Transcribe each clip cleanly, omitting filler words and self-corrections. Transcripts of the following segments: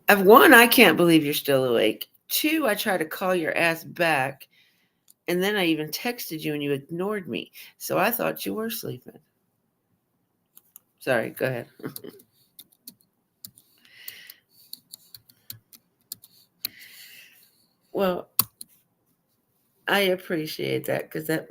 One, I can't believe you're still awake. Two, I tried to call your ass back, and then I even texted you and you ignored me. So I thought you were sleeping. Sorry, go ahead. Well, I appreciate that because that.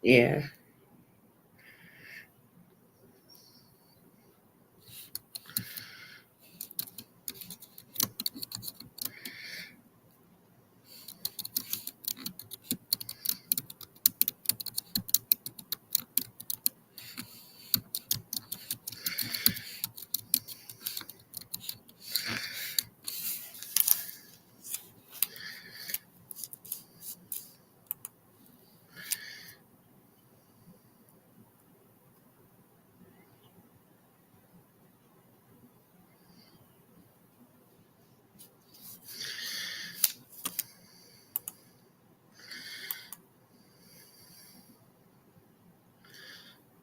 Yeah.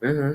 Uh-huh.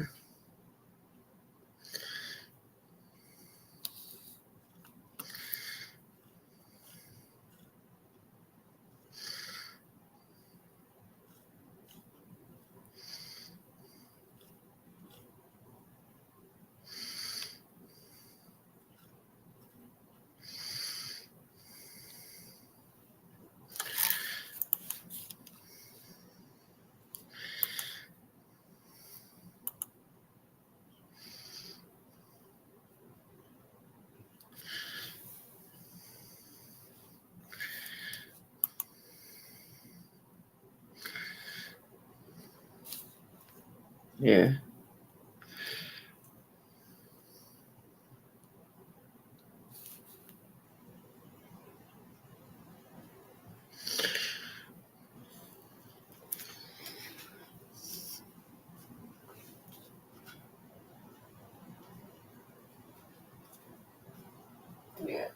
Yeah. Yeah.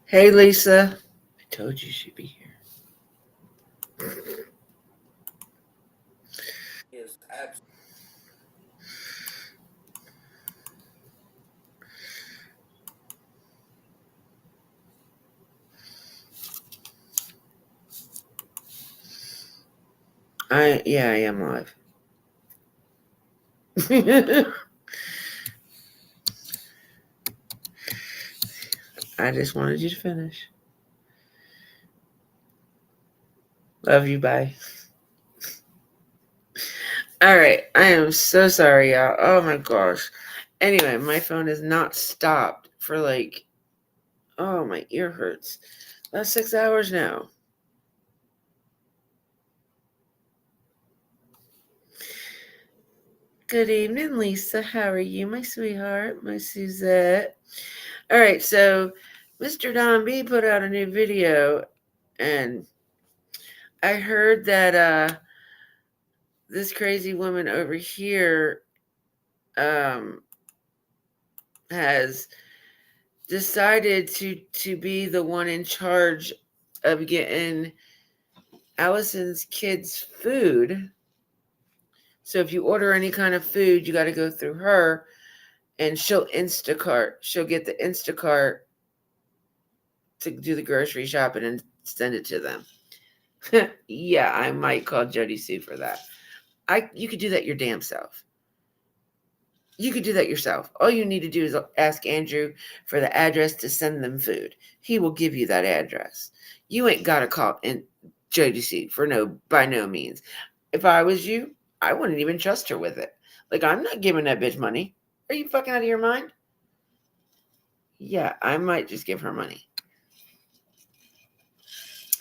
Hey, Lisa. I told you she'd be here. I am live. I just wanted you to finish. Love you. Bye. All right. I am so sorry, y'all. Oh my gosh. Anyway, my phone has not stopped for like, oh, my ear hurts. That's 6 hours now. Good evening, Lisa. How are you, my sweetheart, my Suzette? All right, so Mr. Don B put out a new video, and I heard that this crazy woman over here um, has decided to be the one in charge of getting Allison's kids food. So if you order any kind of food, you got to go through her, and she'll Instacart. She'll get the Instacart to do the grocery shopping and send it to them. Yeah, I might call Jody Sue for that. You could do that your damn self. You could do that yourself. All you need to do is ask Andrew for the address to send them food. He will give you that address. You ain't gotta call in Jody Sue for by no means. If I was you, I wouldn't even trust her with it. Like, I'm not giving that bitch money. Are you fucking out of your mind? Yeah, I might just give her money.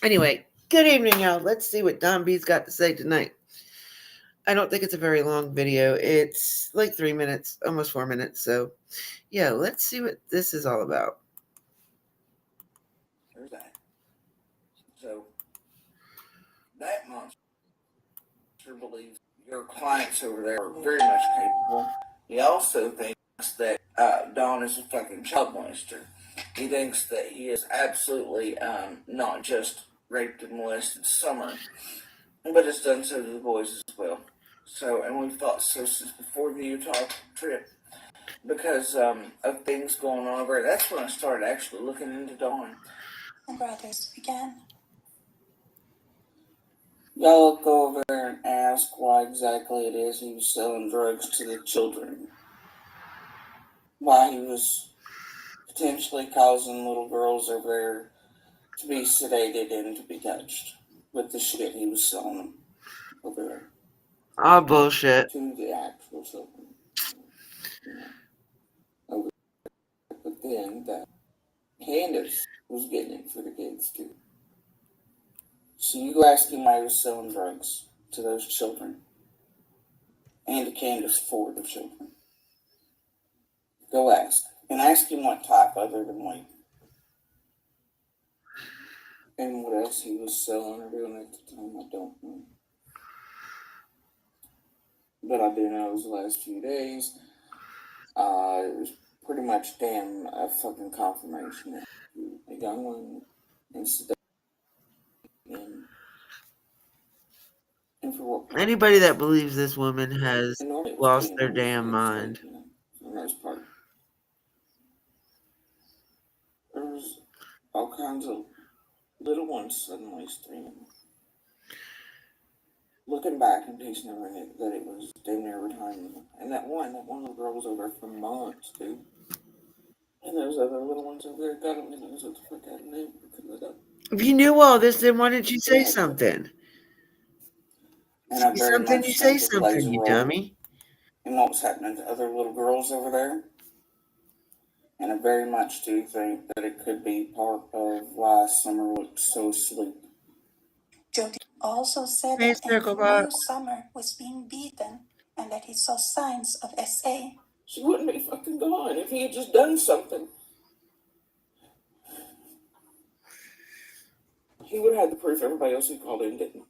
Anyway, good evening, y'all. Let's see what Don B's got to say tonight. I don't think it's a very long video. It's like 3 minutes, almost 4 minutes. So, yeah, let's see what this is all about. There's that. So, that monster believes your clients over there are very much capable. He also thinks that Don is a fucking child molester. He thinks that he is absolutely not just raped and molested Summer, but has done so to the boys as well. So, and we've thought so since before the Utah trip because of things going on over there. That's when I started actually looking into Dawn. And brothers began. Y'all go over there and ask why exactly it is he was selling drugs to the children. Why he was potentially causing little girls over there to be sedated and to be touched with the shit he was selling them over there. Oh, bullshit. To the actual children. Over there. But then that Candace was getting it for the kids too. So you go ask him why he was selling drugs to those children. And to Candace for the children. Go ask. And ask him what type other than white. And what else he was selling or doing at the time, I don't know. But I do know it was the last few days. It was pretty much damn a fucking confirmation that a young one and sedated and for what? Anybody that believes this woman has lost their damn mind. For the most part. There's all kinds of little ones suddenly streaming. Looking back and piecing everything that it was damn near retirement. And that one little girl was over there for months, dude. And those other little ones over there, God only knows what the fuck happened to them. If you knew all this, then why didn't you say something? And I very much you say think it plays something, a you role dummy. in what was happening to other little girls over there. And I very much do think that it could be part of why Summer looked so asleep. Jody also said Hey, that he Circlebot. knew Summer was being beaten and that he saw signs of SA. She wouldn't be fucking gone if he had just done something. He would have had the proof everybody else who called in didn't.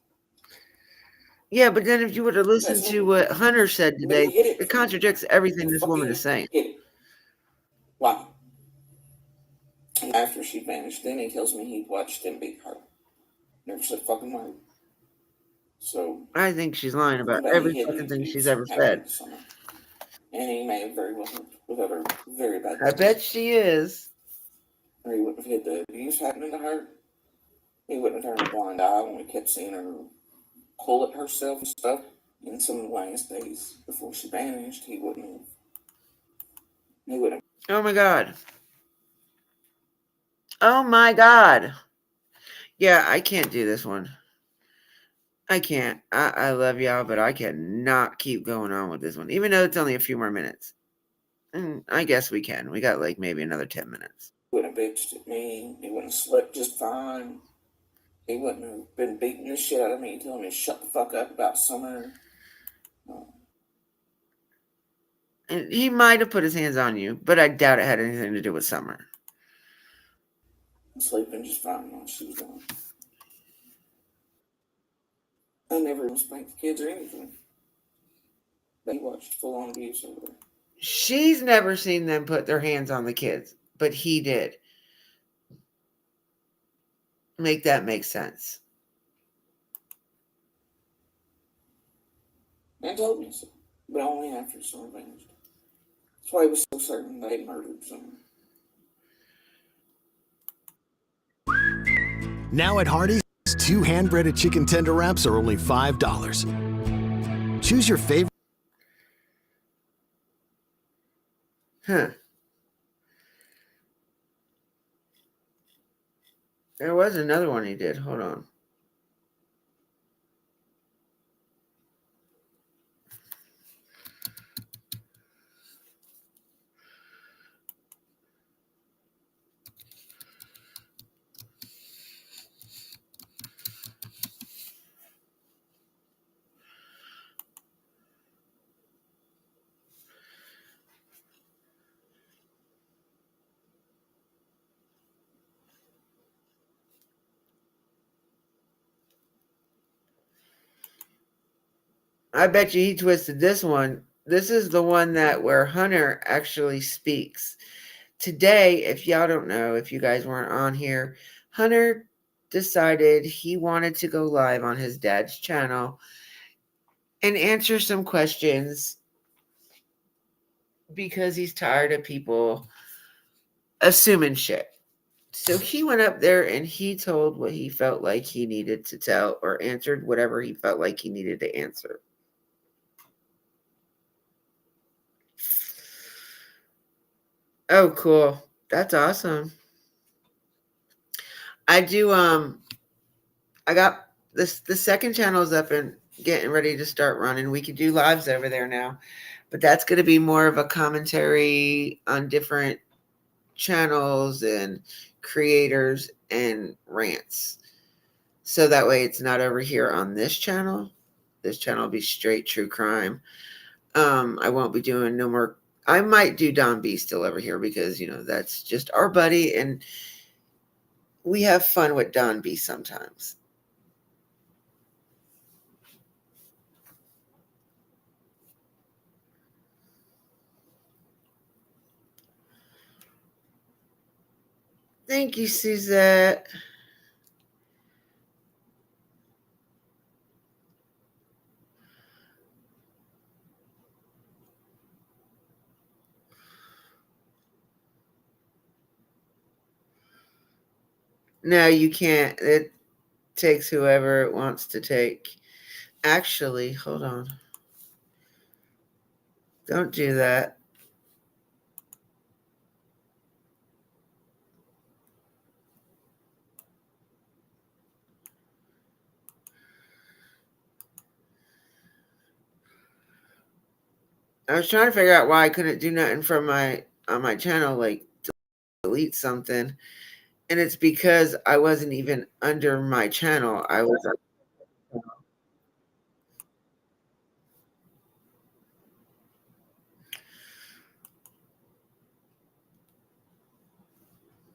Yeah, but then if you would have listened to what Hunter said today, it contradicts everything this woman is saying. Wow. And after she vanished, then he tells me he watched him beat her. Never said fucking word. So I think she's lying about every fucking thing she's ever said. And he may have very well with other very bad I bet she is. Or he wouldn't have hid the abuse happening to her. He wouldn't have turned a blind eye when we kept seeing her pull at herself and stuff. In some of the last days before she vanished, he wouldn't have. He wouldn't have. Oh my god. Oh my god. Yeah, I can't do this one. I can't. I love y'all, but I cannot keep going on with this one, even though it's only a few more minutes. And I guess we can. We got like maybe another 10 minutes. He wouldn't have bitched at me. He wouldn't have slept just fine. He wouldn't have been beating the shit out of me, telling me to shut the fuck up about Summer. And he might have put his hands on you, but I doubt it had anything to do with Summer. Sleeping just fine while she was gone. I never even spanked the kids or anything. They watched full on abuse over there. She's never seen them put their hands on the kids, but he did. Make that make sense. And told me so, but only after Summer vanished. That's why he was so certain they had murdered Summer. Now at Hardee's, 2 hand-breaded chicken tender wraps are only $5. Choose your favorite. Huh. There was another one he did. Hold on. I bet you he twisted this one. This is the one that where Hunter actually speaks. Today, if y'all don't know, if you guys weren't on here, Hunter decided he wanted to go live on his dad's channel and answer some questions because he's tired of people assuming shit. So he went up there and he told what he felt like he needed to tell or answered whatever he felt like he needed to answer. Oh, cool. That's awesome. I do I got this the second channel is up and getting ready to start running. We could do lives over there now. But that's going to be more of a commentary on different channels and creators and rants. So that way it's not over here on this channel. This channel will be straight true crime. I won't be doing no more. I might do Don B still over here because, that's just our buddy and we have fun with Don B sometimes. Thank you, Suzette. No, you can't. It takes whoever it wants to take. Actually, hold on. Don't do that. I was trying to figure out why I couldn't do nothing from on my channel, like delete something. And it's because I wasn't even under my channel. I was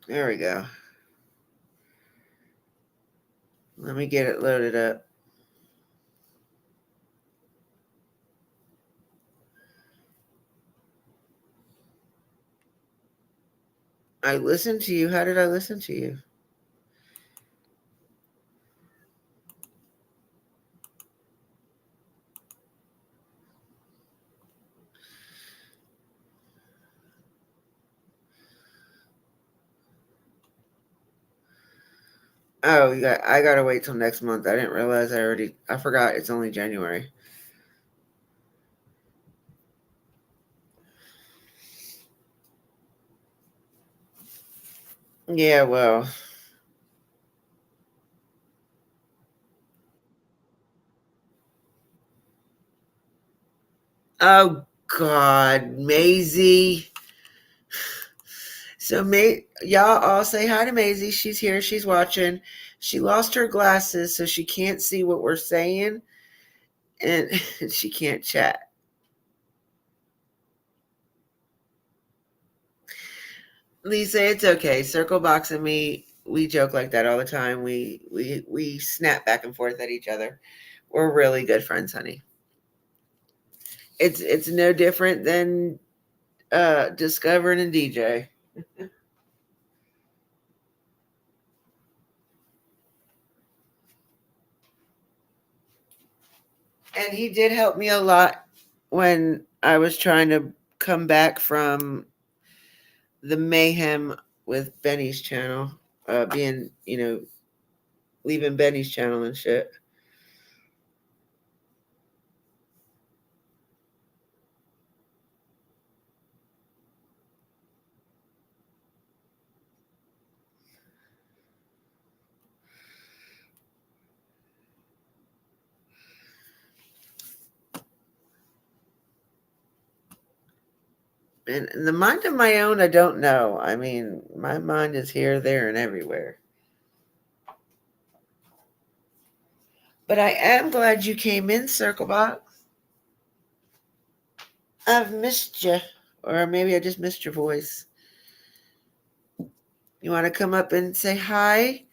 there we go. Let me get it loaded up. I listened to you. How did I listen to you? Oh, I gotta wait till next month. I didn't realize I forgot it's only January. Yeah, well. Oh God, Maisie. So y'all all say hi to Maisie. She's here. She's watching. She lost her glasses, so she can't see what we're saying, and she can't chat. Lisa, it's okay. Circle Box and me, we joke like that all the time. We snap back and forth at each other. We're really good friends, honey. It's no different than discovering a DJ. And he did help me a lot when I was trying to come back from the mayhem with Benny's channel, being, leaving Benny's channel and shit. And the mind of my own, I don't know. I mean, my mind is here, there, and everywhere. But I am glad you came in, Circlebox. I've missed you. Or maybe I just missed your voice. You want to come up and say hi?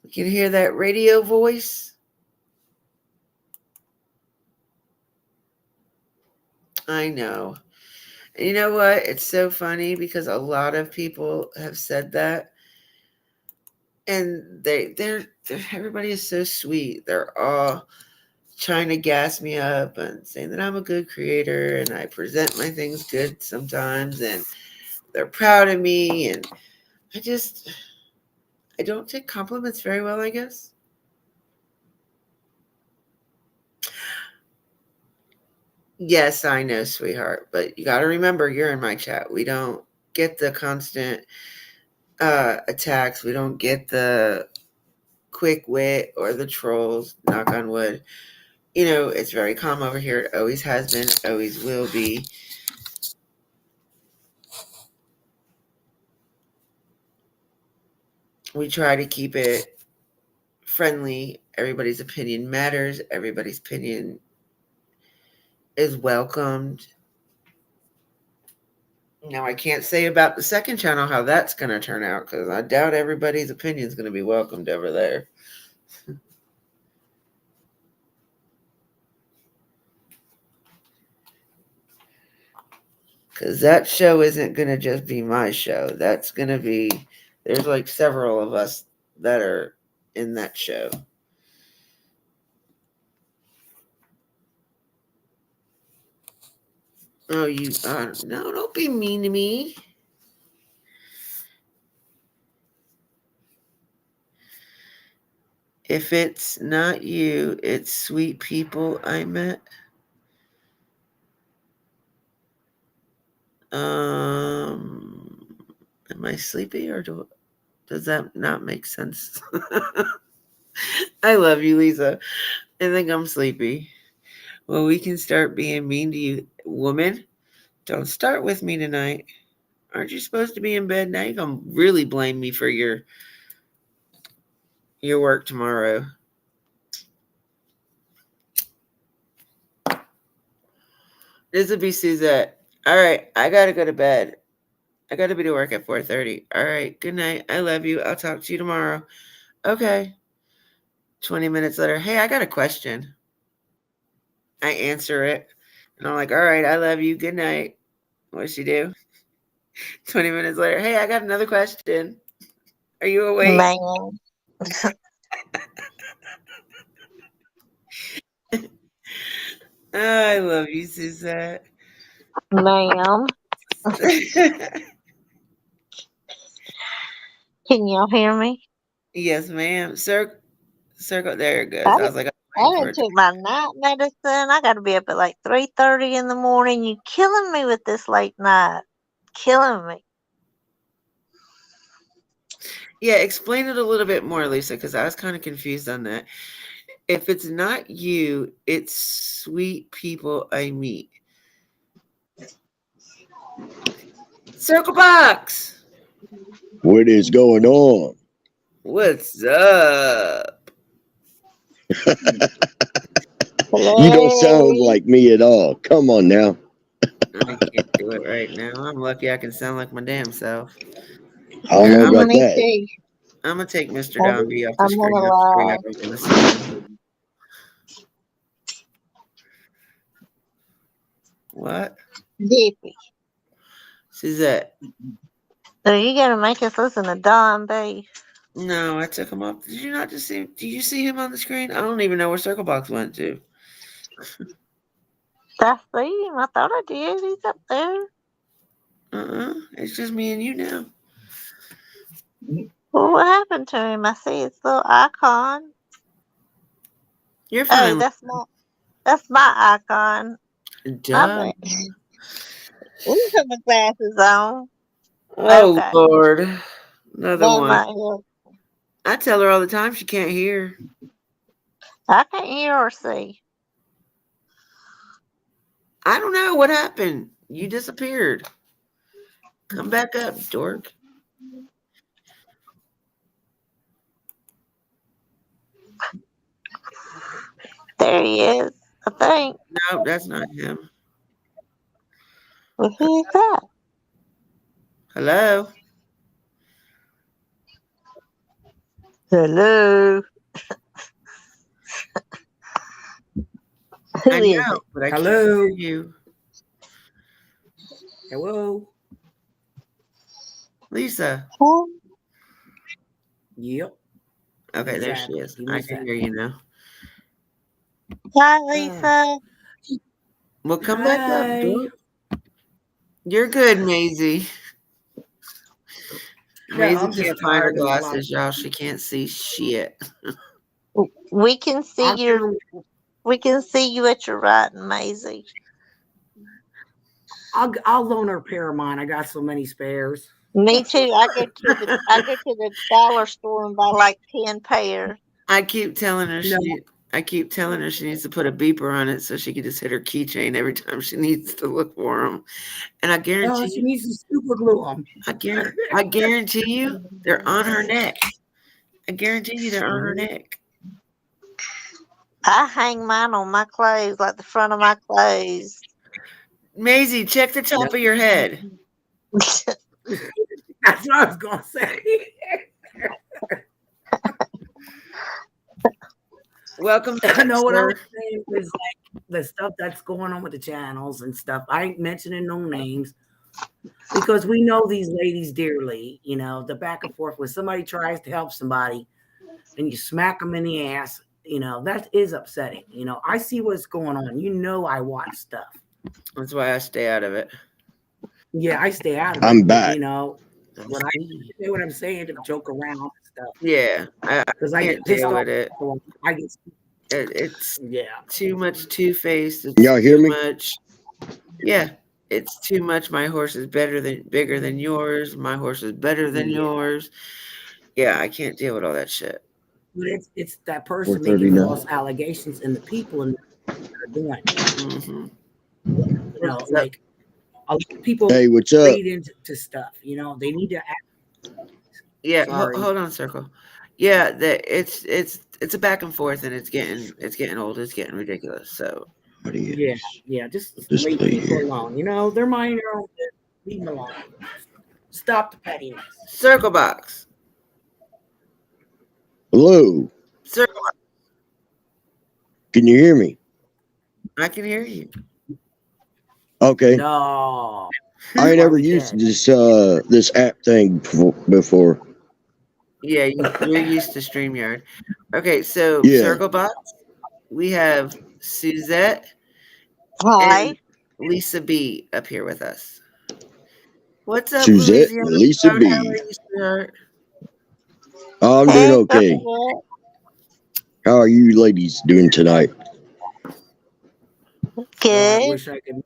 We can hear that radio voice. I know. And you know what? It's so funny because a lot of people have said that. And they're everybody is so sweet. They're all trying to gas me up and saying that I'm a good creator and I present my things good sometimes, and they're proud of me, and I don't take compliments very well, I guess. Yes, I know, sweetheart, but you got to remember you're in my chat. We don't get the constant attacks. We don't get the quick wit or the trolls, knock on wood. It's very calm over here. It always has been, always will be. We try to keep it friendly. Everybody's opinion matters. Everybody's opinion is welcomed. Now, I can't say about the second channel how that's going to turn out, because I doubt everybody's opinion is going to be welcomed over there. Because that show isn't going to just be my show. That's going to be, there's like several of us that are in that show. Oh, no, don't be mean to me. If it's not you, it's sweet people I met. Am I sleepy, or does that not make sense? I love you, Lisa. I think I'm sleepy. Well, we can start being mean to you. Woman, don't start with me tonight. Aren't you supposed to be in bed now? You're going to really blame me for your work tomorrow. This will be Suzette. All right, I got to go to bed. I got to be to work at 4:30. All right, good night. I love you. I'll talk to you tomorrow. Okay. 20 minutes later, hey, I got a question. I answer it. And I'm like, all right, I love you. Good night. What does she do? 20 minutes later, hey, I got another question. Are you awake? Man. I love you, Suzette. Ma'am. Can y'all hear me? Yes, ma'am. Circle. There it goes. I was like, I'm I waiting for done it. took my night medicine. I got to be up at like 3:30 in the morning. You killing me with this late night. Killing me. Yeah, explain it a little bit more, Lisa, because I was kind of confused on that. If it's not you, it's sweet people I meet. Circle Box. What is going on? What's up? You don't sound like me at all. Come on now. I can't do it right now. I'm lucky I can sound like my damn self. I don't Here, know about Me that. too. I'm gonna take Mr. Don B off the I'm screen. gonna I'm sure lie. y'all are gonna see him. What? Dippy. Suzette. So you gotta make us listen to Don B. No, I took him off. Did you not just see? Do you see him on the screen? I don't even know where Circle Box went to. I see him. I thought I did. He's up there. It's just me and you now. Well, what happened to him? I see his little icon. You're Oh, fine. that's my icon. Duh. Let me put my glasses on. Oh Okay. Lord, another That one. might help. I tell her all the time she can't hear. I can't hear or see. I don't know what happened. You disappeared. Come back up, dork. There he is. I think. No, that's not him. Well, who is that? Hello. Hello. Who I is know, it? but I Hello. can't hear you. Hello. Lisa. Huh? Yep. Okay, there she Exactly. is. Give me I a can sec. hear you now. Hi, Lisa. Well, come back up, Hi. dork. You're good, Maisie. No, Maisie I'm just can't find her tired of a lot. glasses, y'all. She can't see shit. We can see I'm your. We can see you at your right, Maisie. I'll loan her a pair of mine. I got so many spares. Me too. I go to the dollar store and buy like 10 pairs. I keep telling her No. she needs to put a beeper on it so she can just hit her keychain every time she needs to look for them. And I Oh, guarantee she you, needs to super glue them. I guarantee you, they're on her neck. I guarantee you, they're on her neck. I hang mine on my clothes, like the front of my clothes. Maisie, check the top of your head. That's what I was gonna say. Welcome I back, know what I sir. was saying was like the stuff that's going on with the channels and stuff. I ain't mentioning no names because we know these ladies dearly. You know, the back and forth when somebody tries to help somebody and you smack them in the ass. You know, that is upsetting. You know, I see what's going on. You know, I watch stuff. That's why I stay out of it. Yeah, I stay out of it. I'm But, back. you know, when I say what I'm saying to joke around and stuff. Yeah, I Because I can't get pissed deal off. with it. I get It's yeah. too much two-faced. It's Y'all hear too me? much. Yeah, it's too much. My horse is bigger than yours. My horse is better than Yeah. yours. Yeah, I can't deal with all that shit. But it's that person making 4:39. false allegations and the people and are doing. Mm-hmm. You know, What's up? like a lot of people Hey, what's up? read into stuff. You know, they need to act. Yeah, Sorry. hold on, Circle. Yeah, it's a back and forth, and it's getting old. It's getting ridiculous. So Yeah, just Display leave people here. alone. You know, they're minding their own business. Leave them alone. Stop the pettiness. Circle Box. Hello. Circle Box. Can you hear me? I can hear you. Okay. No. I ain't Why never we used dead? this app thing before. Yeah, you're used to StreamYard. Okay, so Yeah. Circle Box. We have Suzette Hi. and Lisa B up here with us. What's up, Suzette Louisiana and Lisa crowd? How are B. you, sweetheart? I'm doing Hey, okay. Circle How are you ladies doing tonight? Oh, I Good. wish I could.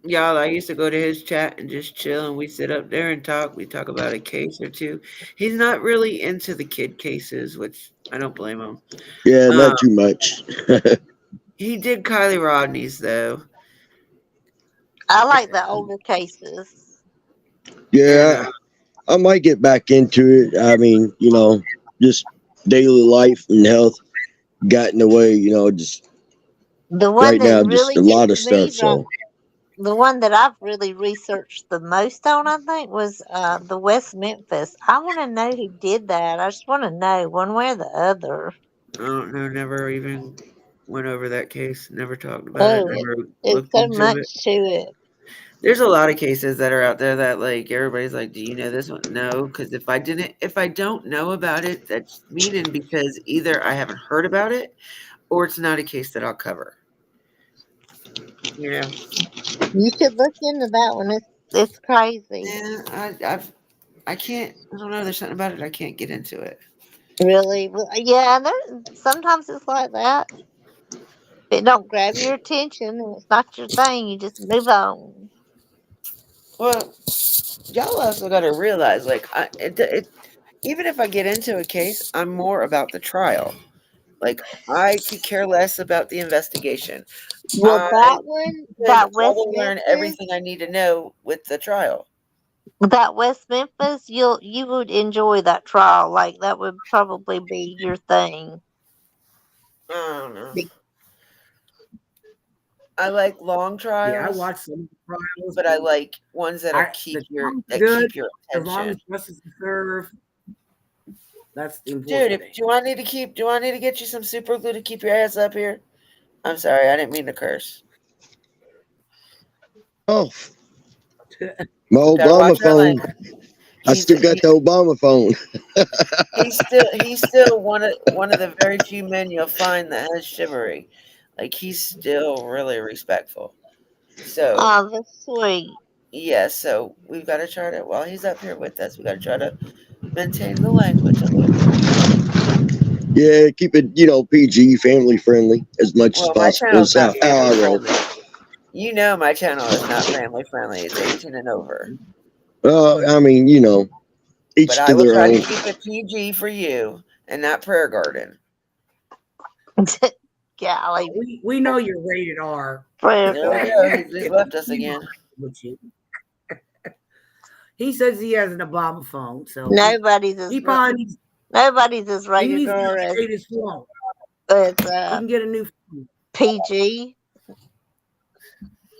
Y'all, I used to go to his chat and just chill, and we sit up there and talk. We talk about a case or two. He's not really into the kid cases, which I don't blame him. Yeah, not too much. He did Kylie Rodney's though. I like the older cases. Yeah, I might get back into it. I mean, you know, just daily life and health got in the way, you know, just The one right that now, just really a lot of gets me stuff. So, the one that I've really researched the most on, I think, was the West Memphis. I want to know who did that. I just want to know one way or the other. I don't know. Never even went over that case. Never talked about it. Oh, Never it's looked so into much it. to it. There's a lot of cases that are out there that like everybody's like, "Do you know this one?" No, because if I don't know about it, that's meaning because either I haven't heard about it or it's not a case that I'll cover. You know. You should look into that one. It's crazy. Yeah, I can't. I don't know. There's something about it I can't get into it. Really. Well, yeah, there sometimes it's like that. If it don't grab your attention and it's not your thing, you just move on. Well, y'all also got to realize, like, even if I get into a case, I'm more about the trial. Like, I could care less about the investigation. Well, I I that West will learn Memphis, everything I need to know with the trial. you would enjoy that trial. Like that would probably be your thing. I don't know. I like long Yeah, I trials, watched some trials. but I like ones that'll The trials are good keep your as long attention. as justice is served. That's the Dude, important if thing. do I need to get you some super glue to keep your ass up here? I'm sorry, I didn't mean to curse. Oh, my Gotta Obama watch our phone. language. I still got the Obama phone. He's still one of the very few men you'll find that has chivalry. Like he's still really respectful. So Oh, that's sweet. yeah, so we've got to try to while he's up here with us, we got to try to maintain the language a little bit. Yeah, keep it, PG, family friendly as much as Well, my possible. channel's Is how not family I roll. friendly. You know my channel is not family friendly. It's 18 and over. I mean, But each I to will their try to own. keep it PG for you and not prayer garden. Golly, We know you're rated R. prayer There we garden. go. He's left us again. He says he has an Obama phone, so Nobody's as he probably needs, nobody's as he rated needs to R upgrade his phone. as He can get a new phone. PG.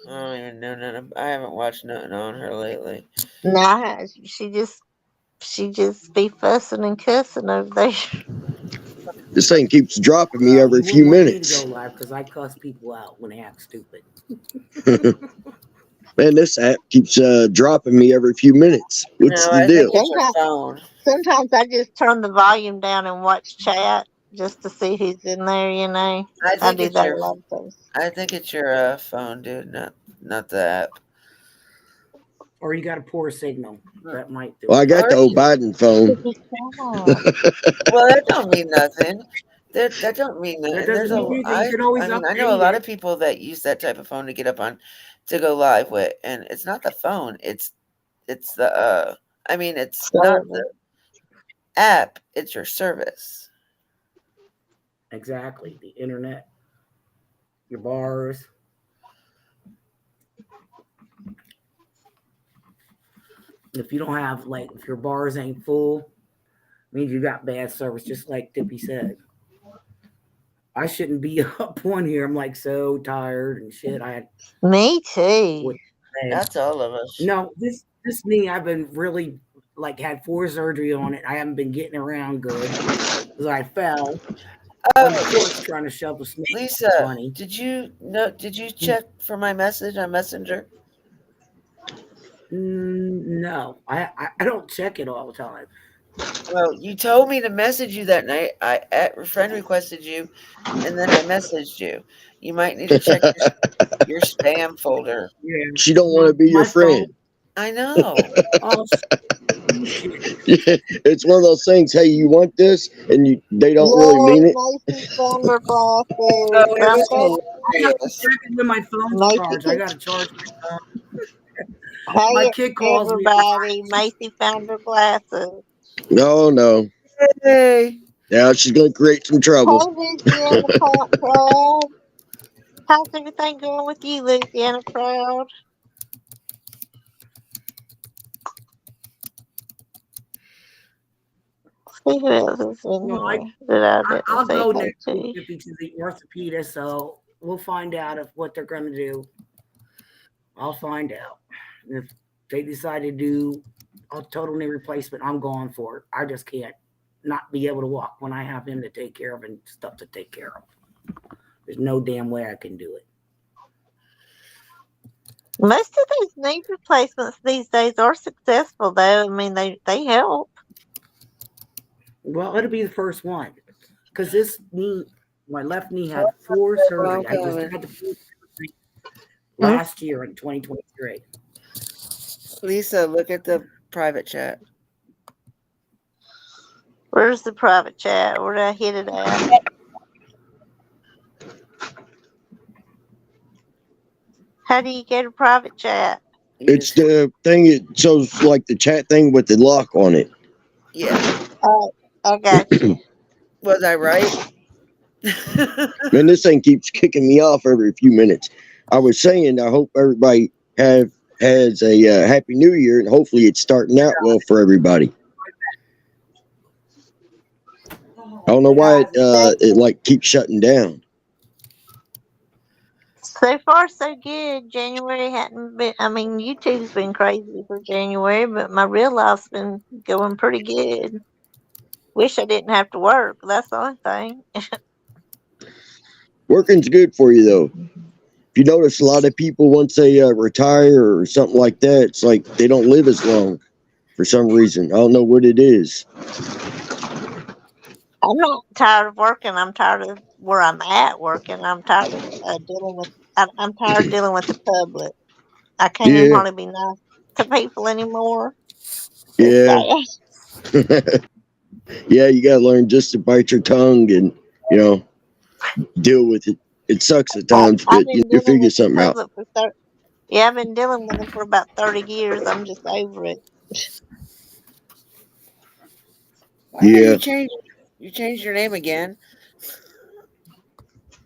I don't even know none. I haven't watched nothing on her lately. Nah, she just be fussing and cussing over there. This thing keeps dropping me Well, every you few wouldn't want me to go minutes. live because I cuss people out when they act stupid. Man, this app keeps dropping me every few minutes. What's No, the I think deal? it's your phone. Sometimes I just turn the volume down and watch chat just to see who's in there. I I think do it's that a your. lot of times. I think it's your phone, dude. Not the app. Or you got a poor signal. That might do Well, I it. got the old Biden phone. Well, that don't mean nothing. That don't mean That nothing. doesn't mean anything. You can always I mean I know a update lot of it. people that use that type of phone to get up on to go live with, and it's not the phone. It's the I mean it's not So, the app. It's your service. Exactly. The internet, your bars. If you don't have, like, if your bars ain't full, means you got bad service, just like Tippy said. I shouldn't be up on here. I'm like so tired and shit. I had me too. what said. That's all of us. No, this knee I've been really like had 4 surgery on it. I haven't been getting around good because I fell on the Oh, porch trying to shove a snake Lisa, bunny. did you know? Did you check for my message on Messenger? No, I don't check it all the time. Well, you told me to message you that night. Friend requested you, and then I messaged you. You might need to check your spam folder. Yeah, She don't want to be your my phone. friend. I know. Oh shit! It's one of those things. Hey, you want this, and they don't really Yay, mean it. Macy's Thunder Oh, glasses. it I'm was glad I have to hilarious. check it when my phone's Macy. charged. I got to charge my phone. My Hey, kid calls me every everybody, Macy found her glasses. No, no. Hey, Now she's gonna create some trouble. Hey, Louisiana Proud. How's everything going with you, Louisiana Proud? See who else is in well, here that I didn't I'll say go hey next week to. to the orthopedist, so we'll find out what they're going to do. I'll find out. If they decide to do a total knee replacement, I'm going for it. I just can't not be able to walk when I have him to take care of and stuff to take care of. There's no damn way I can do it. Most of these knee replacements these days are successful, though. I mean, they help. Well, it'll be the first one because this knee, my left knee had 4 surgeries. I just had the 4th surgery last year in 2023. Lisa, look at the private chat. Where's the private chat? Where did I hit it at? How do you get a private chat? It's the thing. It shows like the chat thing with the lock on it. Yeah. Oh, I got you. Was I right? Man, this thing keeps kicking me off every few minutes. I was saying I hope everybody has a happy new year, and hopefully it's starting out well for everybody. I don't know why it like keeps shutting down. So far, so good. January hadn't been. I mean, YouTube's been crazy for January, but my real life's been going pretty good. Wish I didn't have to work. That's the only thing. Working's good for you though. If you notice, a lot of people once they retire or something like that, it's like they don't live as long for some reason. I don't know what it is. I'm not tired of working. I'm tired of where I'm at working. I'm tired of dealing with. I'm tired of dealing with the public. I can't even Yeah, hardly be nice to people anymore. yeah, It's sad. yeah. You gotta learn just to bite your tongue and deal with it. It sucks at times, I've but been you dealing figure with the something out. public for yeah, I've been dealing with them for about 30 years. I'm just over it. Why are Yeah. you changed your name again,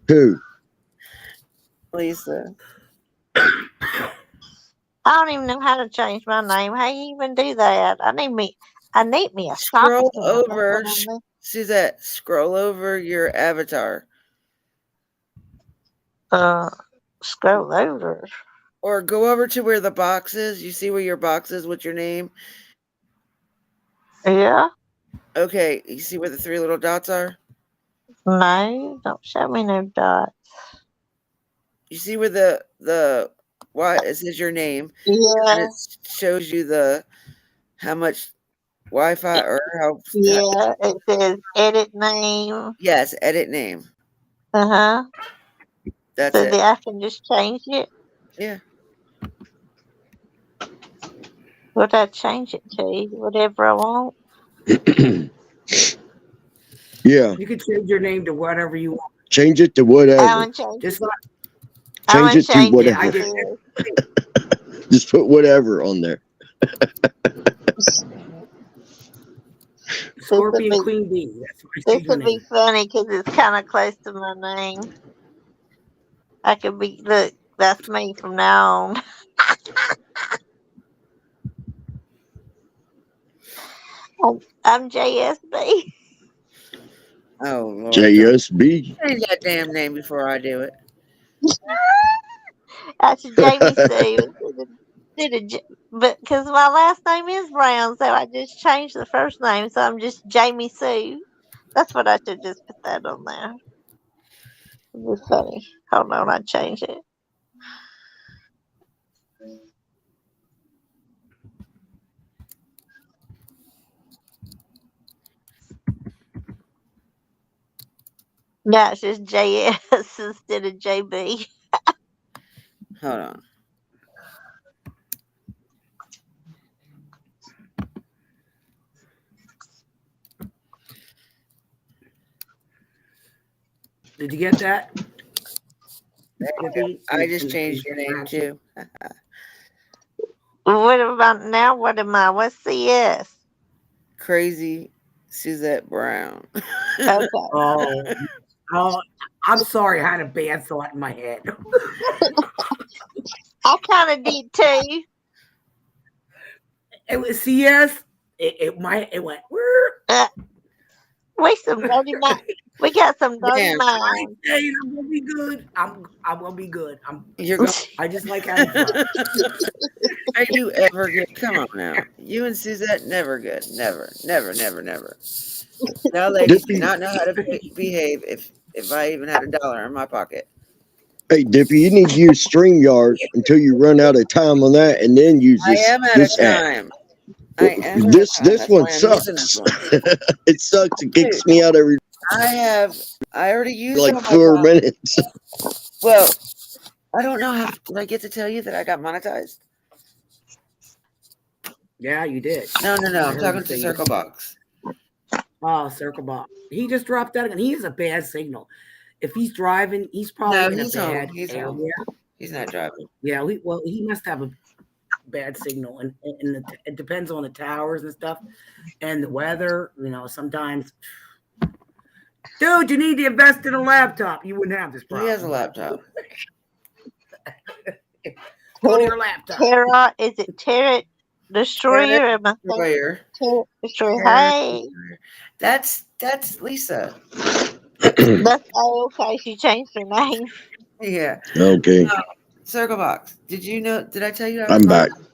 Who? Lisa? I don't even know how to change my name. How you even do that? I need me a stop Scroll stamp. That's over, what I need. Suzette. Scroll over your avatar, Uh, scroll over. or go over to where the box is. You see where your box is with your name. Yeah. Okay, you see where the 3 little dots are. No, don't show me no dot. You see where the why it says your name, and Yeah. it shows you the how much Wi-Fi or how. Yeah. It says edit name. Yes, edit name. Uh-huh. That's So it. that I can just change it. Yeah. What I change it to? Whatever I want. Yeah. You can change your name to whatever you want. Change it to I'm whatever. gonna change Just it. like I'm Change gonna it to change it yeah, I whatever. did. to Just put whatever on there. Scorpion be Queen Bee. That's what I this changed my would be name. funny because it's kind of close to my name. I could be look. That's me from now on. I'm JSB. Oh Lord, don't JSB. change that damn name before I do it. That's Jamie Sue. But because my last name is Brown, so I just changed the first name, so I'm just Jamie Sue. That's what I should just put that on there. It'd be funny. Hold on, I change it. Now it's just JS instead of JB. Hold on. Did you get that? I just changed your name too. What about now? What am I? What's CS? Crazy Suzette Brown. Okay. Oh, I'm sorry. I had a bad thought in my head. I kind of did too. It was CS. It went. Uh, We some dirty mind. We got some dirty Damn, I minds. ain't saying I'm gonna be good. I'm gonna be good. you're going. I just like having fun. Are you ever good? Come on now. You and Suzette never good. Never, never, never, never. Y'all ladies do Dippy, not know how to behave. If I even had $1 in my pocket. hey Dippy, you need to use StreamYard until you run out of time on that, and then use I this am out of this app. time. I am out of This time. this That's one why I'm using this sucks. one. It sucks. It Dude, kicks me out every I already used like all my 4 minutes. Well, I don't know how. Did I get to tell you that I got monetized? Yeah, you did. No. I I'm heard talking you to say Circle Box. Oh, Circle Box. He just dropped out again. He has a bad signal. If he's driving, he's probably No, in a he's home. bad He's area. home. He's not driving. Yeah, he must have a bad signal, and it depends on the towers and stuff, and the weather. Sometimes, dude, you need to invest in a laptop. You wouldn't have this He has a problem. laptop. Go to your laptop. Terra, is it Terra Terra Destroyer? Am I saying Destroyer. Terra Destroyer? Terra Hey, Destroyer. That's Lisa. that's okay. She changed her name. Yeah. Okay, Circle Box. Did you know? Did I tell you I was I'm back. monetized?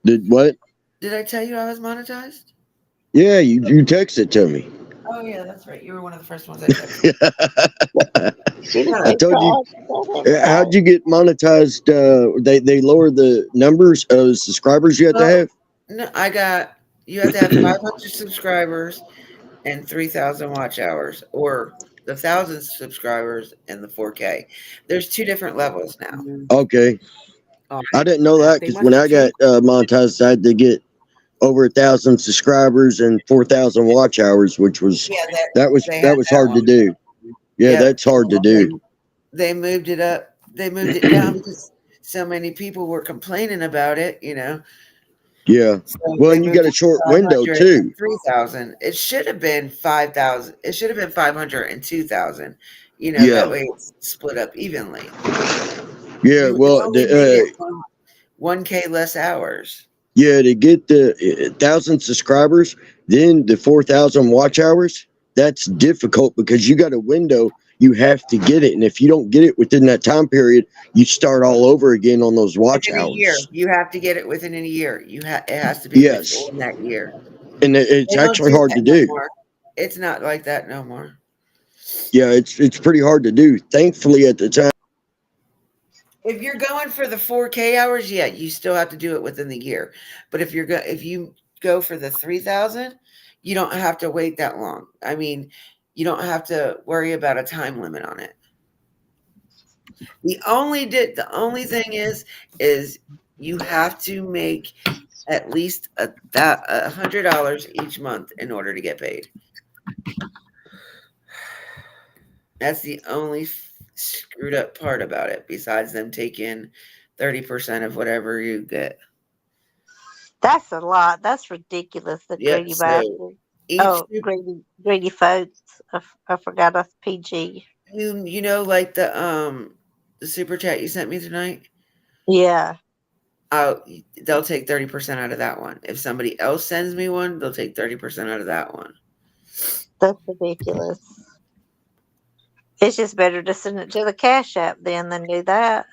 Did what? Did I tell you I was monetized? Yeah, you texted to me. Oh yeah, that's right. You were one of the first ones I texted. She was I so told you. proud. She How'd you get monetized? They lowered the numbers of subscribers you have to Well, have. no, you have to have 500 subscribers and 3,000 watch hours, or the 1,000 subscribers and the 4K. There's two different levels now. Okay, Oh, I didn't know that they because must when have I got changed. monetized, I had to get over 1,000 subscribers and 4,000 watch hours, which was Yeah, they that had was that hard to one. do. Yeah, Yep. that's hard to They do. they moved it up. They moved it down because so many people were complaining about it. Yeah. So Well, they and you moved got it a to short window 500 and too. 3,000. It should have been 5,000. It should have been 500 and 2,000. That Yeah. way it's split up evenly. Yeah. They Well, only made it 1K less hours. yeah, to get the 1,000 subscribers, then the 4,000 watch hours, that's difficult because you got a window. You have to get it, and if you don't get it within that time period, you start all over again on those watch Within a year. hours. You have to get it within a year. It has to be Yes, within that year. and it's They don't actually do hard that to no do. more. It's not like that no more. Yeah, it's pretty hard to do. Thankfully, at the time. If you're going for the 4K hours, yeah, you still have to do it within the year. But if you go for the 3,000, you don't have to wait that long. I mean, you don't have to worry about a time limit on it. The only thing is you have to make at least $100 each month in order to get paid. That's the only screwed up part about it. Besides them taking 30% of whatever you get. That's a lot. That's ridiculous. The Yep. greedy So bastard. each Oh, greedy folks. I forgot us PG. like the super chat you sent me tonight. Yeah, They'll take 30% out of that one. If somebody else sends me one, they'll take 30% out of that one. that's ridiculous. It's just better to send it to the Cash App then than do that.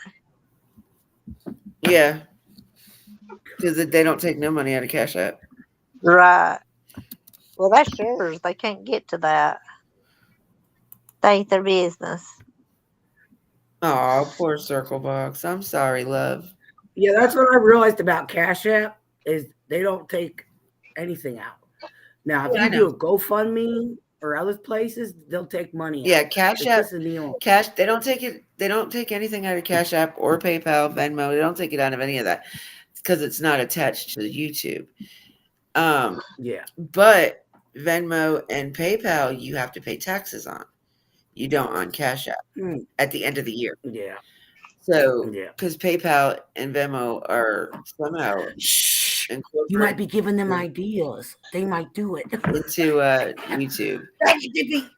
Yeah, because they don't take no money out of Cash App. Right. Well, that's yours. They can't get to that. That ain't their business. Oh, poor Circle Box. I'm sorry, love. Yeah, that's what I realized about Cash App is they don't take anything out. Now, if Yeah, I you do know. a GoFundMe or other places, they'll take money Yeah, out. Cash But App. this is the only. Cash. They don't take it. They don't take anything out of Cash App or PayPal, Venmo. They don't take it out of any of that because it's not attached to YouTube. Yeah. But Venmo and PayPal, you have to pay taxes on. You don't on Cash App Mm, at the end of the year. yeah. So, Yeah. because PayPal and Venmo are somehow Shh. You might incorporated be giving them ideas. They might do it. into YouTube. Thank you, Dippy.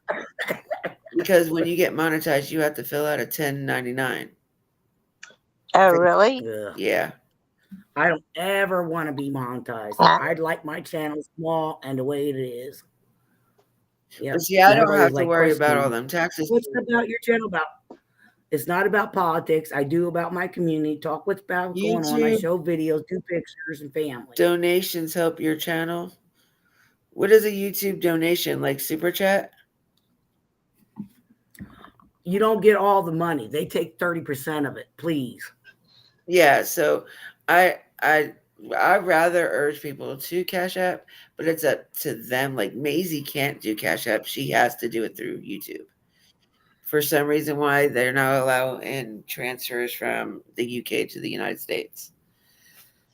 Because when you get monetized, you have to fill out a 1099. Oh, really? Yeah. Yeah. I don't ever want to be monetized. Uh, I'd like my channel small and the way it is. Yep. But see, I And don't everybody have was to like worry about all questioning, them taxes. what's about your channel about? It's not about politics. I do about my community, talk what's about going on. I YouTube show videos, do pictures and family. donations help your channel. What is a YouTube donation? Like super chat? You don't get all the money. They take 30% of it, please. Yeah, so I rather urge people to Cash App, but it's up to them. Like Maisie can't do Cash App; she has to do it through YouTube. For some reason, why they're not allowing transfers from the UK to the United States.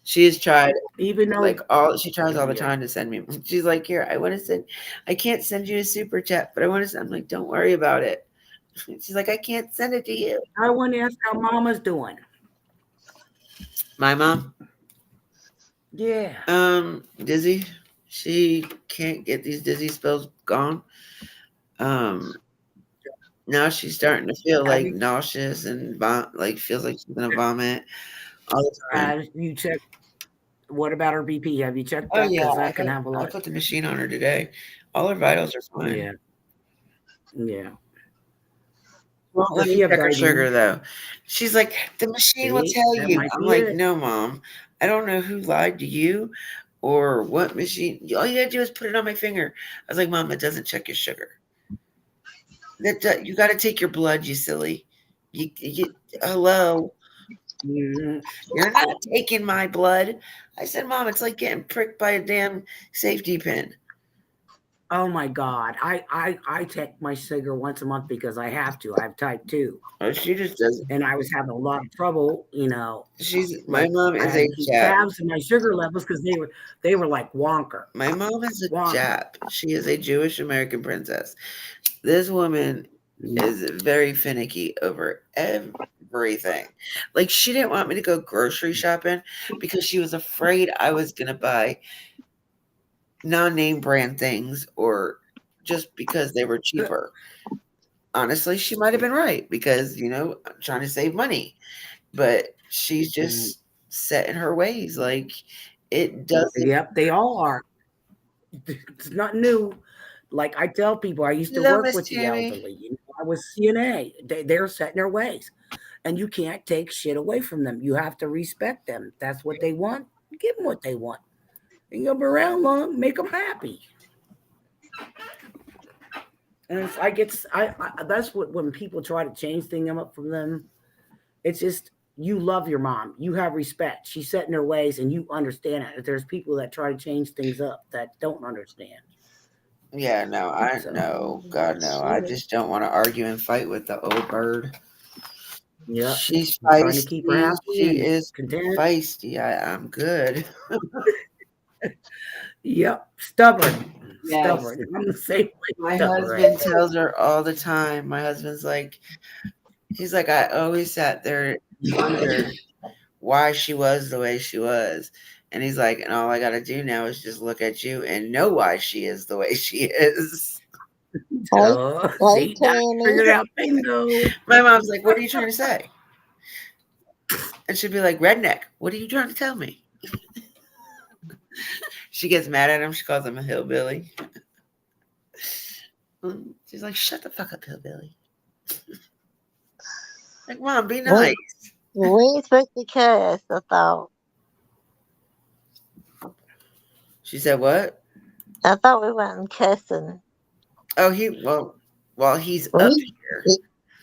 She has tried Even though, like all she tries all the yeah, time to send me. She's like, here, I want to send. I can't send you a super chat, but I want to. I'm like, don't worry about it. She's like, I can't send it to you. I want to ask how Mama's doing. My mom. Yeah. Dizzy. She can't get these dizzy spells gone. Um, now she's starting to feel Have like you nauseous and like feels like she's gonna vomit all the time. have you checked? What about her BP? Have you checked Oh that? yeah, Because that can have a I lot. put the machine on her today. All her vitals are fine. Yeah, yeah. Won't let Does me she have check her sugar diabetes? though. She's like, the machine will See, tell that you. might I'm be like, it. no, mom. I don't know who lied to you or what machine. All you gotta do is put it on my finger. I was like, mom, it doesn't check your sugar. You got to take your blood, you silly. Hello, Mhm. you're not taking my blood. I said, mom, it's like getting pricked by a damn safety pin. Oh my God. I take my sugar once a month because I have to. I have type 2. Oh, she just doesn't. And I was having a lot of trouble, My like mom I is had a to keep Jap. tabs on my sugar levels because they were like wonker. My mom is a Wonker. Jap. She is a Jewish American princess. This woman Yeah. is very finicky over everything. Like she didn't want me to go grocery shopping because she was afraid I was gonna buy non-name brand things or just because they were cheaper. Honestly, she might have been right because, I'm trying to save money. But she's Mm, just set in her ways. Like it doesn't. yep, they all are. It's not new. Like I tell people, I used to Hello, work Miss with the Tammy. elderly. I was CNA. They're set in their ways, and you can't take shit away from them. You have to respect them. That's what they want. Give them what they want. And you'll be around long, make them happy. And it's like that's what when people try to change things up from them, it's just you love your mom. You have respect. She's set in her ways, and you understand it. There's people that try to change things up that don't understand. Yeah, no, I So, no, God no. I just don't want to argue and fight with the old bird. yeah, She's I'm trying to keep her feisty. happy She and is content. feisty. I'm good. Yep, stubborn, Yes. stubborn. I'm the same way, My stubborn. husband tells her all the time. My husband's like, he's like, I always sat there and wondered why she was the way she was. And he's like, and all I got to do now is just look at you and know why she is the way she is. Hey, hey, See, now you Tammy. figured out bingo. My mom's like, what are you trying to say? And she'd be like, redneck, what are you trying to tell me? She gets mad at him. She calls him a hillbilly. She's like, shut the fuck up, hillbilly. Like, mom, be We, nice. we ain't supposed to cuss, I thought. She said, what? I thought we wasn't cussing. Oh, while he's up We, here. he,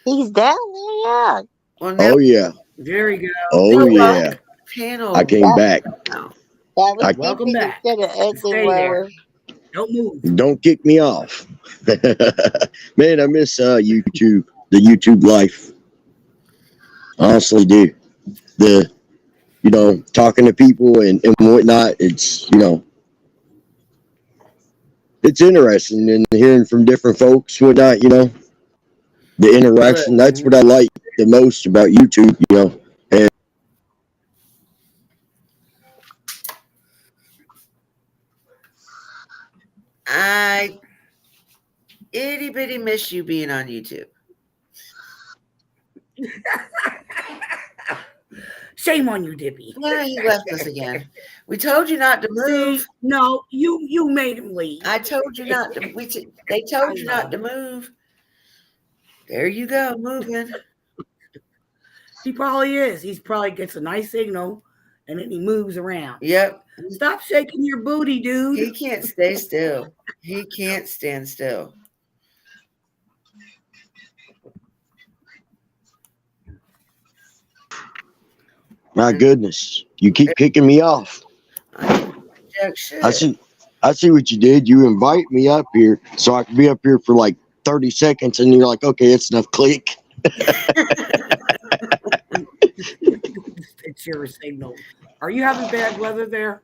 he's down there, yeah. Well, now Oh yeah. There you go. Oh they yeah. I panel came That, back. now. that was I Welcome keeping back. instead of ugly Stay there. roller. Don't move. don't kick me off. Man, I miss YouTube, the YouTube life. Honestly do. The talking to people and whatnot, it's interesting and hearing from different folks, whatnot, the Look, interaction. That's what I like the most about YouTube. And I itty bitty miss you being on YouTube. Shame on you, Dippy. Yeah, he left us again. We told you not to See, move. no, you made him leave. I told you not to. They told you not to move. There you go, moving. He probably is. He probably gets a nice signal, and then he moves around. Yep. Stop shaking your booty, dude. He can't stay still. He can't stand still. My goodness, you keep kicking me off. Jack shit. I see what you did. You invite me up here so I can be up here for like 30 seconds, and you're like, okay, it's enough. Click. It's your signal. Are you having bad weather there?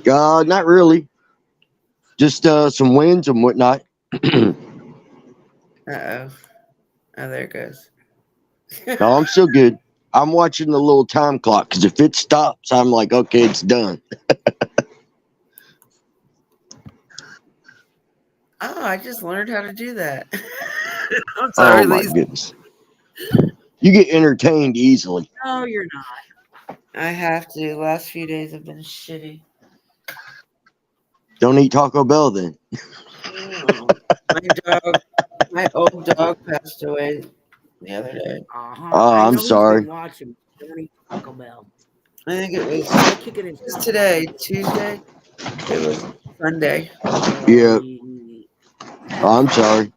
Not really. Just some winds and whatnot. Uh-oh. Oh, there it goes. No, I'm still good. I'm watching the little time clock because if it stops, I'm like, okay, it's done. Oh, I just learned how to do that. I'm sorry, Oh my Lisa. goodness. You get entertained easily. No, you're not. I have to. Last few days have been shitty. Don't eat Taco Bell then. My old dog passed away the other day. Oh, I I'm know sorry. He's been watching. Don't eat Taco Bell. I think it was Try kicking his just today, Tuesday. It was Sunday. Yeah. Oh, I'm sorry.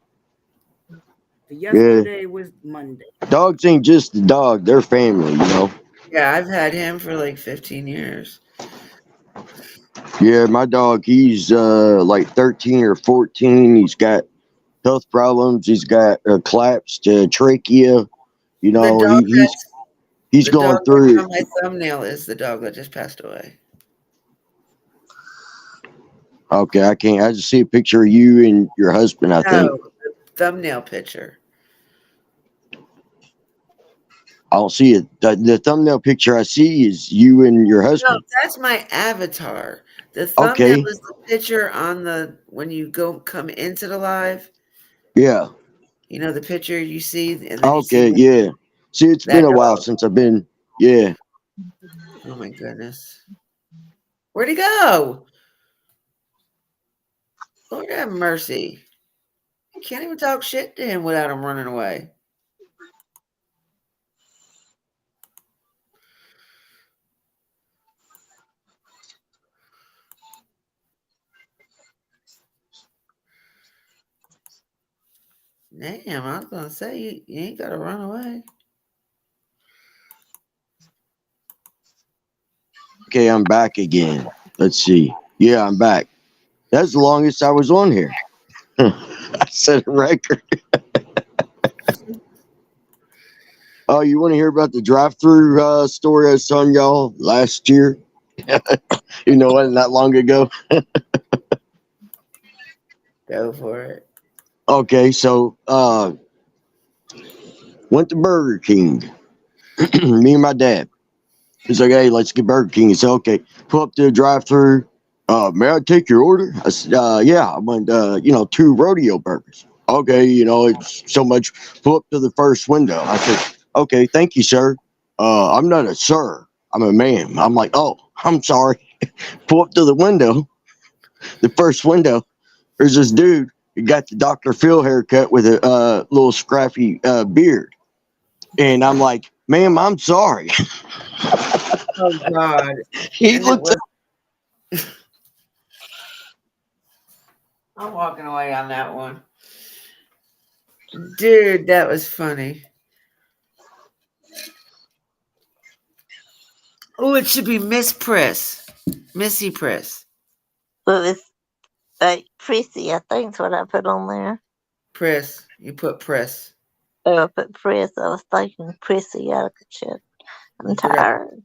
Yesterday was Monday. Dogs ain't just a dog. They're family, you know. Yeah, I've had him for like 15 years. Yeah, my dog, he's like 13 or 14. He's got health problems. He's got a collapsed trachea. You The know, dog he's the going dog that's through. on my thumbnail is the dog that just passed away. Okay, I can't. I just see a picture of you and your husband, I think. No, the thumbnail picture. I don't see it. The thumbnail picture I see is you and your No, husband. that's my avatar. The thumbnail Okay. is the picture on the when you come into the live. Yeah. You know the picture you see, and then you Okay. see Yeah. See, it's been that a while dog. since I've been. Yeah. Oh my goodness, where'd he go? Lord have mercy! You can't even talk shit to him without him running away. Damn, I was gonna say you ain't gotta run away. Okay, I'm back again. Let's see. Yeah, I'm back. That's the longest I was on here. I set a record. Oh, you want to hear about the drive-through story I was telling y'all last year? You know, wasn't that long ago. Go for it. Okay, so went to Burger King. Me and my dad. He's like, "Hey, let's get Burger King." He said, "Okay." Pull up to the drive-through. May I take your order? I said, "Yeah." I want, 2 rodeo burgers. Okay, it's so much. Pull up to the first window. I said, "Okay, thank you, sir." I'm not a sir. I'm a ma'am. I'm like, "Oh, I'm sorry." Pull up to the window. The first window. There's this dude. He got the Dr. Phil haircut with a little scrappy beard, and I'm like, "Ma'am, I'm sorry." Oh God! He And it looked. was. I'm walking away on that one, dude. That was funny. Oh, it should be Miss Press, Missy Press, Well, it's Prissy, I think is what I put on there. Press. You put Press. Oh, I put Priss. I was thinking Prissy out of shit. I'm You forgot. tired.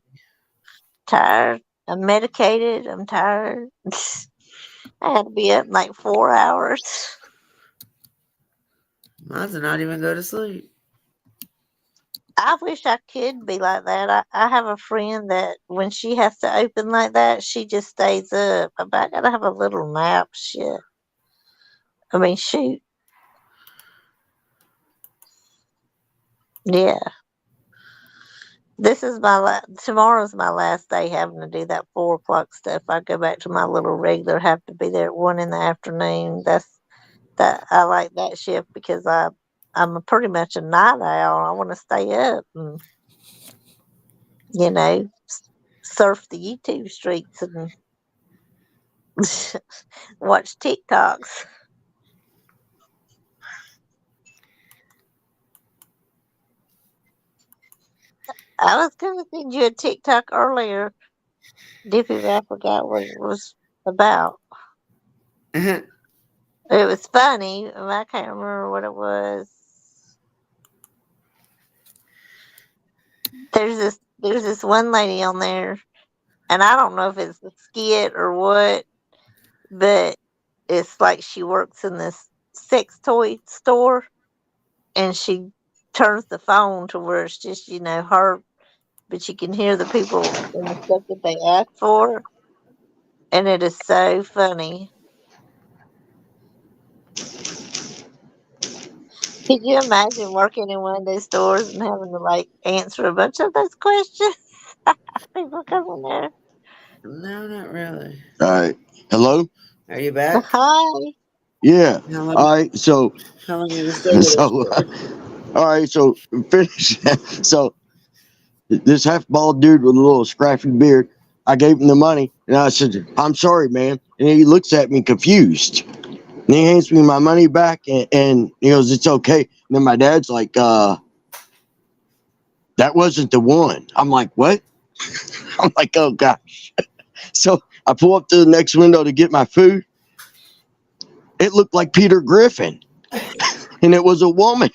Tired. I'm medicated. I'm tired. I had to be up like 4 hours. Mine's not even go to sleep. I wish I could be like that. I have a friend that when she has to open like that, she just stays up. But I gotta have a little nap. Shit. I mean, shoot. Yeah. This is tomorrow's my last day having to do that 4 o'clock stuff. I go back to my little regular, have to be there at 1 in the afternoon. That I like that shift because I'm pretty much a night owl. I want to stay up and surf the YouTube streets and watch TikToks. I was gonna send you a TikTok earlier, Dippy, but I forgot what it was about. It was funny. I can't remember what it was. There's this one lady on there, and I don't know if it's a skit or what, but it's like she works in this sex toy store, and she turns the phone to where it's just her, but you can hear the people and the stuff that they ask for, and it is so funny. Could you imagine working in one of those stores and having to answer a bunch of those questions? People coming there. No, not really. All right. Hello? Are you back? Hi. Yeah. How long, All right. So, how long you gonna stay with us so, for? all right. So, finish. So, this half bald dude with a little scrappy beard, I gave him the money and I said, I'm sorry, man. And he looks at me confused. And he hands me my money back and he goes, it's okay. And then my dad's like, that wasn't the one. I'm like, what? I'm like, oh gosh. So I pull up to the next window to get my food. It looked like Peter Griffin. And it was a woman.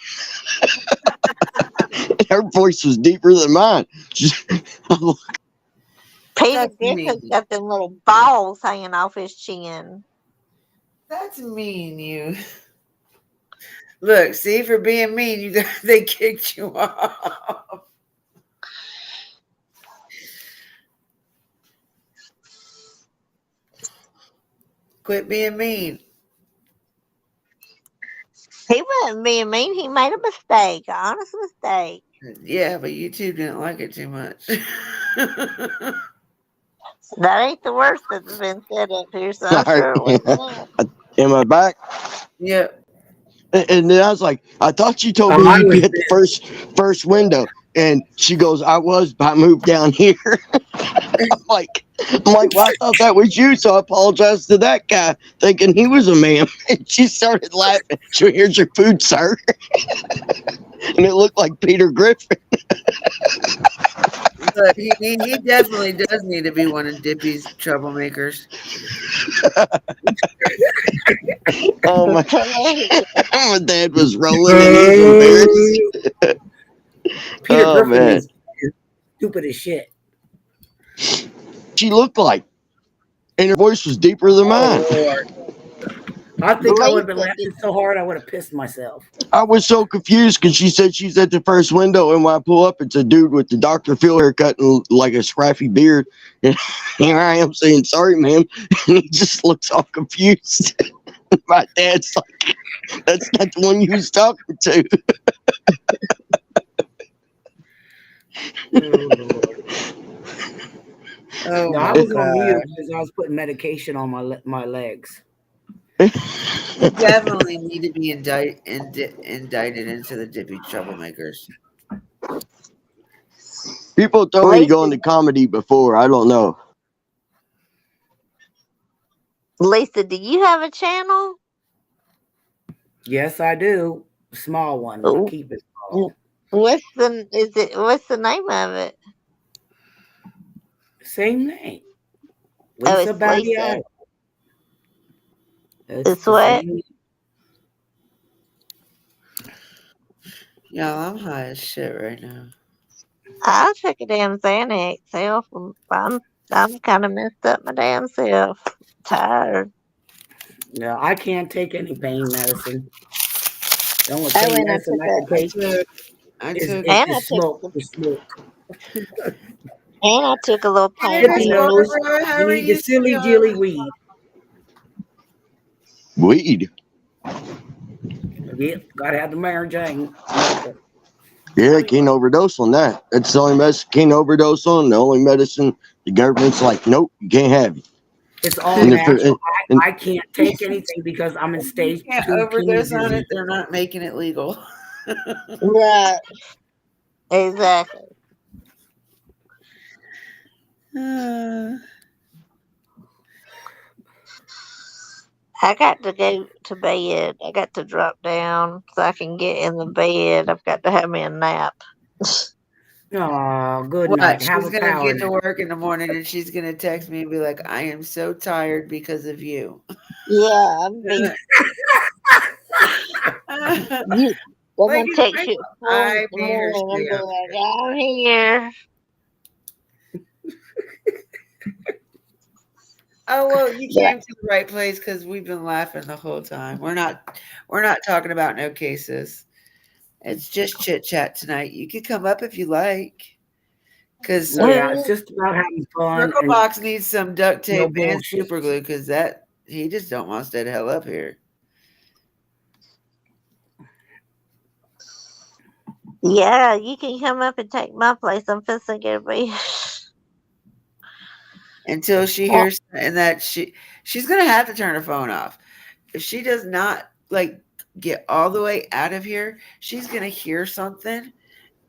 Her voice was deeper than mine. Peter That's Griffin's mean. got them little balls hanging off his chin. That's mean, you. Look, see, for being mean, they kicked you off. Quit being mean. He wasn't being mean. He made a mistake, an honest mistake. Yeah, but YouTube didn't like it too much. That ain't the worst that's been said up here, so I'm Sorry. sure it wasn't that. Am I back? Yep. And then I was like, I thought you told me I you'd was be at the first window. And she goes, I was, but I moved down here. I'm like, well, I thought that was you, so I apologized to that guy, thinking he was a man. And she started laughing. So here's your food, sir. And it looked like Peter Griffin. But he definitely does need to be one of Dippy's troublemakers. Oh my! It's hilarious. My dad was rolling and he's embarrassed. Peter Oh Griffin man, is stupid as shit. she looked like, and her voice was deeper than mine. Oh Lord. I think I would have been Lisa laughing so hard I would have pissed myself. I was so confused because she said she's at the first window, and when I pull up, it's a dude with the Dr. Phil haircut and like a scrappy beard. And here I am saying, "Sorry, ma'am," and he just looks all confused. My dad's like, "That's not the one you was talking to." Oh Lord. Oh No, I my was on mute god. because I was putting medication on my legs. You definitely need to be indicted into the Dippy troublemakers. People told me to go into comedy before. I don't know. Lisa, do you have a channel? Yes, I do. Small one. Ooh. Keep it small. What's the name of it? Same name. Oh, Lisa it's Lisa. Battiato. It's the what? same. Y'all, I'm high as shit right now. I took a damn Xanax self. I'm kind of messed up my damn self. Tired. No, I can't take any pain medicine. The only Oh, pain and medicine I can take I is took And the I smoke. took The smoke. and I took a little Hey, pain Dippy Miss medicine. knows Barbara, how you are need the you, silly sweetheart? dilly weed. Weed. Yep, gotta have the Mary Jane. Medical. Yeah, can't overdose on that. That's the only medicine can't overdose on. The only medicine the government's like, nope, you can't have it. It's all And natural. and I can't take anything because I'm in If you stage can't 2 kidney overdose on disease. it, they're not making it legal. Right. Exactly. I got to go to bed. I got to drop down so I can get in the bed. I've got to have me a nap. Oh, good What? night. Have She's a gonna power get to nap. work in the morning and she's gonna text me and be like, "I am so tired because of you." Yeah, I'm be. You, I'm Like gonna it's text like you at 4 in I the made her morning and stay be up. like, I'm here. Oh well, you But came to the right place because we've been laughing the whole time. We're not talking about no cases. It's just chit chat tonight. You could come up if you like, because Yeah, it's just about having fun Circle and Box needs some duct no tape and bullshit. super glue because that he just don't want to stay the hell up here. yeah, you can come up and take my place. I'm fixing to be. Until she hears and that she's gonna have to turn her phone off. If she does not like get all the way out of here, she's gonna hear something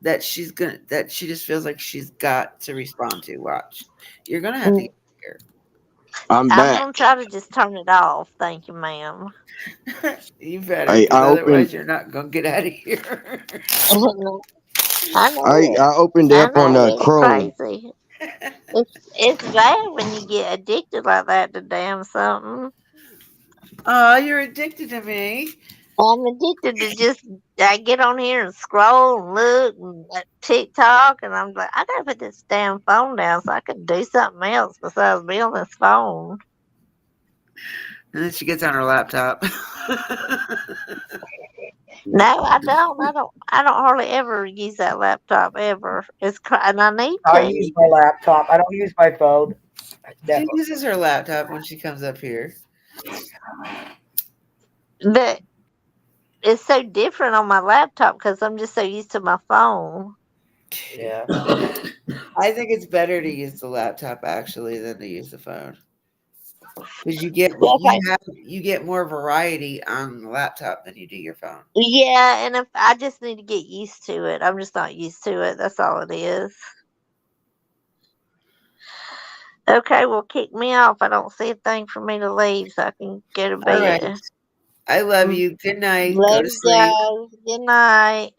that she just feels like she's got to respond to. Watch. You're gonna have to get here. I'm I'm back. gonna try to just turn it off. Thank you, ma'am. You better, I because I opened otherwise you're not gonna get out of here. I know it. I opened it I up on know it's Chrome. crazy. It's bad when you get addicted like that to damn something. Oh, you're addicted to me. I'm addicted to just I get on here and scroll and look and at TikTok and I'm like I gotta put this damn phone down so I can do something else besides be on this phone. And then she gets on her laptop. No, I don't. I don't hardly ever use that laptop ever. And I need I use to. my laptop. I don't use my phone. She Definitely. uses her laptop when she comes up here. But it's so different on my laptop because I'm just so used to my phone. Yeah. I think it's better to use the laptop actually than to use the phone because Okay. you get more variety on the laptop than you do your phone. Yeah, and if I just need to get used to it. I'm just not used to it. That's all it is. Okay, well, kick me off. I don't see a thing for me to leave, so I can go to All right. bed. I love Mm, you. Good night. Go Love to you sleep. guys. Good night.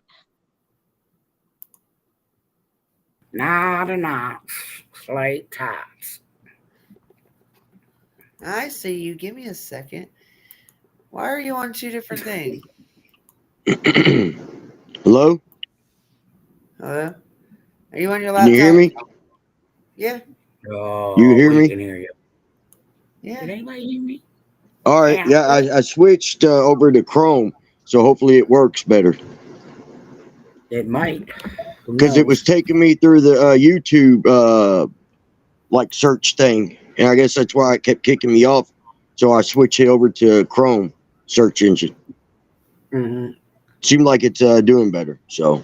Not enough. Slate tops. I see you. Give me a second. Why are you on two different things? Hello? Hello? Are you on your Can you hear laptop? me? Yeah. You Oh, hear we me? can hear you. Yeah. Did anybody hear me? All right. Yeah. Yeah, I switched over to Chrome, so hopefully it works better. It might. Who Because it was knows? taking me through the YouTube like search thing, and I guess that's why it kept kicking me off. So I switched it over to Chrome search engine. Mm-hmm. Seemed like it's doing better. So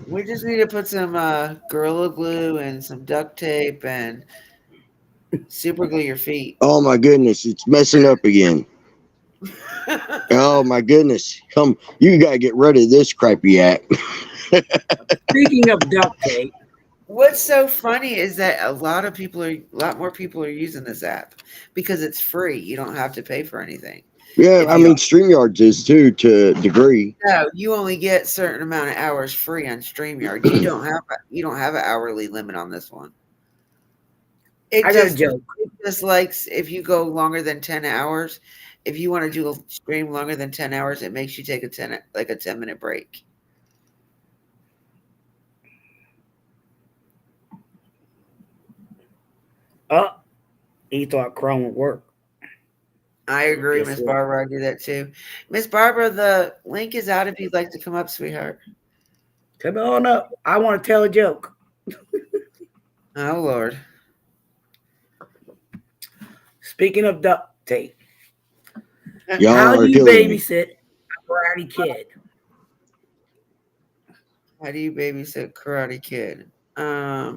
We just need to put some Gorilla Glue and some duct tape and super glue your feet. oh my goodness, it's messing up again. Oh my goodness, you gotta get rid of this crappy app. Speaking of duct tape, What's so funny is that a lot more people are using this app because it's free. You don't have to pay for anything. Yeah, If I you mean StreamYards is too to a degree. No, you only get certain amount of hours free on StreamYard. You don't have an hourly limit on this one. I got a joke. It just likes if you go longer than 10 hours, if you want to do a stream longer than 10 hours, it makes you take a 10-minute break. Oh, he thought Chrome would work. I agree, Guess Miss what? Barbara. I do that too. Miss Barbara, the link is out if you'd like to come up, sweetheart. Come on up. I want to tell a joke. Oh Lord. Speaking of duct tape, how Y'all do are you killing me. babysit a bratty kid? How do you babysit Karate Kid? A,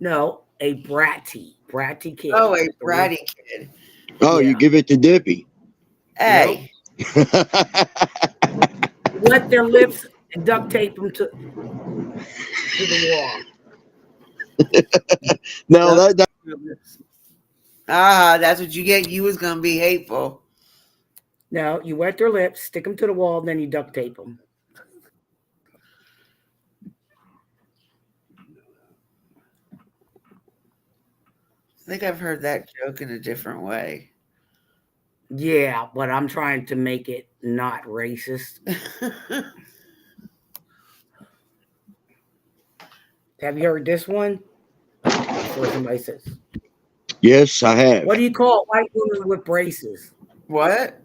no, a bratty kid. Oh, a The wolf. bratty kid. Oh, you Yeah. give it to Dippy. Nope. Hey, Wet their lips and duct tape them to the wall. Now duck. that Ah, that's what you get. You was gonna be hateful. No, you wet their lips, stick them to the wall, and then you duct tape them. I think I've heard that joke in a different way. Yeah, but I'm trying to make it not racist. Have you heard this one? Before somebody says, yes, I have. what do you call a white woman with braces? What?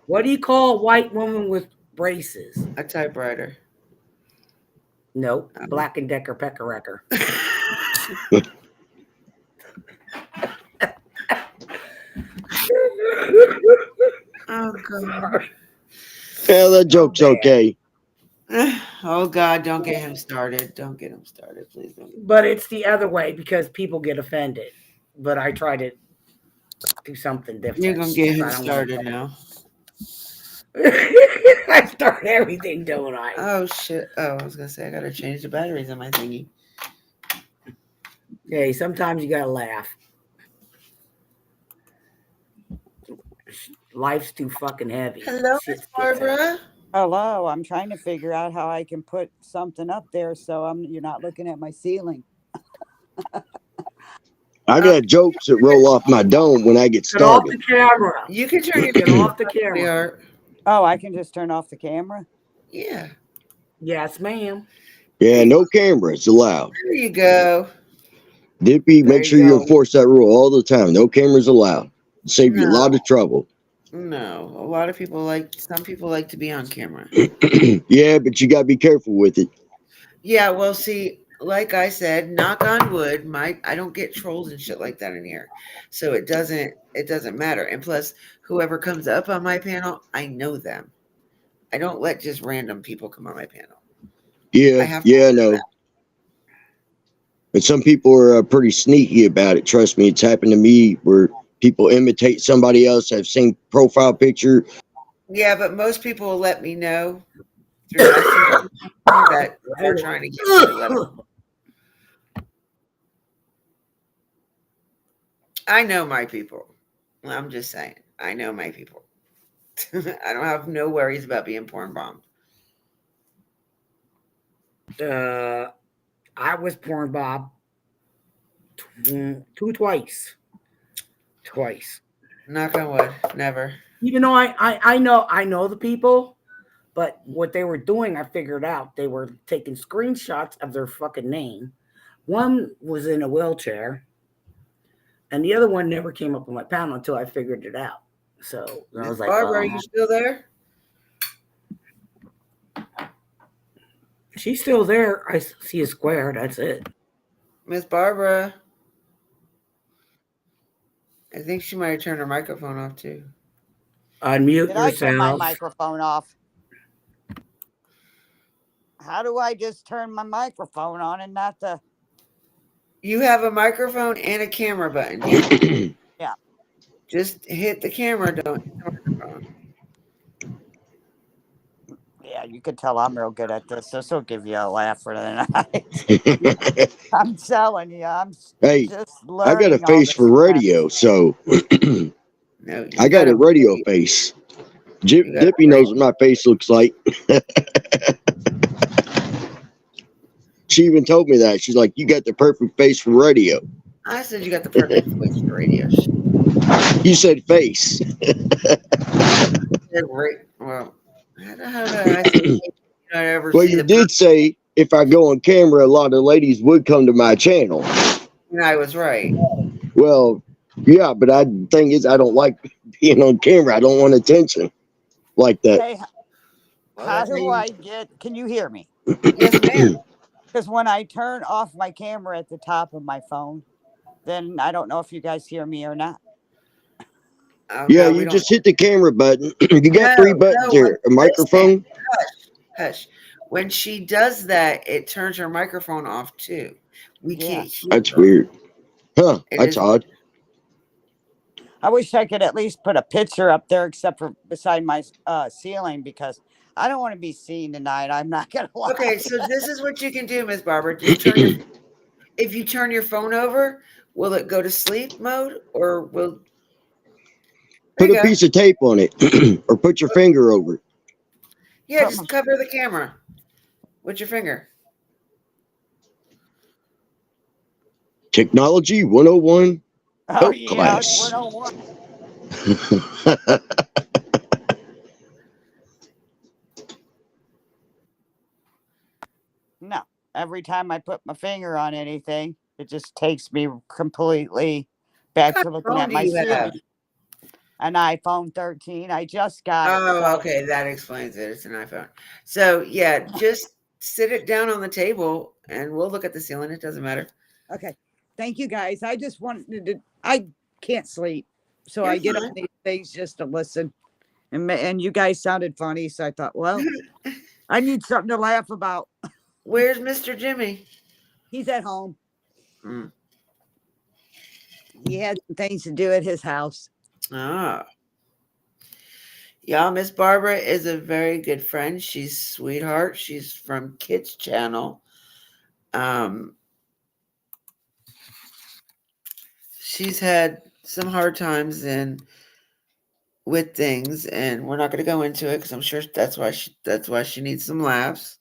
What do you call a white woman with braces? A typewriter. Nope. Oh. Black and Decker Pecker Wrecker. Oh god. Yeah, that joke's bad. okay. Oh god, don't get him started. Don't get him started, please. Don't. But it's the other way because people get offended. But I try to do something different. You're gonna get him I don't started wanna- now. I start everything, don't I? Oh shit. Oh, I was gonna say I gotta change the batteries on my thingy. Hey, sometimes you gotta laugh. Life's too fucking heavy. Hello, Miss Shit gets Barbara. Hello, I'm trying to figure out how I can put something up there so you're not looking at my ceiling. I got jokes that roll off my dome when I get Get off the started. camera. You can turn your Get off the camera. sweetheart. Oh, I can just turn off the camera? Yeah. Yes, ma'am. Yeah, no cameras allowed. There you go. Dippy, There make sure you you go. enforce that rule all the time. No cameras allowed. Save you a lot of trouble. No. A lot of people some people like to be on camera. Yeah, but you gotta be careful with it. Yeah, well, see, like I said, knock on wood, I don't get trolls and shit like that in here. So it doesn't matter. And plus, whoever comes up on my panel, I know them. I don't let just random people come on my panel. I Yeah, have to yeah, I know know. them. But some people are pretty sneaky about it. Trust me, it's happened to me where people imitate somebody else, have same profile picture. Yeah, but most people will let me know through Messenger that they're trying to get me to let them. I know my people. I'm just saying. I know my people. I don't have no worries about being porn bombed. I was porn Bob twice. Knock on wood. Never. Even though I know the people, but what they were doing, I figured out. They were taking screenshots of their fucking name. One was in a wheelchair, and the other one never came up on my panel until I figured it out. So I Miss was like, Barbara, are you still there? she's still there. I see a square. That's it. Miss Barbara. I think she might have turned her microphone off too. Unmute Did I turn my yourself. microphone off? How do I just turn my microphone on and not the... You have a microphone and a camera button. Yeah. Yeah. Just hit the camera, don't hit the microphone. Yeah, you can tell I'm real good at this. This will give you a laugh for the night. I'm telling you, I'm Hey, just I got learning a all face this for crap. radio, so No, I got a radio face. Dippy knows what my face looks like. She even told me that. She's like, you got the perfect face for radio. I said you got the perfect voice for radio. You said face. Well, how did I say I ever Well, see you the did say if I go on camera, a lot of ladies would come to my channel. And I was right. Well, yeah, but the thing is, I don't like being on camera. I don't want attention like that. Hey, Well, how that's do how I get... Can you hear me? Yes, ma'am. Because when I turn off my camera at the top of my phone, then I don't know if you guys hear me or not. Oh, Yeah, no, we you don't. just hit the camera button. You got No, three buttons no, here. A microphone. Hush. When she does that, it turns her microphone off too. We Yeah. can't hear That's her. weird. Huh? It That's is. odd. I wish I could at least put a picture up there, except for beside my ceiling, because I don't want to be seen tonight. I'm not gonna Okay, lie. so this is what you can do, Miss Barbara. Just turn your if you turn your phone over, will it go to sleep mode or will there Put you a go. piece of tape on it, or put your finger over it. Yeah, Put my, just cover the camera with your finger. Technology 101 oh health yeah, it's class. 101. No, every time I put my finger on anything, it just takes me completely What back kind to of looking phone at do my you have? ceiling. An iPhone 13. I just got it, Oh, so okay, that explains it. It's an iPhone. So yeah, just sit it down on the table and we'll look at the ceiling. It doesn't matter. okay. Thank you guys. I just wanted to. I can't sleep, so You're I get on fine. these things just to listen. And you guys sounded funny, so I thought, well, I need something to laugh about. Where's Mr. Jimmy? He's at home. Mm. He had some things to do at his house. Ah. Y'all, Miss Barbara is a very good friend. She's sweetheart. She's from Kids Channel. Um, she's had some hard times and with things, and we're not going to go into it because I'm sure that's why she needs some laughs.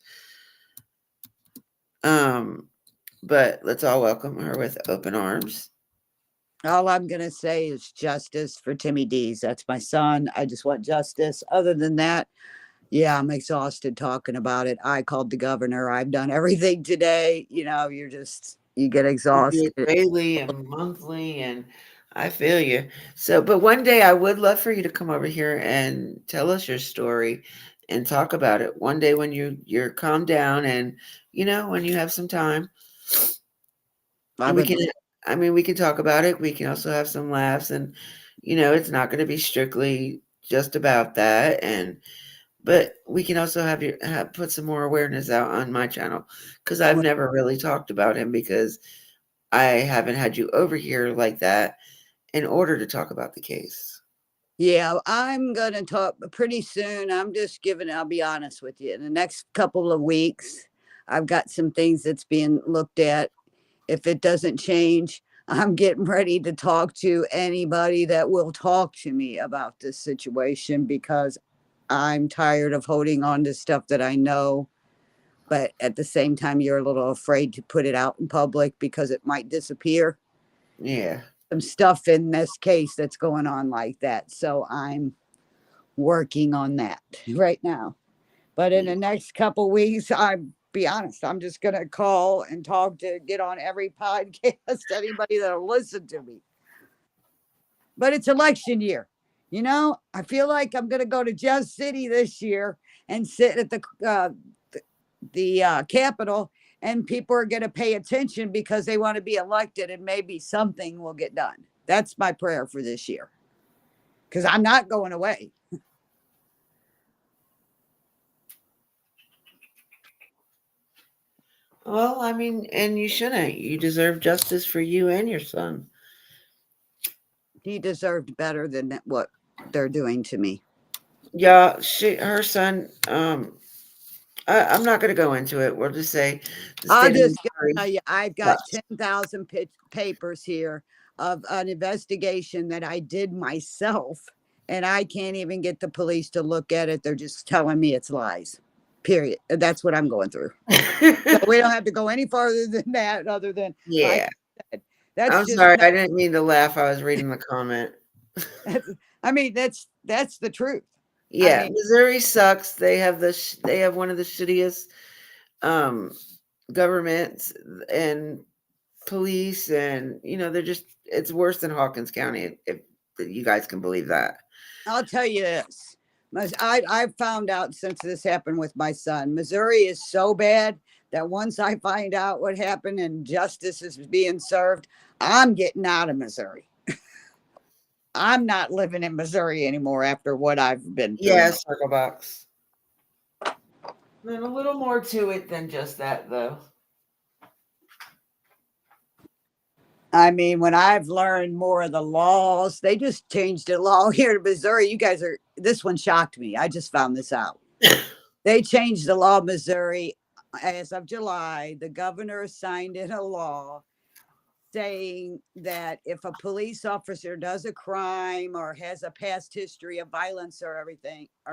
Um, but let's all welcome her with open arms. All I'm gonna say is justice for Timmy D's. That's my son. I just want justice. Other than that, yeah, I'm exhausted talking about it. I called the governor. I've done everything today. You get You do it exhausted. daily and monthly, and I feel you. So, but one day I would love for you to come over here and tell us your story and talk about it. One day when you're calmed down and when you have some time, I and we would, can. I mean, we can talk about it. We can also have some laughs, and it's not going to be strictly just about that. But we can also put some more awareness out on my channel because I've never really talked about him because I haven't had you over here like that in order to talk about the case. yeah, I'm gonna talk pretty soon. I'll be honest with you. In the next couple of weeks, I've got some things that's being looked at. If it doesn't change, I'm getting ready to talk to anybody that will talk to me about this situation because I'm tired of holding on to stuff that I know. But at the same time, you're a little afraid to put it out in public because it might disappear. Yeah. Some stuff in this case that's going on like that. So I'm working on that right now. But in the next couple weeks, be honest, I'm just gonna call and talk to get on every podcast, anybody that'll listen to me. But it's election year. I feel like I'm gonna go to Jeff City this year and sit at the Capitol, and people are gonna pay attention because they want to be elected, and maybe something will get done. That's my prayer for this year because I'm not going away. Well, I mean, and you shouldn't. You deserve justice for you and your son. He deserved better than what they're doing to me. Yeah, her son. I'm not going to go into it. We'll just say the I'll state of just tell Missouri you, I've got sucks. 10,000 papers here of an investigation that I did myself, and I can't even get the police to look at it. They're just telling me it's lies. Period. That's what I'm going through. So we don't have to go any farther than that, other than, like Yeah. I said, that's I'm just sorry. not, I didn't mean to laugh. I was reading the comment. I mean, that's the truth. I Yeah, mean, Missouri sucks. They have one of the shittiest um governments and police, and they're just it's worse than Hawkins County if you guys can believe that. I'll tell you this. I've found out since this happened with my son, Missouri is so bad that once I find out what happened and justice is being served, I'm getting out of Missouri. I'm not living in Missouri anymore after what I've been through. Yeah, circle box. And a little more to it than just that, though. I mean, when I've learned more of the laws, they just changed the law here in Missouri. This one shocked me. I just found this out. They changed the law in Missouri as of July. The governor signed in a law saying that if a police officer does a crime or has a past history of violence or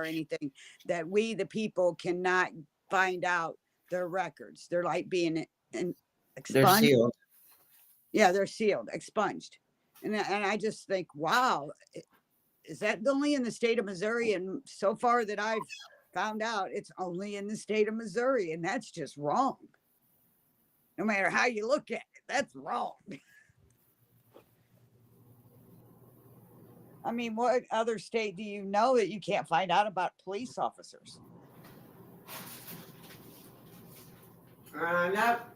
anything, that we, the people, cannot find out their records. They're like being They're expunged. sealed. Yeah, they're sealed, expunged. And I just think, wow, is that only in the state of Missouri? And so far that I've found out, it's only in the state of Missouri. And that's just wrong. No matter how you look at it, that's wrong. I mean, what other state do you know that you can't find out about police officers? Not,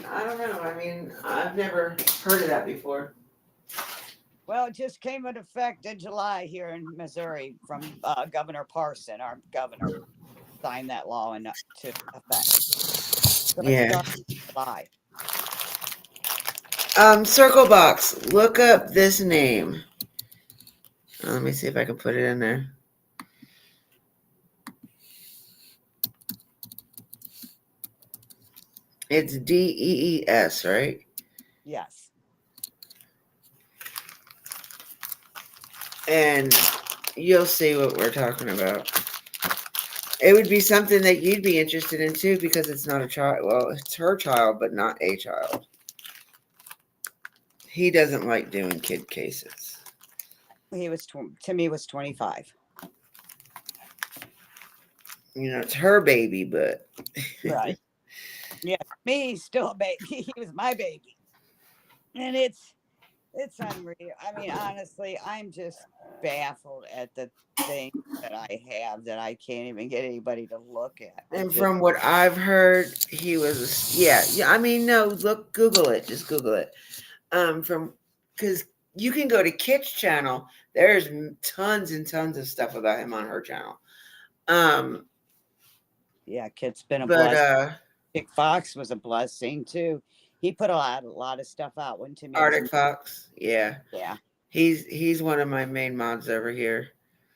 I don't know. I mean, I've never heard of that before. Well, it just came into effect in July here in Missouri from Governor Parson. Our governor signed that law into effect. So it Yeah. starts in July. Circle box. Look up this name. Let me see if I can put it in there. It's DEES, right? Yes. And you'll see what we're talking about. It would be something that you'd be interested in too, because it's not a child. Well, it's her child, but not a child. He doesn't like doing kid cases. He was Timmy was 25. You know, it's her baby, but Right. Yeah, me, he's still a baby. He was my baby. And it's unreal. I mean, honestly, I'm just baffled at the thing that I have that I can't even get anybody to look at. And from what I've heard, he was yeah. I mean, no, look, Google it. Just Google it. Because you can go to Kit's channel. There's tons and tons of stuff about him on her channel. Yeah, Kit's been a But blessing. Dick Fox was a blessing too. He put a lot of stuff out when Timmy Arctic was Fox, yeah, yeah. he's one of my main mods over here.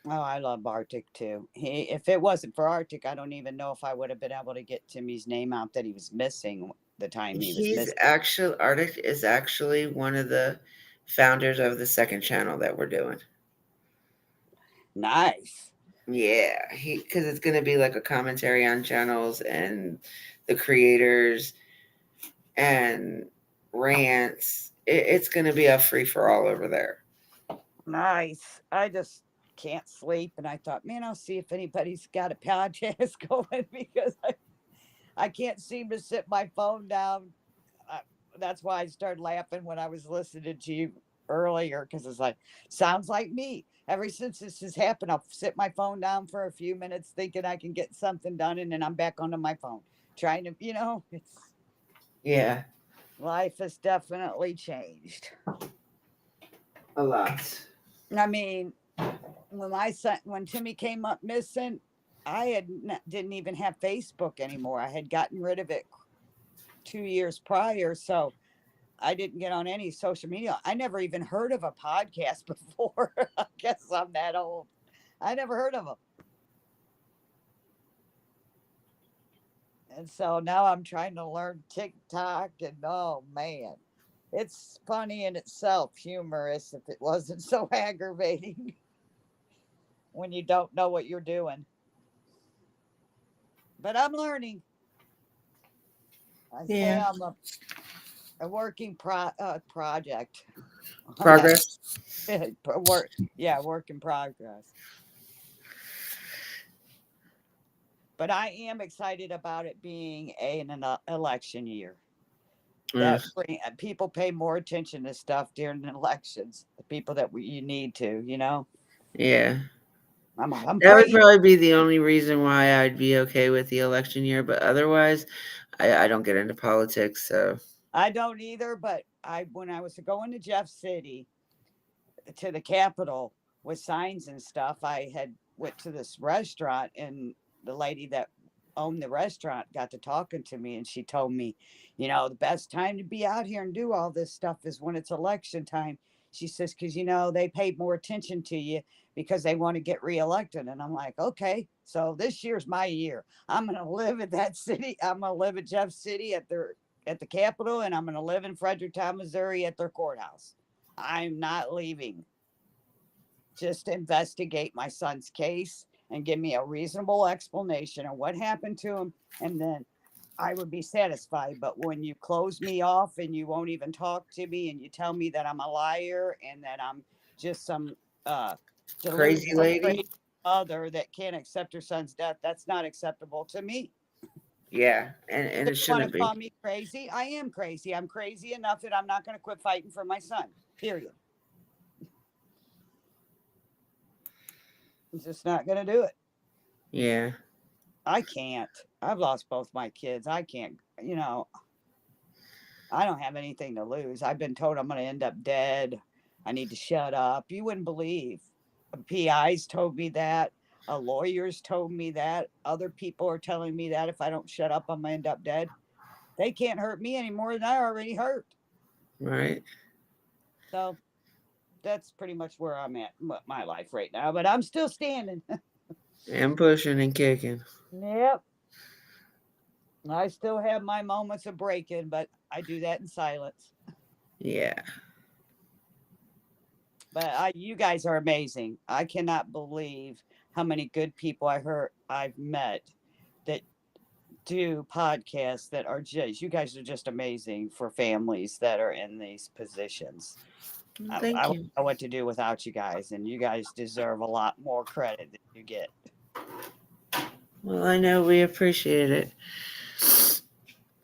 Oh, I love Arctic too. If it wasn't for Arctic, I don't even know if I would have been able to get Timmy's name out that he was missing the time he was missing. Arctic is actually one of the founders of the second channel that we're doing. Nice. Yeah, because it's going to be like a commentary on channels and the creators and rants. It's going to be a free for all over there. Nice. I just can't sleep, and I thought, man, I'll see if anybody's got a podcast going because I can't seem to sit my phone down. That's why I started laughing when I was listening to you earlier because it's like sounds like me. Ever since this has happened, I'll sit my phone down for a few minutes thinking I can get something done, and then I'm back onto my phone trying to, it's Yeah, life has definitely changed. a lot. I mean, when Timmy came up missing, I didn't even have Facebook anymore. I had gotten rid of it 2 years prior, so I didn't get on any social media. I never even heard of a podcast before. I guess I'm that old. I never heard of them. And so now I'm trying to learn TikTok, and oh man, it's funny in itself, humorous if it wasn't so aggravating when you don't know what you're doing. But I'm learning. I say I'm a working project. Progress. Work in progress. But I am excited about it being an election year. That people pay more attention to stuff during elections. The people that you need to, Yeah. I'm That would praying. probably be the only reason why I'd be okay with the election year, but otherwise, I don't get into politics, so. I don't either, but when I was going to Jeff City, to the Capitol with signs and stuff, I had went to this restaurant, and the lady that owned the restaurant got to talking to me, and she told me, the best time to be out here and do all this stuff is when it's election time. She says, because, they pay more attention to you because they want to get reelected. And I'm like, okay, so this year's my year. I'm going to live in that city. I'm going to live in Jeff City at the Capitol, and I'm going to live in Fredericktown, Missouri at their courthouse. I'm not leaving. Just investigate my son's case and give me a reasonable explanation of what happened to him, and then I would be satisfied. But when you close me off and you won't even talk to me and you tell me that I'm a liar and that I'm just some Crazy delusional lady. crazy mother that can't accept her son's death, that's not acceptable to me. Yeah, and If it you want shouldn't to call be. me crazy, I am crazy. I'm crazy enough that I'm not going to quit fighting for my son. Period. I'm just not going to do it. Yeah. I can't. I've lost both my kids. I can't, I don't have anything to lose. I've been told I'm going to end up dead. I need to shut up. You wouldn't believe. PIs told me that. Lawyers told me that. Other people are telling me that if I don't shut up, I'm going to end up dead. They can't hurt me any more than I already hurt. Right. So that's pretty much where I'm at my life right now. But I'm still standing. And pushing and kicking. Yep. I still have my moments of breaking, but I do that in silence. Yeah. But you guys are amazing. I cannot believe how many good people I've met that do podcasts that are just, you guys are just amazing for families that are in these positions. I Thank don't you. know what to do without you guys, and you guys deserve a lot more credit than you get. Well, I know we appreciate it.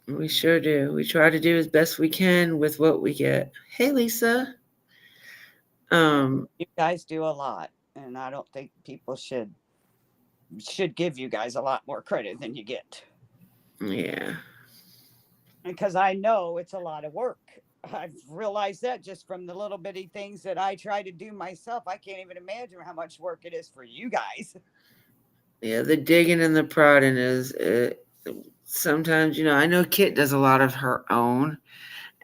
We sure do. We try to do as best we can with what we get. Hey, Lisa. Um, You guys do a lot, and I don't think people should give you guys a lot more credit than you get, yeah. because I know it's a lot of work. I've realized that just from the little bitty things that I try to do myself. I can't even imagine how much work it is for you guys. Yeah, the digging and the prodding is sometimes, I know Kit does a lot of her own,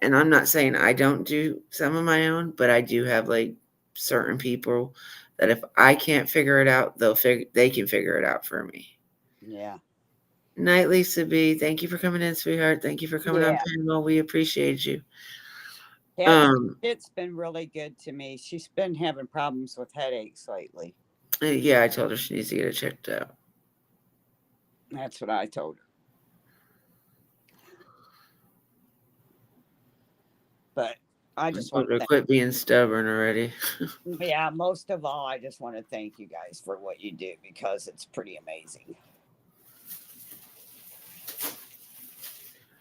and I'm not saying I don't do some of my own, but I do have like certain people that if I can't figure it out, they can figure it out for me. Yeah. Night, Lisa B. Thank you for coming in, sweetheart. Thank you for coming on Yeah. panel. We appreciate you. Cat's Um, it's been really good to me. She's been having problems with headaches lately. yeah, I told her she needs to get it checked out. That's what I told her. But I I just want told her to quit being stubborn already. yeah, most of all, I just want to thank you guys for what you do, because it's pretty amazing.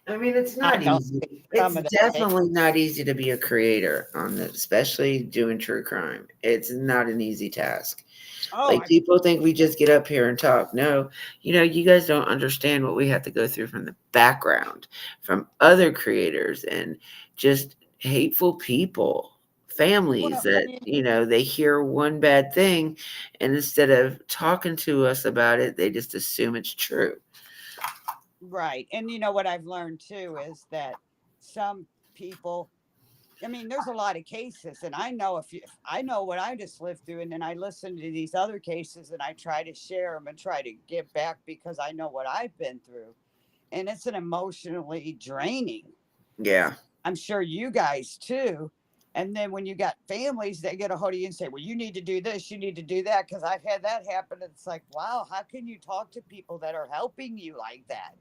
I mean, it's I not don't easy. think It's some of the definitely not easy to be a creator on this, especially doing true crime. It's not an easy task. Like people think we just get up here and talk. No, you guys don't understand what we have to go through from the background, from other creators and just hateful people, families well, that, they hear one bad thing and instead of talking to us about it, they just assume it's true. right. And you know what I've learned too is that some people, I mean, there's a lot of cases, and I know if I know what I just lived through, and then I listen to these other cases and I try to share them and try to give back because I know what I've been through, and it's an emotionally draining. Yeah. I'm sure you guys too. And then when you got families that get a hold of you and say, well, you need to do this, you need to do that, because I've had that happen. It's like, wow, how can you talk to people that are helping you like that?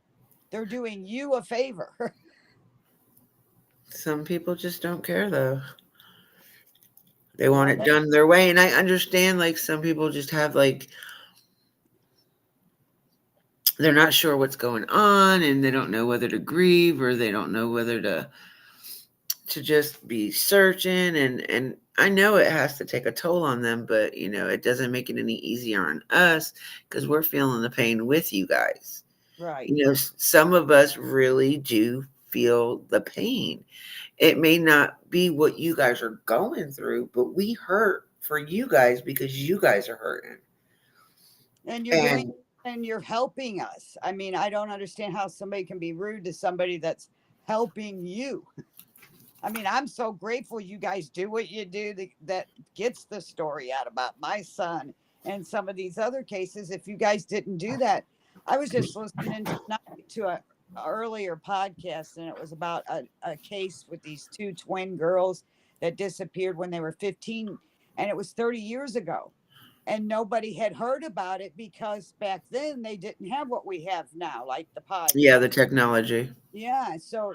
They're doing you a favor. Some people just don't care though. They want Well, it done their way. And I understand like some people just have like they're not sure what's going on and they don't know whether to grieve or they don't know whether to just be searching and I know it has to take a toll on them, but it doesn't make it any easier on us because we're feeling the pain with you guys. right. Some of us really do feel the pain. It may not be what you guys are going through, but we hurt for you guys because you guys are hurting. And you're doing And And you're helping us. I mean, I don't understand how somebody can be rude to somebody that's helping you. I mean, I'm so grateful you guys do what you do that gets the story out about my son and some of these other cases. If you guys didn't do that, I was just listening tonight to a earlier podcast, and it was about a case with these two twin girls that disappeared when they were 15, and it was 30 years ago. And nobody had heard about it because back then they didn't have what we have now, like the Yeah, podcast. the technology. Yeah, so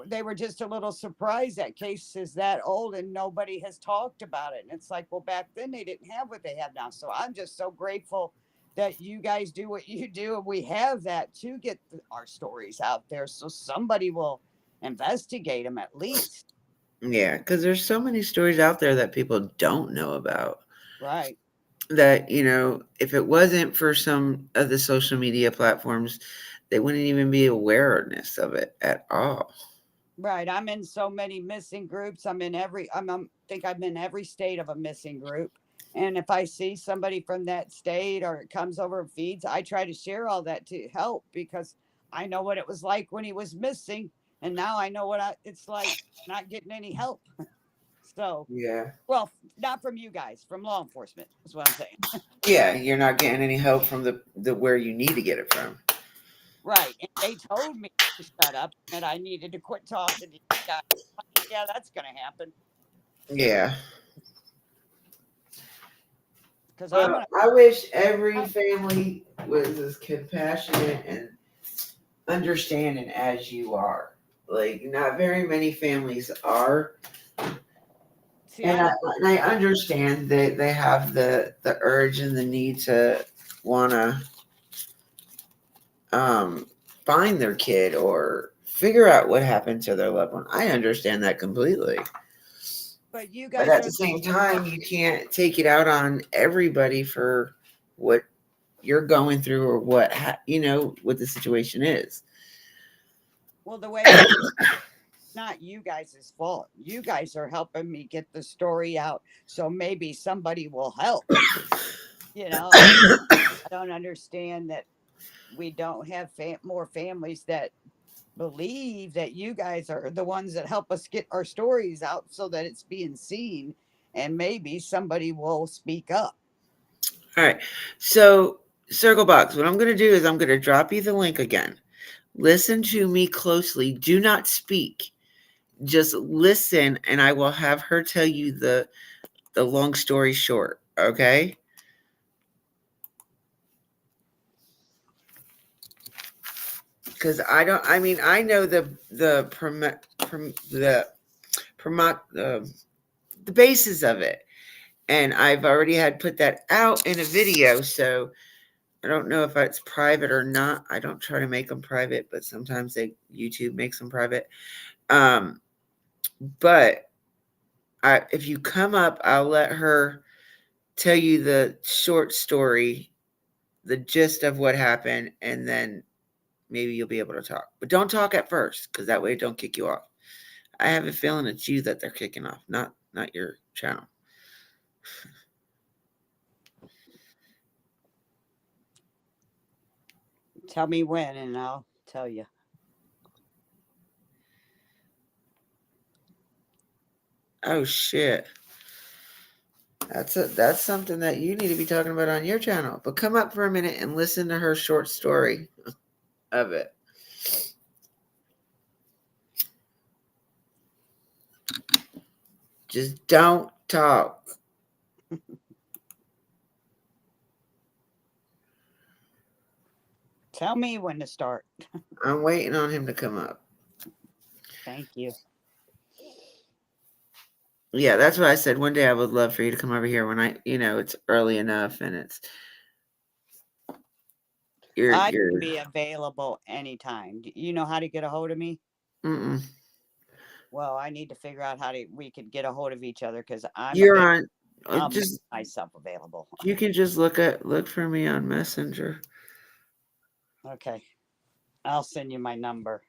they were just a little surprised that case is that old and nobody has talked about it. And it's like, well, back then they didn't have what they have now. So I'm just so grateful that you guys do what you do. And we have that to get our stories out there. So somebody will investigate them at least. Yeah, because there's so many stories out there that people don't know about. Right. That, if it wasn't for some of the social media platforms, they wouldn't even be awareness of it at all. Right. I'm in so many missing groups. Think I'm in every state of a missing group. And if I see somebody from that state or it comes over and feeds, I try to share all that to help because I know what it was like when he was missing. And now I know it's like not getting any help. So, Yeah. well, not from you guys, from law enforcement is what I'm saying. Yeah, you're not getting any help from the where you need to get it from. Right. And they told me to shut up and I needed to quit talking to you guys. Yeah, that's going to happen Yeah. because I'm Well, going I wish every to. family was as compassionate and understanding as you are. Like, not very many families are. See, And I'm I, a and I understand that they have the urge and the need to want to find their kid or figure out what happened to their loved one. I understand that completely. But you But guys at are the the same one. time, you can't take it out on everybody for what you're going through or what the situation is. Well, the way I look, not you guys' fault. You guys are helping me get the story out, so maybe somebody will help. I don't understand that we don't have more families that believe that you guys are the ones that help us get our stories out so that it's being seen, and maybe somebody will speak up. All right. So, Circle Box, what I'm going to do is I'm going to drop you the link again. Listen to me closely. Do not speak. Just listen, and I will have her tell you the long story short. Okay? Because I know the basis of it, and I've already had put that out in a video, so I don't know if it's private or not. I don't try to make them private, but sometimes YouTube makes them private. But if you come up, I'll let her tell you the short story, the gist of what happened, and then maybe you'll be able to talk. But don't talk at first, because that way it don't kick you off. I have a feeling it's you that they're kicking off, not your channel. Tell me when, and I'll tell you. Oh shit. That's something that you need to be talking about on your channel. But come up for a minute and listen to her short story of it. Just don't talk. Tell me when to start. I'm waiting on him to come up. Thank you. Yeah, that's what I said. One day I would love for you to come over here when it's early enough and it's I you're can be available anytime. Do you know how to get a hold of me? mm-mm. Well, I need to figure out we could get a hold of each other because I'm You're available. on I'll make just myself available. you can just look for me on Messenger. Okay. I'll send you my number.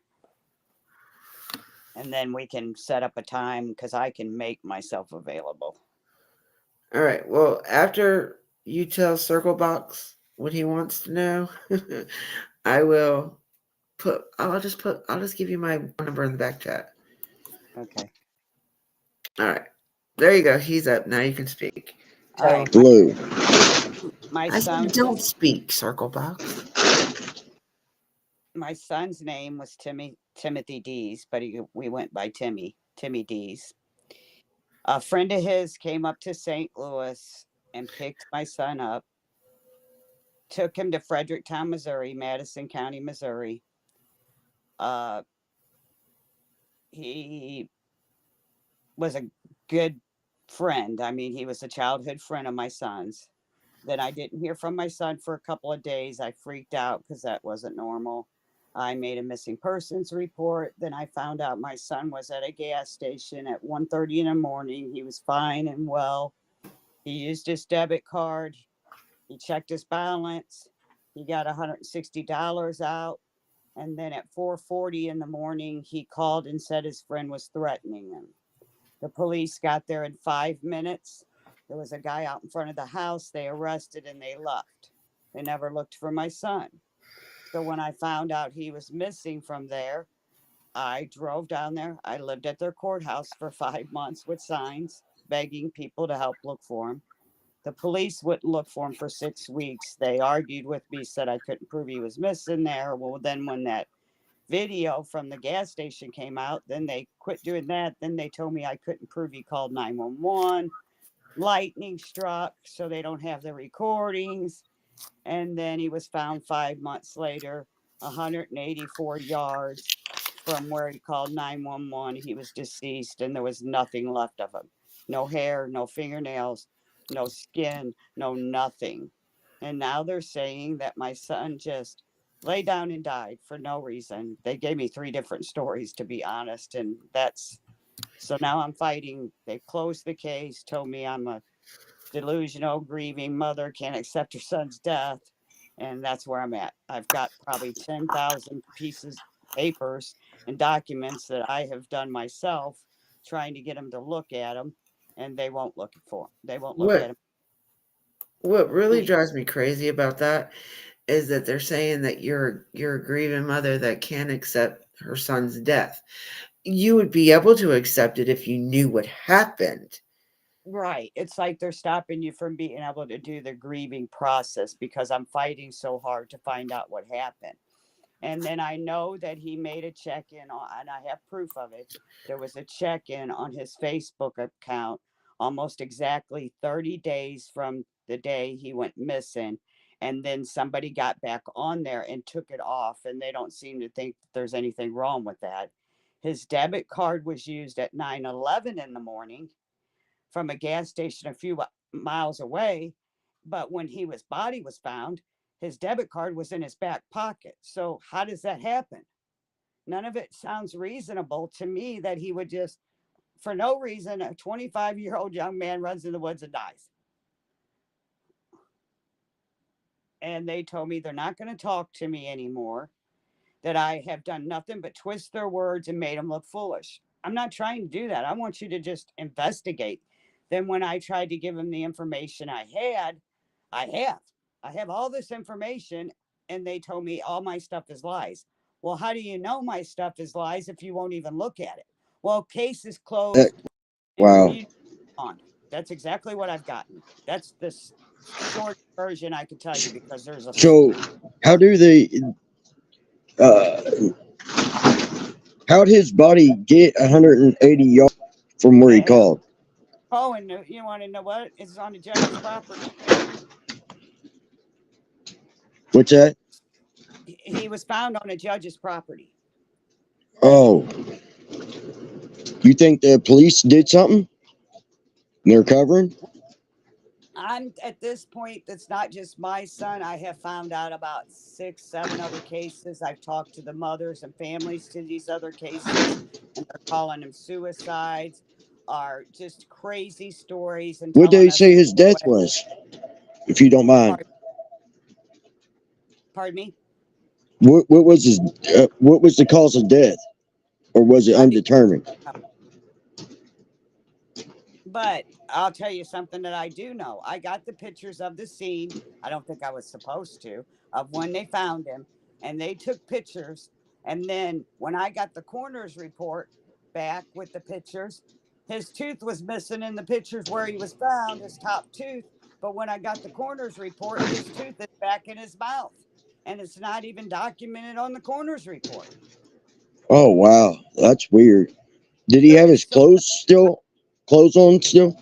And then we can set up a time because I can make myself available. All right. Well, after you tell Circle Box what he wants to know, I'll just give you my number in the back chat. Okay. All right. There you go. He's up. Now you can speak. All Tell right. him. Blue. My I son said don't speak, circle box. my son's name was Timothy Dees, but we went by Timmy Dees. A friend of his came up to St. Louis and picked my son up, took him to Fredericktown, Missouri, Madison County, Missouri. Uh, he was a good friend. I mean, he was a childhood friend of my son's. Then I didn't hear from my son for a couple of days. I freaked out because that wasn't normal. I made a missing persons report. Then I found out my son was at a gas station at 1:30 in the morning. He was fine and well. He used his debit card. He checked his balance. He got $160 out. And then at 4:40 in the morning, he called and said his friend was threatening him. The police got there in 5 minutes. There was a guy out in front of the house. They arrested and they left. They never looked for my son. So when I found out he was missing from there, I drove down there. I lived at their courthouse for 5 months with signs begging people to help look for him. The police wouldn't look for him for 6 weeks. They argued with me, said I couldn't prove he was missing there. Well, then when that video from the gas station came out, then they quit doing that. Then they told me I couldn't prove he called 911. Lightning struck, so they don't have the recordings. And then he was found 5 months later, 184 yards from where he called 911. He was deceased, and there was nothing left of him. No hair, no fingernails, no skin, no nothing. And now they're saying that my son just lay down and died for no reason. They gave me 3 different stories, to be honest. And that's so now I'm fighting. They closed the case, told me I'm a delusional, grieving mother, can't accept her son's death. And that's where I'm at. I've got probably 10,000 pieces, papers, and documents that I have done myself trying to get them to look at them. And they won't look for them. They won't look at What them. what really drives me crazy about that is that they're saying that you're a grieving mother that can't accept her son's death. You would be able to accept it if you knew what happened. Right. It's like they're stopping you from being able to do the grieving process because I'm fighting so hard to find out what happened. And then I know that he made a check in on, and I have proof of it. There was a check in on his Facebook account almost exactly 30 days from the day he went missing. And then somebody got back on there and took it off, and they don't seem to think that there's anything wrong with that. His debit card was used at 9:11 in the morning from a gas station a few miles away. But when his body was found, his debit card was in his back pocket. So how does that happen? None of it sounds reasonable to me that he would just, for no reason, a 25-year-old young man runs in the woods and dies. And they told me they're not going to talk to me anymore, that I have done nothing but twist their words and made them look foolish. I'm not trying to do that. I want you to just investigate. Then when I tried to give them the information I have. I have all this information, and they told me all my stuff is lies. Well, how do you know my stuff is lies if you won't even look at it? Well, case is That, closed. wow. Interview on. That's exactly what I've gotten. That's the short version I could tell you because there's a So, how do they? Uh, how'd his body get 180 yards from where he they called? oh, and you want to know what? It's on the judge's property. What's that? He was found on a judge's property. Oh, you think the police did something? They're covering? I'm at this point, it's not just my son. I have found out about 6, 7 other cases. I've talked to the mothers and families to these other cases, and they're calling them suicides, are just crazy stories and What telling they us say to his go death away. was, if you don't mind? Pardon me? What was his? What was the cause of death, or was it I need undetermined? But I'll tell you something that I do know. I got the pictures of the scene. I don't think I was supposed to, of when they found him, and they took pictures. And then when I got the coroner's report back with the pictures, his tooth was missing in the pictures where he was found, his top tooth. But when I got the coroner's report, his tooth is back in his mouth. And it's not even documented on the coroner's report. Oh wow, that's weird. Did he There have is his so clothes still? Clothes on still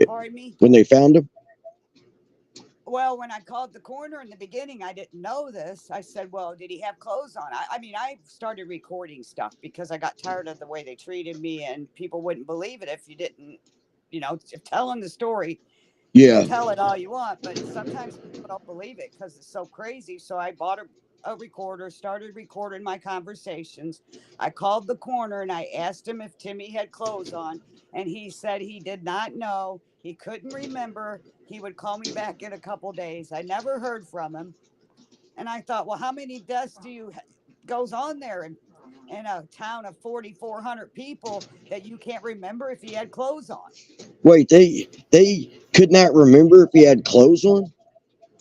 pardon me. when they found him? Well, when I called the coroner in the beginning, I didn't know this. I said, well, did he have clothes on? I mean, I started recording stuff because I got tired of the way they treated me, and people wouldn't believe it if you didn't, telling the story. You can Yeah. tell it all you want, but sometimes people don't believe it because it's so crazy. So I bought a recorder, started recording my conversations. I called the coroner and I asked him if Timmy had clothes on, and he said he did not know. He couldn't remember. He would call me back in a couple days. I never heard from him, and I thought, well, how many deaths goes on there in a town of 4,400 people that you can't remember if he had clothes on? Wait, they could not remember if he had clothes on,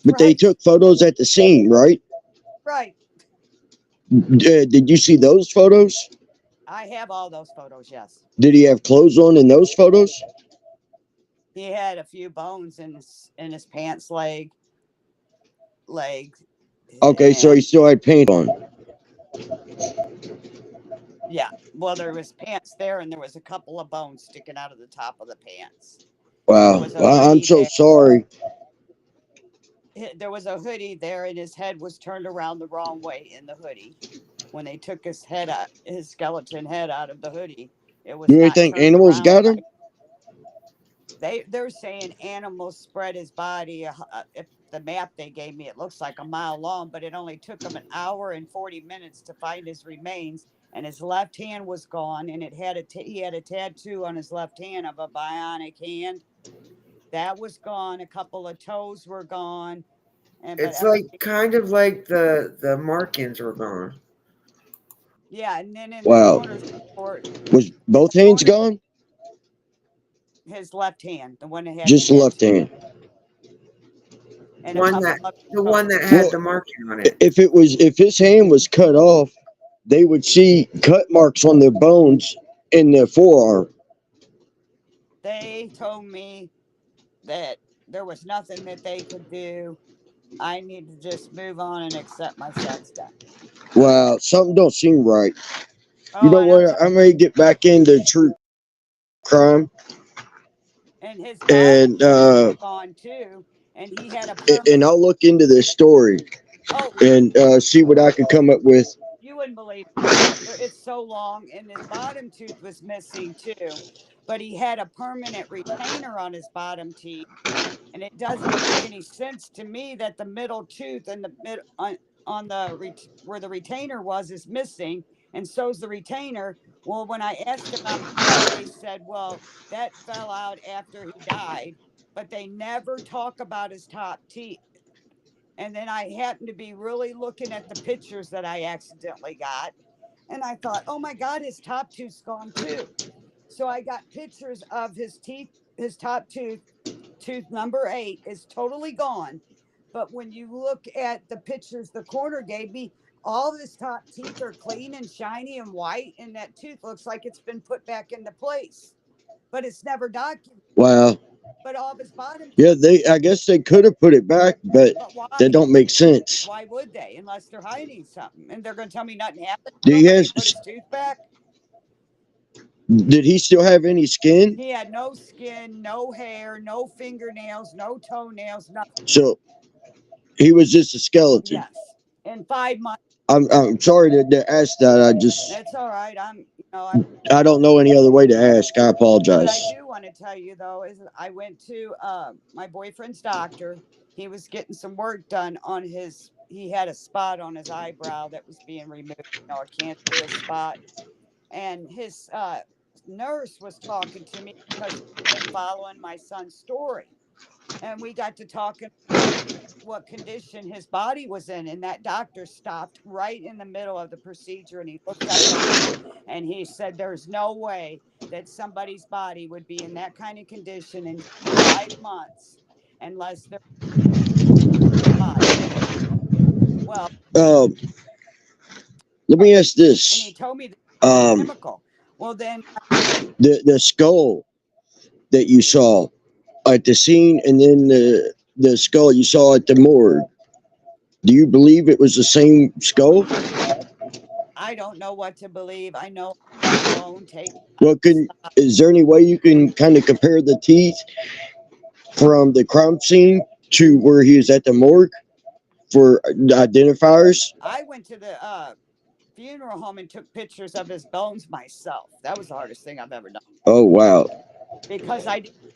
but they Right, took photos at the scene, right? right. Did you see those photos? I have all those photos, yes. Did he have clothes on in those photos? He had a few bones in his pants legs, Okay, so he and still had paint on. yeah. Well, there was pants there, and there was a couple of bones sticking out of the top of the pants. There Wow, was a I'm hoodie so there. sorry. There was a hoodie there, and his head was turned around the wrong way in the hoodie. When they took his skeleton head out of the hoodie, it You was really not think turned animals around got him? right. They're saying animals spread his body. If the map they gave me, it looks like a mile long, but it only took them an hour and 40 minutes to find his remains. And his left hand was gone, and he had a tattoo on his left hand of a bionic hand that was gone. A couple of toes were gone, but It's like everything. kind of like the markings were gone. Yeah, and then in the Wow. coroner's report, Was the both hands coroner gone? his left hand, the one that had the Just the left tattoo, hand. and a One couple that of the one that toes. had Well, the marking on it. if his hand was cut off, they would see cut marks on the bones in the forearm. They told me that there was nothing that they could do. I need to just move on and accept my son's death. Wow, something don't seem right. You Oh, know and I'm what? telling I may get back into true crime and his bottom and tooth was gone too, and he had a and permanent. I'll look into this story Oh, and see what I can come up with. you wouldn't believe it. It's so long, and his bottom tooth was missing too, but he had a permanent retainer on his bottom teeth. And it doesn't make any sense to me that the middle tooth and the mid on where the retainer was is missing, and so's the retainer. Well, when I asked about that, they said, well, that fell out after he died, but they never talk about his top teeth. And then I happened to be really looking at the pictures that I accidentally got, and I thought, oh my God, his top tooth's gone too. So I got pictures of his teeth, his top tooth number 8 is totally gone. But when you look at the pictures the coroner gave me, all of his top teeth are clean and shiny and white, and that tooth looks like it's been put back into place. But it's never documented. Wow. But all of his bottom Yeah, teeth, they. I guess they could have put it back, but but that why? don't make sense. Why would they? Unless they're hiding something. And they're going to tell me nothing happened to He him when they has. put his tooth back? Did he still have any skin? He had no skin, no hair, no fingernails, no toenails, nothing. So he was just a skeleton. Yes. In 5 months. I'm sorry to ask that. That's all right. I don't know any other way to ask. I What I apologize. do want to tell you though is I went to my boyfriend's doctor. He was getting some work done on his. He had a spot on his eyebrow that was being removed, a cancerous spot, and his nurse was talking to me because she'd been following my son's story, and we got to talking what condition his body was in. And that doctor stopped right in the middle of the procedure and he looked up at me and he said, "There's no way that somebody's body would be in that kind of condition in 5 months unless they're body." Well, Um, let me ask and he this: told me the um, chemical. Well, then the skull that you saw at the scene, and then the skull you saw at the morgue. Do you believe it was the same skull? I don't know what to believe. I know I got a bone taken out Well, of his thigh. is there any way you can kind of compare the teeth from the crime scene to where he was at the morgue for identifiers? I went to the funeral home and took pictures of his bones myself. That was the hardest thing I've ever done Oh wow, because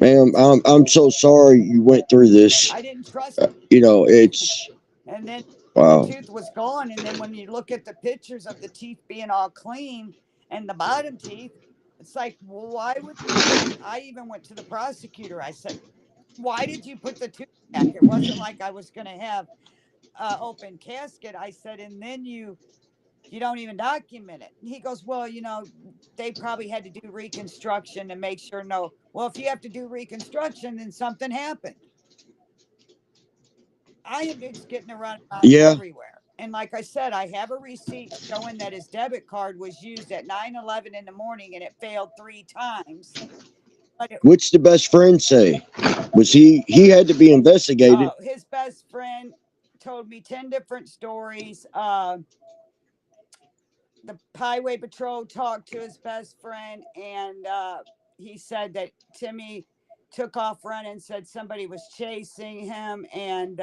ma'am, I'm so sorry you went through this. I didn't trust him. You know, it's And then the wow. tooth was gone. And then when you look at the pictures of the teeth being all clean and the bottom teeth, it's like, well, why would you put? I even went to the prosecutor. I said, "Why did you put the tooth back? It wasn't like I was going to have open casket." I said, "And then you don't even document it." And he goes, "Well, they probably had to do reconstruction to make sure." No, well, if you have to do reconstruction, then something happened. I am just getting around Yeah. everywhere. And like I said, I have a receipt showing that his debit card was used at 9:11 in the morning and it failed 3 times. But What's the best friend say? Was he had to be investigated? his best friend told me 10 different stories. The highway patrol talked to his best friend, and he said that Timmy took off running, said somebody was chasing him, and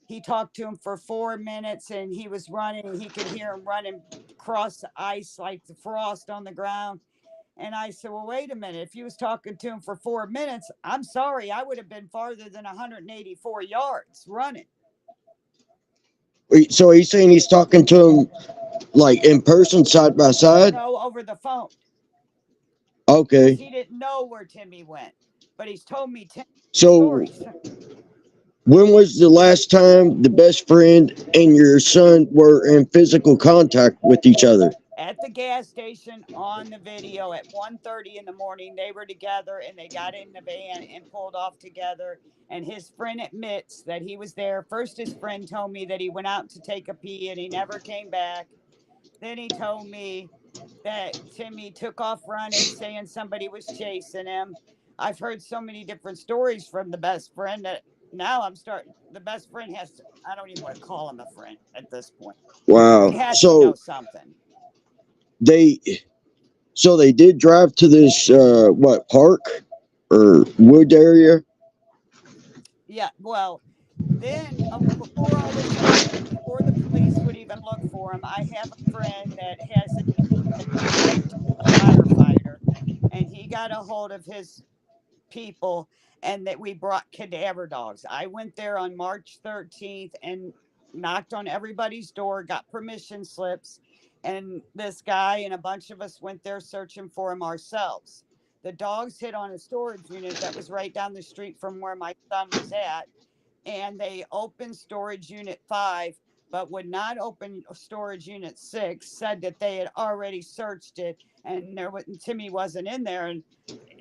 he talked to him for 4 minutes, and he was running, and he could hear him running across the ice like the frost on the ground. And I said, "Well, wait a minute. If you was talking to him for 4 minutes, I'm sorry, I would have been farther than 184 yards running." So he's saying he's talking to him like in person, side by side. No, over the phone, because Okay. he didn't know where Timmy went. But he's told me 10 So stories. when was the last time the best friend and your son were in physical contact with each other? At the gas station on the video at 1:30 in the morning, they were together and they got in the van and pulled off together. And his friend admits that he was there. First, his friend told me that he went out to take a pee and he never came back. Then he told me that Timmy took off running, saying somebody was chasing him. I've heard so many different stories from the best friend that now I'm starting. The best friend has to, I don't even want to call him a friend at this point. He Wow. has to know something. They they did drive to this what park or wood area? Yeah, well, then before all this happened, before the police would even look for him, I have a friend that has a firefighter, and he got a hold of his people and that we brought cadaver dogs. I went there on March 13th and knocked on everybody's door, got permission slips, and this guy and a bunch of us went there searching for him ourselves. The dogs hid on a storage unit that was right down the street from where my son was at, and they opened storage unit 5 but would not open storage unit 6, said that they had already searched it and Timmy wasn't in there, and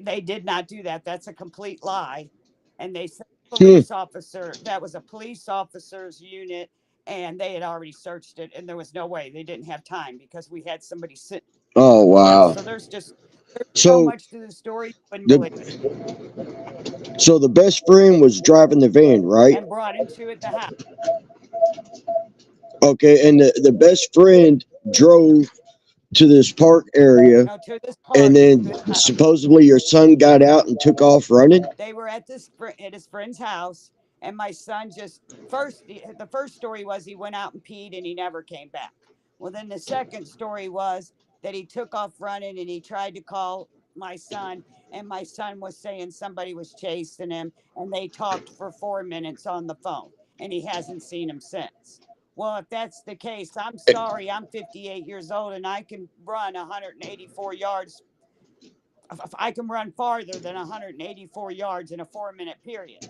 they did not do that. That's a complete lie. And they said Hmm. police officer, that was a police officer's unit, and they had already searched it, and there was no way, they didn't have time because we had somebody sitting. Oh wow. So there's so So much to the story, you wouldn't believe it. the the best friend was driving the van, right? And brought him to at the house. Okay, and the best friend drove to this park area, No, to this and park. then supposedly your son got out and took off running. They were at his friend's house, and my son just the first story was he went out and peed and he never came back. Well, then the second story was that he took off running and he tried to call my son, and my son was saying somebody was chasing him, and they talked for 4 minutes on the phone, and he hasn't seen him since. Well, if that's the case, I'm sorry, I'm 58 years old and I can run 184 yards. I can run farther than 184 yards in a 4-minute period.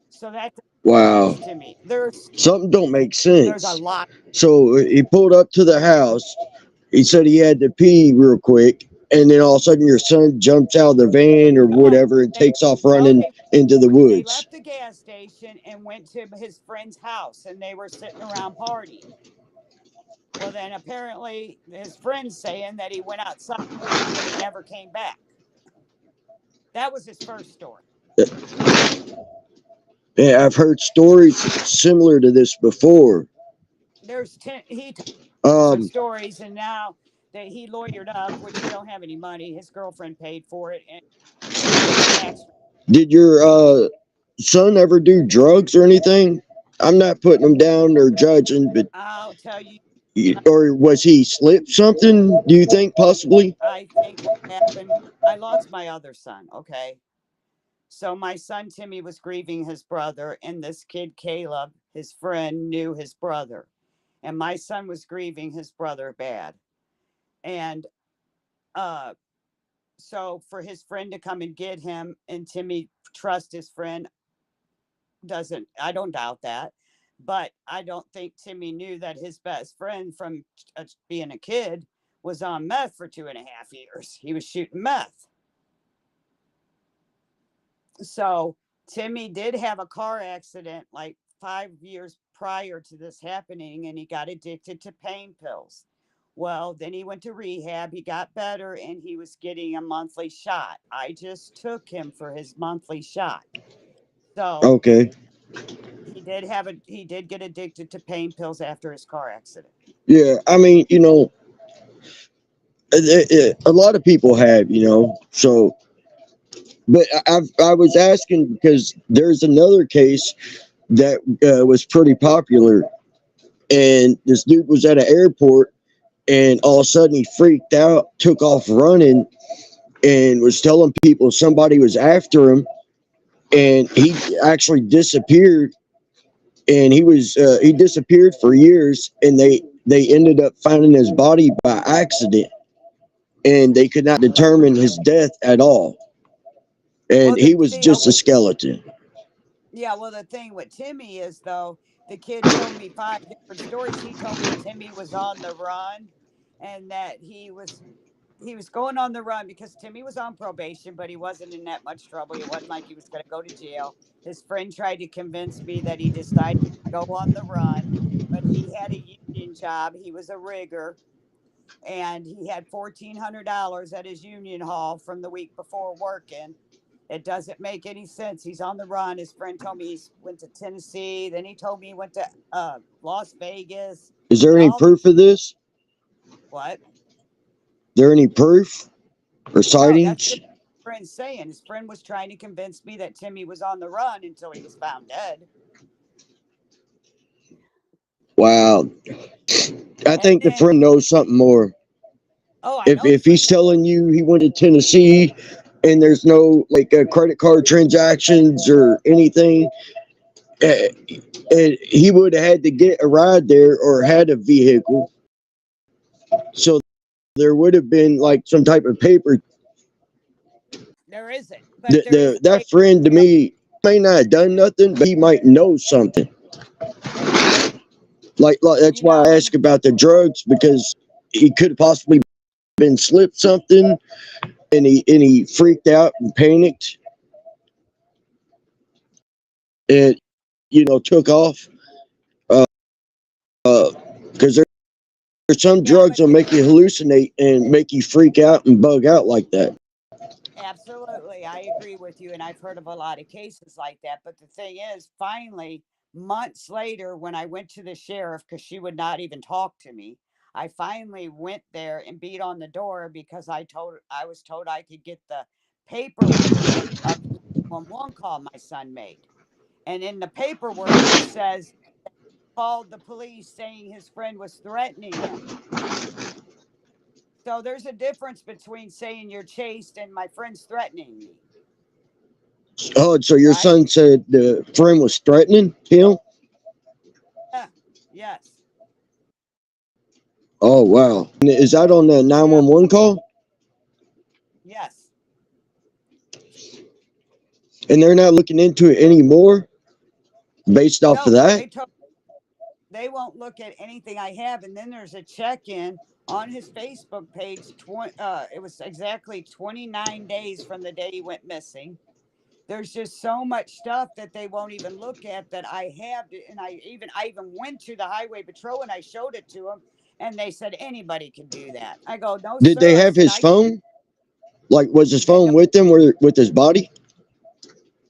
So that Wow. To me. There's Something don't make there's a sense. lot. So he pulled up to the house. He said he had to pee real quick. And then all of a sudden your son jumps out of the van or No, whatever and they takes off no running into the they woods. left the gas station and went to his friend's house and they were sitting around partying. Well, then apparently his friend's saying that he went outside and he never came back. That was his first story. Yeah, I've heard stories similar to this before. There's 10, he told some Um, stories, and now that he lawyered up, which he don't have any money, his girlfriend paid for it, and his tax. did your son ever do drugs or anything? I'm not putting him down or judging, but I'll tell you, or was he slip something? Do you think possibly? I think what happened. I lost my other son. Okay, so my son Timmy was grieving his brother, and this kid Caleb, his friend, knew his brother, and my son was grieving his brother bad, and uh so for his friend to come and get him and Timmy trust his friend doesn't, I don't doubt that, but I don't think Timmy knew that his best friend from being a kid was on meth for 2.5 years. He was shooting meth. So Timmy did have a car accident like 5 years prior to this happening, and he got addicted to pain pills. Well, then he went to rehab, he got better, and he was getting a monthly shot. I just took him for his monthly shot. So Okay. he did get addicted to pain pills after his car accident. Yeah, I mean, a lot of people have, so. But I was asking because there's another case that was pretty popular, and this dude was at an airport, and all of a sudden he freaked out, took off running, and was telling people somebody was after him, and he actually disappeared, and he disappeared for years, and they ended up finding his body by accident, and they could not determine his death at all, Well, and he was just a skeleton. yeah, well, the thing with Timmy is though, the kid told me 5 different stories. He told me Timmy was on the run and that he was going on the run because Timmy was on probation, but he wasn't in that much trouble. It wasn't like he was going to go to jail. His friend tried to convince me that he decided to go on the run, but he had a union job. He was a rigger, and he had $1,400 at his union hall from the week before working. It doesn't make any sense. He's on the run. His friend told me he went to Tennessee. Then he told me he went to Las Vegas Is there and any all the proof of this? what? There any proof or No, that's sightings? just his friend saying. His friend was trying to convince me that Timmy was on the run until he was found dead. Wow. I And think the then, friend knows something more. oh, I If know the if friend he's knows. telling you he went to Tennessee and there's no like credit card transactions or anything, uh, he would have had to get a ride there or had a vehicle. So there would have been like some type of paper. There isn't, but there is a That paper friend to trail. me may not have done nothing, but he might know something. Like that's why I And ask about the drugs because he could have possibly been slipped something and he freaked out and panicked and took off because there's some yeah, drugs but that make you hallucinate and make you freak out and bug out like that. absolutely, I agree with you. And I've heard of a lot of cases like that. But the thing is, finally, months later, when I went to the sheriff, because she would not even talk to me, I finally went there and beat on the door because I was told I could get the paperwork of the 911 call my son made. And in the paperwork, it says called the police saying his friend was threatening him. So there's a difference between saying you're chased and my friend's threatening me, Oh, so your right? son said the friend was threatening him? Yeah. Yes. Oh, wow. Is that on the Yeah. 911 call? Yes. And they're not looking into it anymore? based off of No, that? they won't look at anything I have. And then there's a check-in on his Facebook page. It was exactly 29 days from the day he went missing. There's just so much stuff that they won't even look at that I have. And I even went to the highway patrol and I showed it to them, and they said anybody can do that. I go, no, Did they sir. I have said, his phone? Like, was his they phone don't. with him with his body?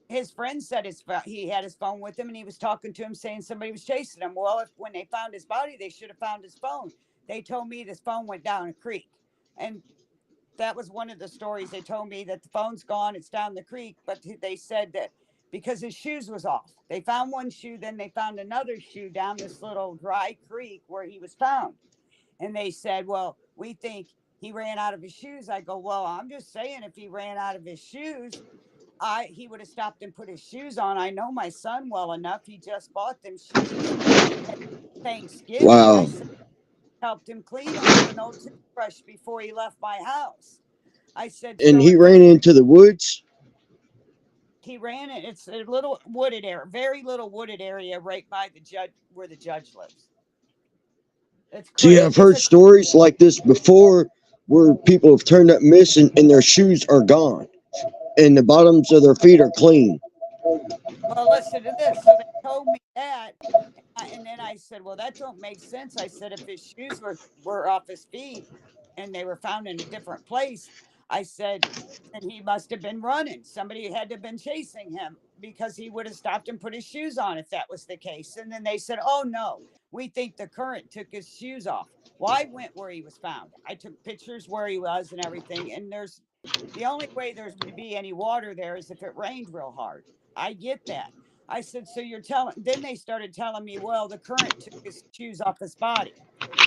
His friend said he had his phone with him, and he was talking to him saying somebody was chasing him. Well, when they found his body, they should have found his phone. They told me this phone went down a creek, and that was one of the stories. They told me that the phone's gone, it's down the creek, but they said that because his shoes was off. They found one shoe, then they found another shoe down this little dry creek where he was found. And they said, well, we think he ran out of his shoes. I go, well, I'm just saying, if he ran out of his shoes, he would have stopped and put his shoes on. I know my son well enough. He just bought them shoes at Thanksgiving. I Wow. said, helped him clean them with an old toothbrush before he left my house. I said, And so he if ran into the woods? he ran it, it's a little wooded area, very little wooded area right by the judge where the judge lives. It's See, crazy. I've heard stories like this before where people have turned up missing and their shoes are gone and the bottoms of their feet are clean. Well, listen to this. So they told me that, and then I said, well, that don't make sense. I said, if his shoes were off his feet and they were found in a different place, I said, and he must have been running. Somebody had to have been chasing him, because he would have stopped and put his shoes on if that was the case. And then they said, oh no, we think the current took his shoes off. Well, I went where he was found. I took pictures where he was and everything. And there's the only way there's to be any water there is if it rained real hard. I get that. I said, so you're telling, then they started telling me, well, the current took his shoes off his body.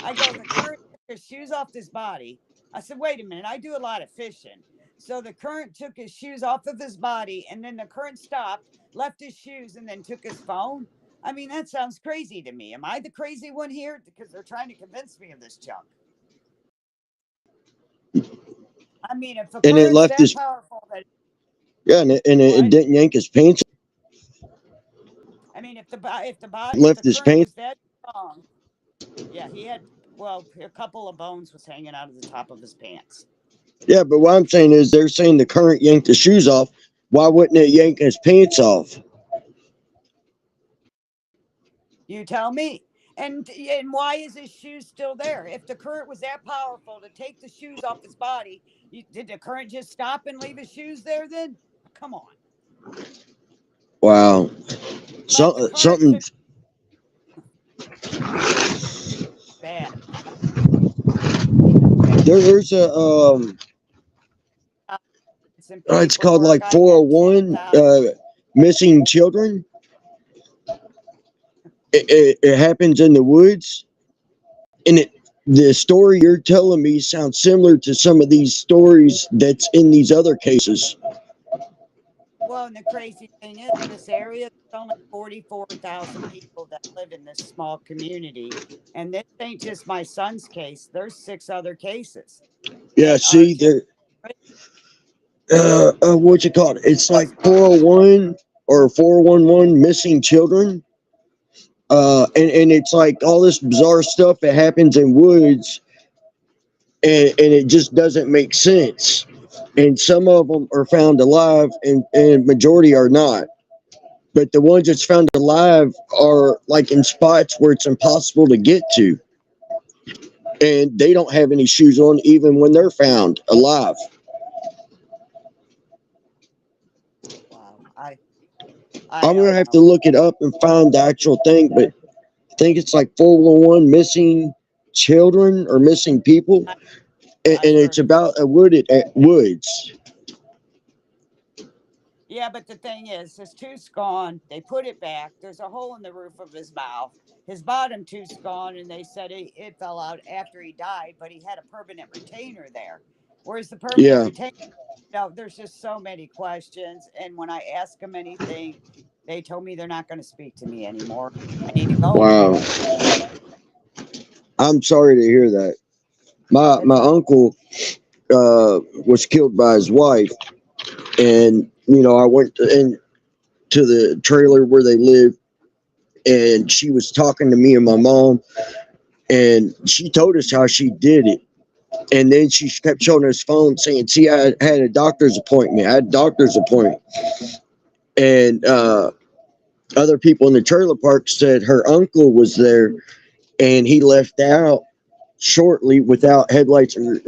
I go, the current took his shoes off his body. I said, wait a minute, I do a lot of fishing. So the current took his shoes off of his body, and then the current stopped, left his shoes, and then took his phone. I mean, that sounds crazy to me. Am I the crazy one here? Because they're trying to convince me of this junk. I mean, if the And it current's left that his, powerful that yeah, and it what? didn't yank his pants, I mean, it if left the his current pants. was that strong, yeah, he had, well, a couple of bones was hanging out of the top of his pants. Yeah, but what I'm saying is they're saying the current yanked his shoes off. Why wouldn't it yank his pants off? You tell me. And why is his shoes still there? If the current was that powerful to take the shoes off his body, did the current just stop and leave his shoes there then? Come on. Wow. But the current Something. took bad. There's a Some it's called paperwork. like I had 401 10,000. missing children. It happens in the woods, and the story you're telling me sounds similar to some of these stories that's in these other cases. Well, and the crazy thing is, this area, there's only 44,000 people that live in this small community. And this ain't just my son's case. There's 6 other cases Yeah, that are see, just, there. What's it called? It's like 401 or 411 missing children. And it's like all this bizarre stuff that happens in woods, and it just doesn't make sense. And some of them are found alive, and majority are not. But the ones that's found alive are like in spots where it's impossible to get to, and they don't have any shoes on even when they're found alive. wow. I'm I gonna have don't to know. look it up and find the actual thing, but I think it's like 411 missing children or missing people, I, and I've it's heard of. about a woods. Yeah, but the thing is, his tooth's gone. They put it back. There's a hole in the roof of his mouth. His bottom tooth's gone, and they said it fell out after he died, but he had a permanent retainer there. Where's the permanent Yeah. retainer? No, there's just so many questions. And when I ask them anything, they told me they're not going to speak to me anymore. I need to go. Wow. I'm sorry to hear that. My It's uncle was killed by his wife, and I went into the trailer where they lived, and she was talking to me and my mom, and she told us how she did it. And then she kept showing us phone saying, see, I had a doctor's appointment. I had a doctor's appointment. And other people in the trailer park said her uncle was there and he left out shortly without headlights or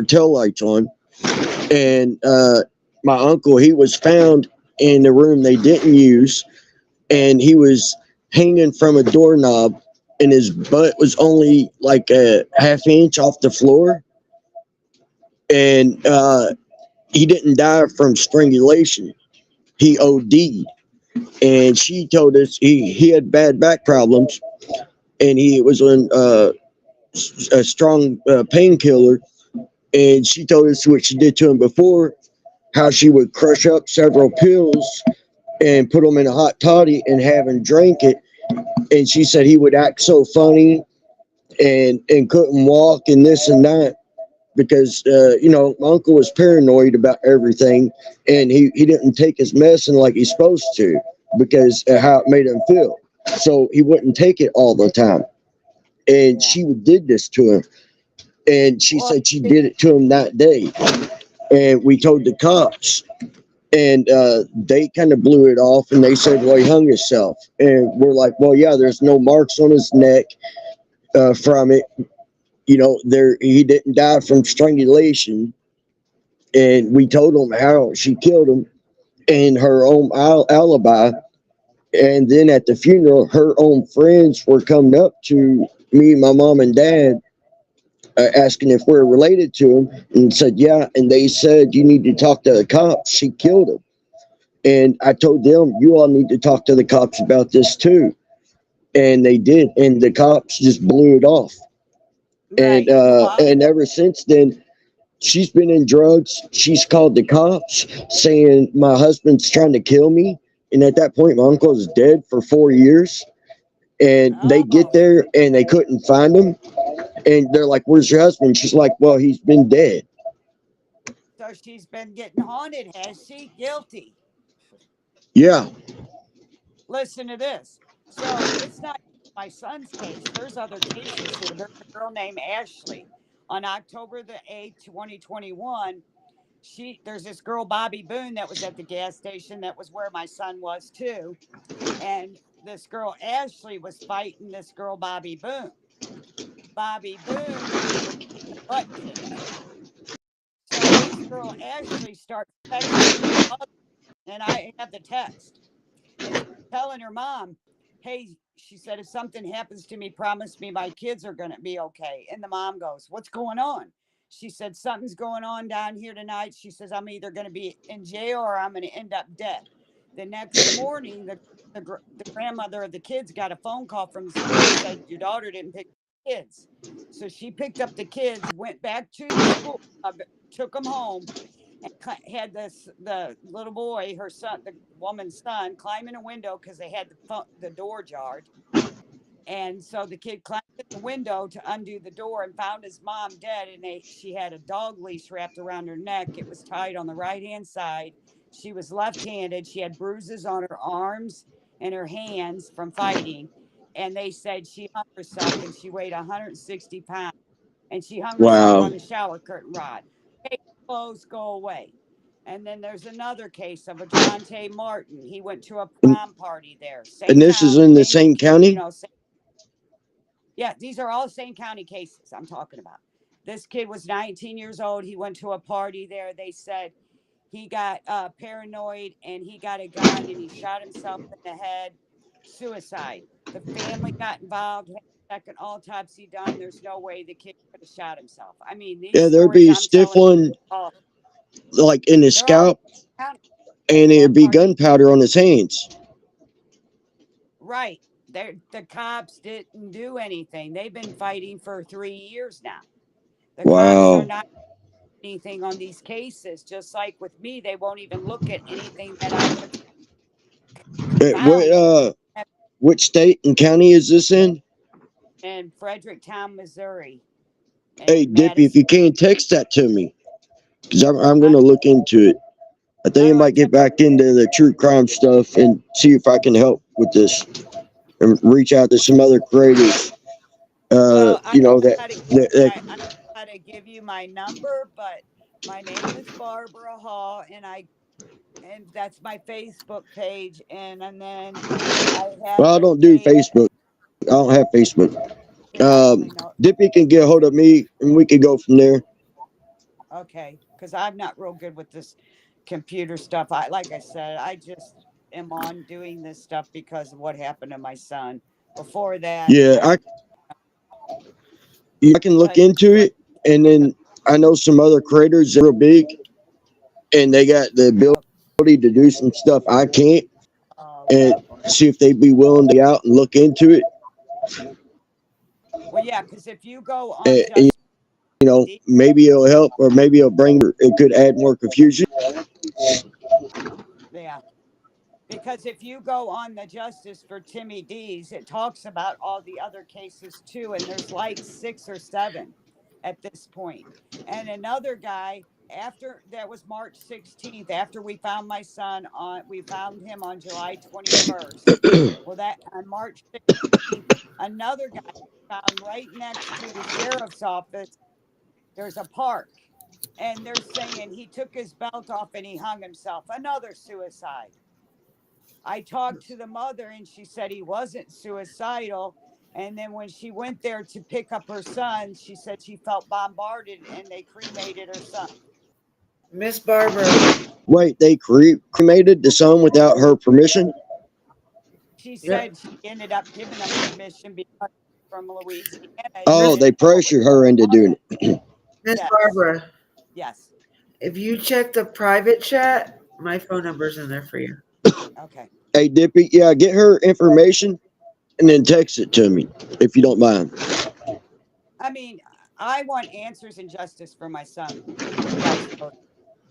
tail lights on. And my uncle, he was found in the room they didn't use, and he was hanging from a doorknob, and his butt was only like a half inch off the floor. And he didn't die from strangulation. He OD'd. And she told us he had bad back problems, and he was on a strong painkiller. And she told us what she did to him before, how she would crush up several pills and put them in a hot toddy and have him drink it. And she said he would act so funny and couldn't walk and this and that because my uncle was paranoid about everything, and he didn't take his medicine like he's supposed to because of how it made him feel. So he wouldn't take it all the time. And she did this to him. And she said she did it to him that day. And we told the cops, and they kind of blew it off, and they said, well, he hung himself. And we're like, well, yeah, there's no marks on his neck from it. He didn't die from strangulation. And we told them how she killed him and her own alibi. And then at the funeral, her own friends were coming up to me, my mom and dad, asking if we're related to him, and said, yeah. And they said, you need to talk to the cops. She killed him. And I told them, you all need to talk to the cops about this too. And they did. And the cops just blew it off. Right. And ever since then, she's been in drugs. She's called the cops saying my husband's trying to kill me. And at that point, my uncle is dead for 4 years. And they get there and they couldn't find him. And they're like, where's your husband? She's like, well, he's been dead. So she's been getting haunted, has she? Guilty. Yeah. Listen to this. So it's not my son's case. There's other cases here. There's a girl named Ashley. On October the 8th, 2021, there's this girl, Bobby Boone, that was at the gas station. That was where my son was too. And this girl, Ashley, was fighting this girl, Bobby Boone. Bobby Boone was butt kicked. So this girl, Ashley, starts texting her mother, and I have the text. And she's telling her mom, hey, she said, if something happens to me, promise me my kids are going to be okay. And the mom goes, what's going on? She said, something's going on down here tonight. She says, I'm either going to be in jail or I'm going to end up dead. The next morning, the grandmother of the kids got a phone call from the school, said, your daughter didn't pick the kids. So she picked up the kids, went back to the school, took them home, and had the little boy, her son, the woman's son, climb in a window because they had the door jarred. And so the kid climbed in the window to undo the door and found his mom dead. And she had a dog leash wrapped around her neck. It was tied on the right-hand side. She was left-handed. She had bruises on her arms and her hands from fighting. And they said she hung herself, and she weighed 160 pounds. And she hung herself on the shower curtain rod. Hey, clothes, go away. And then there's another case of a Javante Martin. He went to a prom party there. And this is in the same county? Yeah, these are all same county cases I'm talking about. This kid was 19 years old. He went to a party there. They said he got paranoid and he got a gun and he shot himself in the head. Suicide. The family got involved, had a second autopsy done. There's no way the kid could have shot himself. I mean, these there'd be a stiff one like in his scalp, and it'd be gunpowder on his hands. Right. The cops didn't do anything. They've been fighting for 3 years now. The cops are not doing anything on these cases. Just like with me, they won't even look at anything that I put. Which state and county is this in? In Fredericktown, Missouri. Hey, Dippy, if you can, text that to me, because I'm going to look into it. I think I might get back into the true crime stuff and see if I can help with this. and reach out to some other creators. Well, I You know know that how to that I know how to give you my number, but my name is Barbara Hall, and that's my Facebook page, and then I have well, I a don't do page. Facebook. I don't have Facebook. See, I only know. Dippy can get a hold of me, and we can go from there. Okay, because I'm not real good with this computer stuff. Like I said, I just am on doing this stuff because of what happened to my son. Before that, Yeah, I can look but into it, and then I know some other creators that are real big, and they got the oh, ability to do some stuff I can't, and okay. see if they'd be willing to get out and look into it. Well, yeah, because if you go on And, just you know, the maybe it'll help, or maybe it'll bring, it could add more confusion. yeah, because if you go on the Justice for Timmy D's, it talks about all the other cases too, and there's like 6 or 7 at this point. And another guy, after that was March 16th, after we found him on July 21st. Well, that on March 16th, another guy found right next to the sheriff's office. There's a park, and they're saying he took his belt off and he hung himself. Another suicide. I talked to the mother and she said he wasn't suicidal. And then when she went there to pick up her son, she said she felt bombarded and they cremated her son. Miss Barbara. Wait, they cremated the son without her permission? She Yep. said she ended up giving them permission because from Louisiana. She Oh, Miss they didn't know what was pressured her into on doing it. it. Miss Yes. Barbara. Yes. If you check the private chat, my phone number's in there for you. Okay. Hey, Dippy, yeah, get her information and then text it to me if you don't mind. I mean, I want answers and justice for my son. You guys know,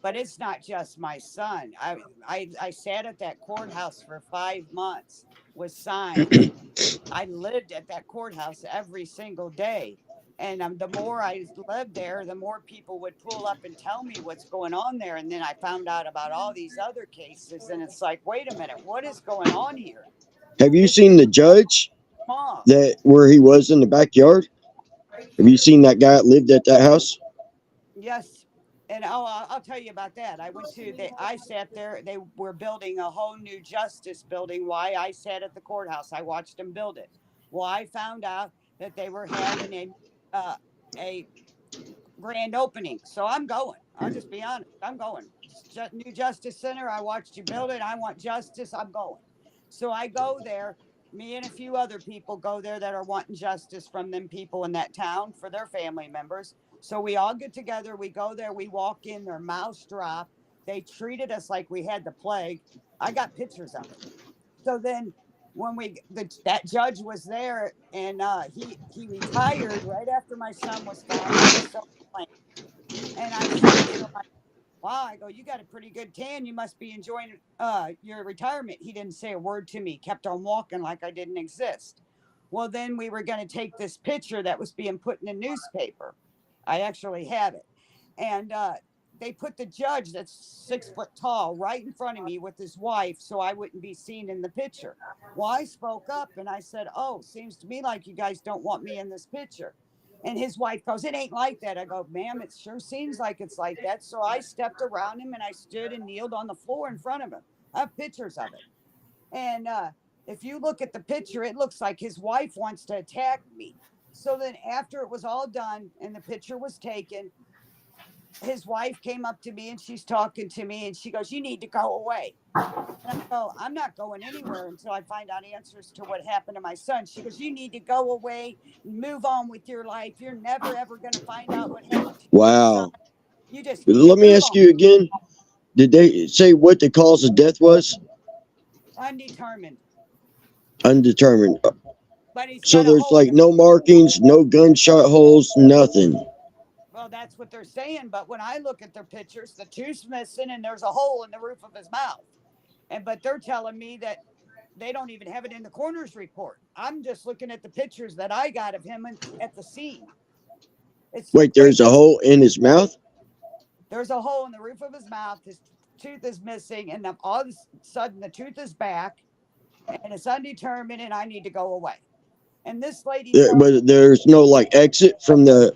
but it's not just my son. I sat at that courthouse for 5 months with signs. I lived at that courthouse every single day. And the more I lived there, the more people would pull up and tell me what's going on there. And then I found out about all these other cases. And it's like, wait a minute, what is going on here? Have you This is seen the judge mob. that where he was in the backyard? Have you seen that guy that lived at that house? Yes. And I'll tell you about that. I sat there. They were building a whole new justice building. Why I sat at the courthouse. I watched them build it. Well, I found out that they were having a grand opening. So I'm going. I'll just be honest. I'm going. New Justice Center. I watched you build it. I want justice. I'm going. So I go there. Me and a few other people go there that are wanting justice from them people in that town for their family members. So we all get together. We go there. We walk in. Their mouths drop. They treated us like we had the plague. I got pictures of it. So then when that judge was there and he retired right after my son was found, he was so blank. And I said to him, wow, I go, you got a pretty good tan. You must be enjoying your retirement. He didn't say a word to me, kept on walking like I didn't exist. Well, then we were going to take this picture that was being put in a newspaper. I actually have it. And they put the judge that's 6 foot tall right in front of me with his wife so I wouldn't be seen in the picture. Well, I spoke up and I said, oh, seems to me like you guys don't want me in this picture. And his wife goes, it ain't like that. I go, ma'am, it sure seems like it's like that. So I stepped around him and I stood and kneeled on the floor in front of him. I have pictures of it. And if you look at the picture, it looks like his wife wants to attack me. So then, after it was all done and the picture was taken, his wife came up to me and she's talking to me and she goes, you need to go away. And I go, I'm not going anywhere until I find out answers to what happened to my son. She goes, you need to go away and move on with your life. You're never, ever going to find out what happened to your son. Wow. You just need to Let me move ask on. you again. Did they say what the cause of death was? Undetermined. Undetermined. But he's So got a there's hole in like the, no markings, no gunshot holes, nothing. well, that's what they're saying. But when I look at their pictures, the tooth's missing and there's a hole in the roof of his mouth. But they're telling me that they don't even have it in the coroner's report. I'm just looking at the pictures that I got of him at the scene. It's so Wait, there's a crazy. hole in his mouth? There's a hole in the roof of his mouth. His tooth is missing, and then all of a sudden the tooth is back. and it's undetermined, and I need to go away. And this lady Yeah, tells but there's no like exit from the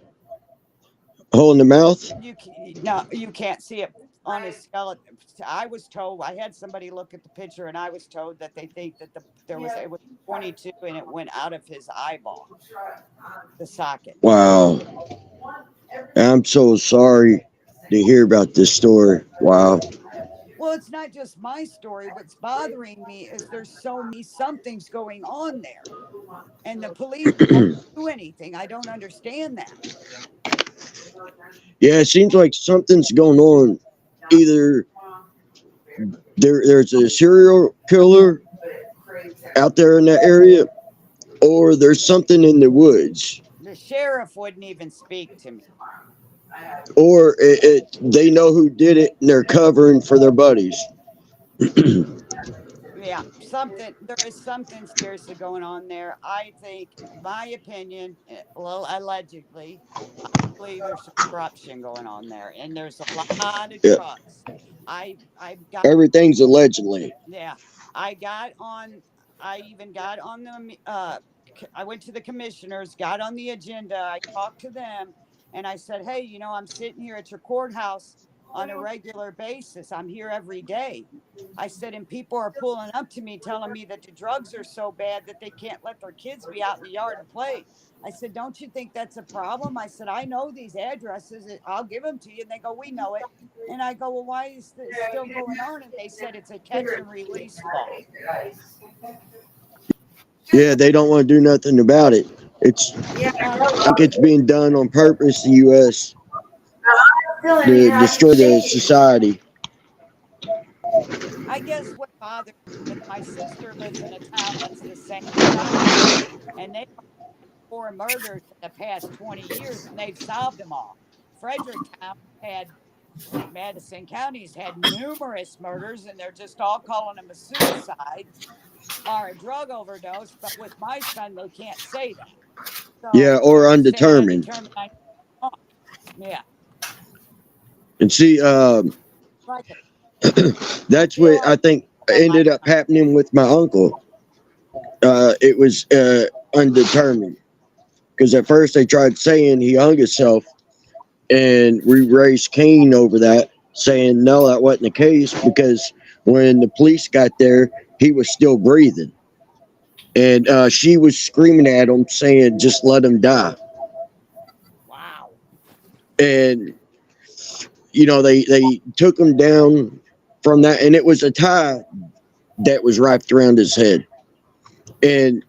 hole in the mouth. no, you can't see it on his skeleton. I was told, I had somebody look at the picture, and I was told that they think that it was 22 and it went out of his eyeball, the socket. Wow. I'm so sorry to hear about this story. Wow. Well, it's not just my story. What's bothering me is there's something's going on there, and the police won't do anything. I don't understand that. Yeah, it seems like something's going on. Either there's a serial killer out there in that area, or there's something in the woods, The sheriff wouldn't even speak to me. or they know who did it and they're covering for their buddies. Yeah, there is something seriously going on there. I think, my opinion, well, allegedly, I believe there's some corruption going on there, and there's a lot of Yeah, drugs. I've got everything's allegedly. Yeah, I got on. I even got on the. I went to the commissioners, got on the agenda. I talked to them, and I said, "Hey, I'm sitting here at your courthouse on a regular basis. I'm here every day." I said, and people are pulling up to me, telling me that the drugs are so bad that they can't let their kids be out in the yard and play. I said, "Don't you think that's a problem?" I said, "I know these addresses. I'll give them to you." And they go, "We know it." And I go, "Well, why is this still going on?" And they said it's a catch and release law. Yeah, they don't want to do nothing about it. It's Yeah, like it's being done on purpose. The U.S. to destroy the society. I guess what bothers me is my sister lives in a town that's the same size, and they have 4 murders in the past 20 years, and they've solved them all. Fredericktown had Madison County's had numerous murders, and they're just all calling them a suicide or a drug overdose. But with my son, they can't say that. Yeah, So they're or just saying undetermined. undetermined. Yeah, And see, like I that's feel what I like think on my ended up son. happening with my uncle. It was undetermined because at first they tried saying he hung himself, and we raised Cain over that, saying no, that wasn't the case because when the police got there, he was still breathing, and she was screaming at him, saying, "Just let him die." Wow. And they took him down from that, and it was a tie that was wrapped around his head. And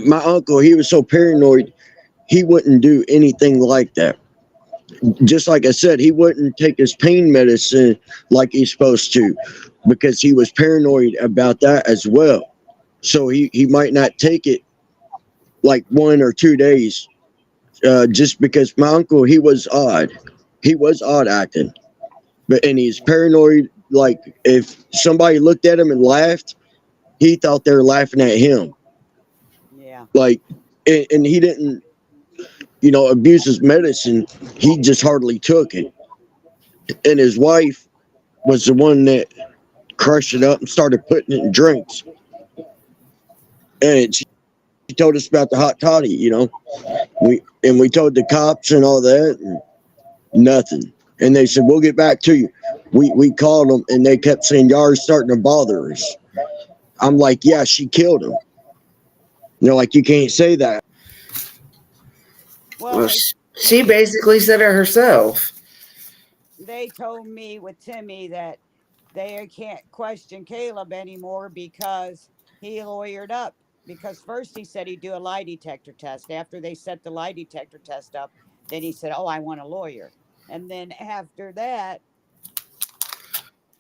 my uncle, he was so paranoid, he wouldn't do anything like that. Just like I said, he wouldn't take his pain medicine like he's supposed to because he was paranoid about that as well. So he might not take it like 1 or 2 days, just because my uncle, he was odd. He was odd acting, and he's paranoid. Like if somebody looked at him and laughed, he thought they were laughing at him. Yeah. Like, and he didn't, abuse his medicine. He just hardly took it. And his wife was the one that crushed it up and started putting it in drinks. And she told us about the hot toddy. We told the cops and all that, and nothing. And they said, "We'll get back to you." We called them, and they kept saying, "Y'all are starting to bother us." I'm like, "Yeah, she killed him." They're like, "You can't say that." Well, Well, she basically said it herself. they told me with Timmy that they can't question Caleb anymore because he lawyered up. Because first he said he'd do a lie detector test. After they set the lie detector test up, then he said, "Oh, I want a lawyer." And then after that,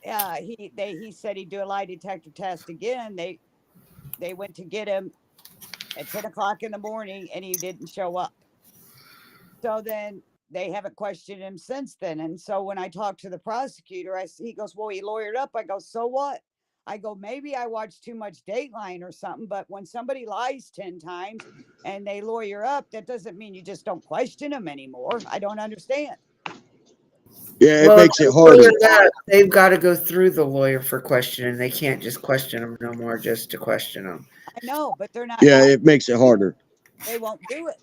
he said he'd do a lie detector test again. They went to get him at 10 o'clock in the morning, and he didn't show up. So then they haven't questioned him since then. And so when I talked to the prosecutor, he goes, "Well, he lawyered up." I go, "So what?" I go, "Maybe I watched too much Dateline or something, but when somebody lies 10 times and they lawyer up, that doesn't mean you just don't question them anymore. I don't understand." Yeah, it Well, if makes it they harder. lawyer that, they've got to go through the lawyer for questioning. They can't just question them no more just to question them. I know, but they're not Yeah, lying. it makes it harder. They won't do it.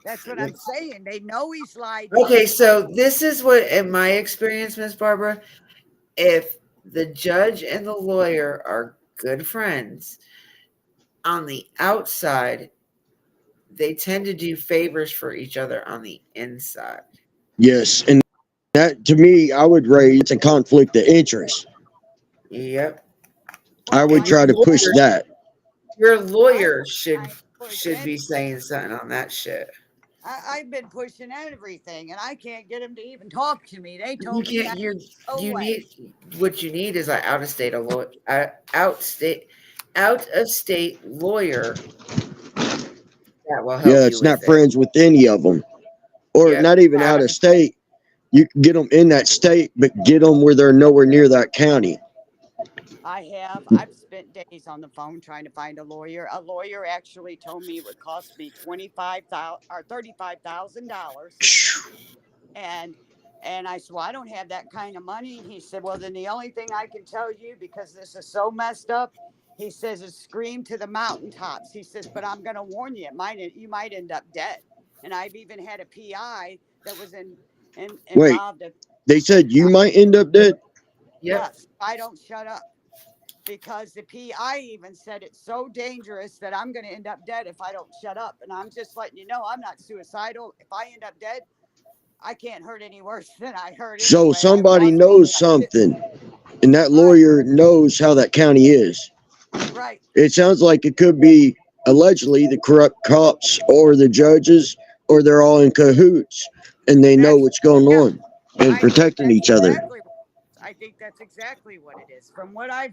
That's what I'm saying. They know he's lied to Okay, them. so this is what, in my experience, Miss Barbara, if the judge and the lawyer are good friends, on the outside, they tend to do favors for each other on the inside. Yes, and that to me, I would raise it's a conflict of interest. Yep. I Well, would And like try to push that. your I lawyer I push should be any. saying something on that shit. I've been pushing everything, and I can't get them to even talk to me. They You told me I can't. go You away. need what you need is an out of state lawyer that will help Yeah, you it's not with it. friends with any of them, or Yep. not even out of state. You can get them in that state, but get them where they're nowhere near that county. I have. I've spent days on the phone trying to find a lawyer. A lawyer actually told me it would cost me 25,000 or $35,000, and I said, well, I don't have that kind of money. He said, well, then the only thing I can tell you, because this is so messed up, he says, is scream to the mountaintops. He says, but I'm going to warn you, you might end up dead. And I've even had a PI that was Wait, involved. they said you might end up dead. Yep. Yes, I don't shut up, because the PI even said it's so dangerous that I'm going to end up dead if I don't shut up. And I'm just letting you know, I'm not suicidal. If I end up dead, I can't hurt any worse than I hurt So anyway. I somebody lost all knows that shit. something, and that Right, lawyer knows how that county is. right. It sounds like it could be allegedly the corrupt cops or the judges, or they're all in cahoots and they know That's, what's going yeah, on and I think protecting that's each other. exactly what I think that's exactly what it is. From what I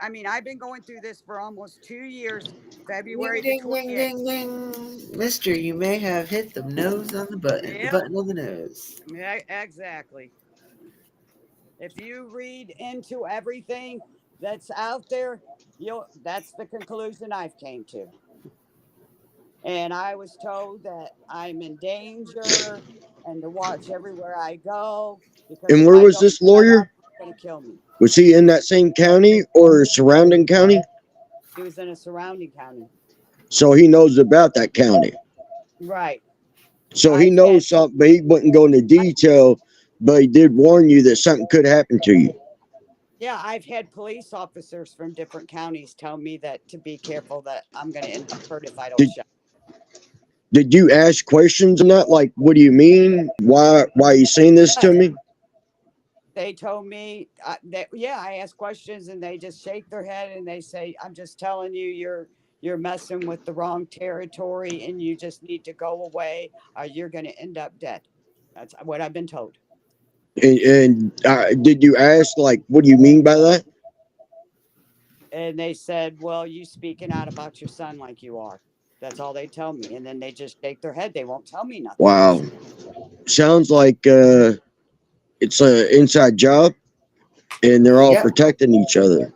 mean, I've been going through this for almost 2 years, Ding February the ding ding 28th. ding ding. Mister, you may have hit the nose on the button. The Yep, button on the nose. exactly. If you read into everything that's out there, that's the conclusion I've came to. And I was told that I'm in danger and to watch everywhere I go, because And if where I was don't this shut lawyer? up, they're going to kill me. Was he in that same county or surrounding county? He was in a surrounding county. So he knows about that county. Right. So he I've had knows something, but he wouldn't go into detail. But he did warn you that something could happen to you. Yeah, I've had police officers from different counties tell me that to be careful, that I'm going to end up hurt if I don't Did shut did you ask questions on that? Like, what do you mean? Why are you saying this up. to me? They told me that, yeah, I ask questions and they just shake their head and they say, I'm just telling you, you're messing with the wrong territory and you just need to go away or you're going to end up dead. That's what I've been told. And did you ask, like, what do you mean by that? And they said, well, you speaking out about your son like you are. That's all they tell me. And then they just shake their head. They won't tell me nothing else. Wow, sounds like it's an inside job, and they're all Yep. protecting each other.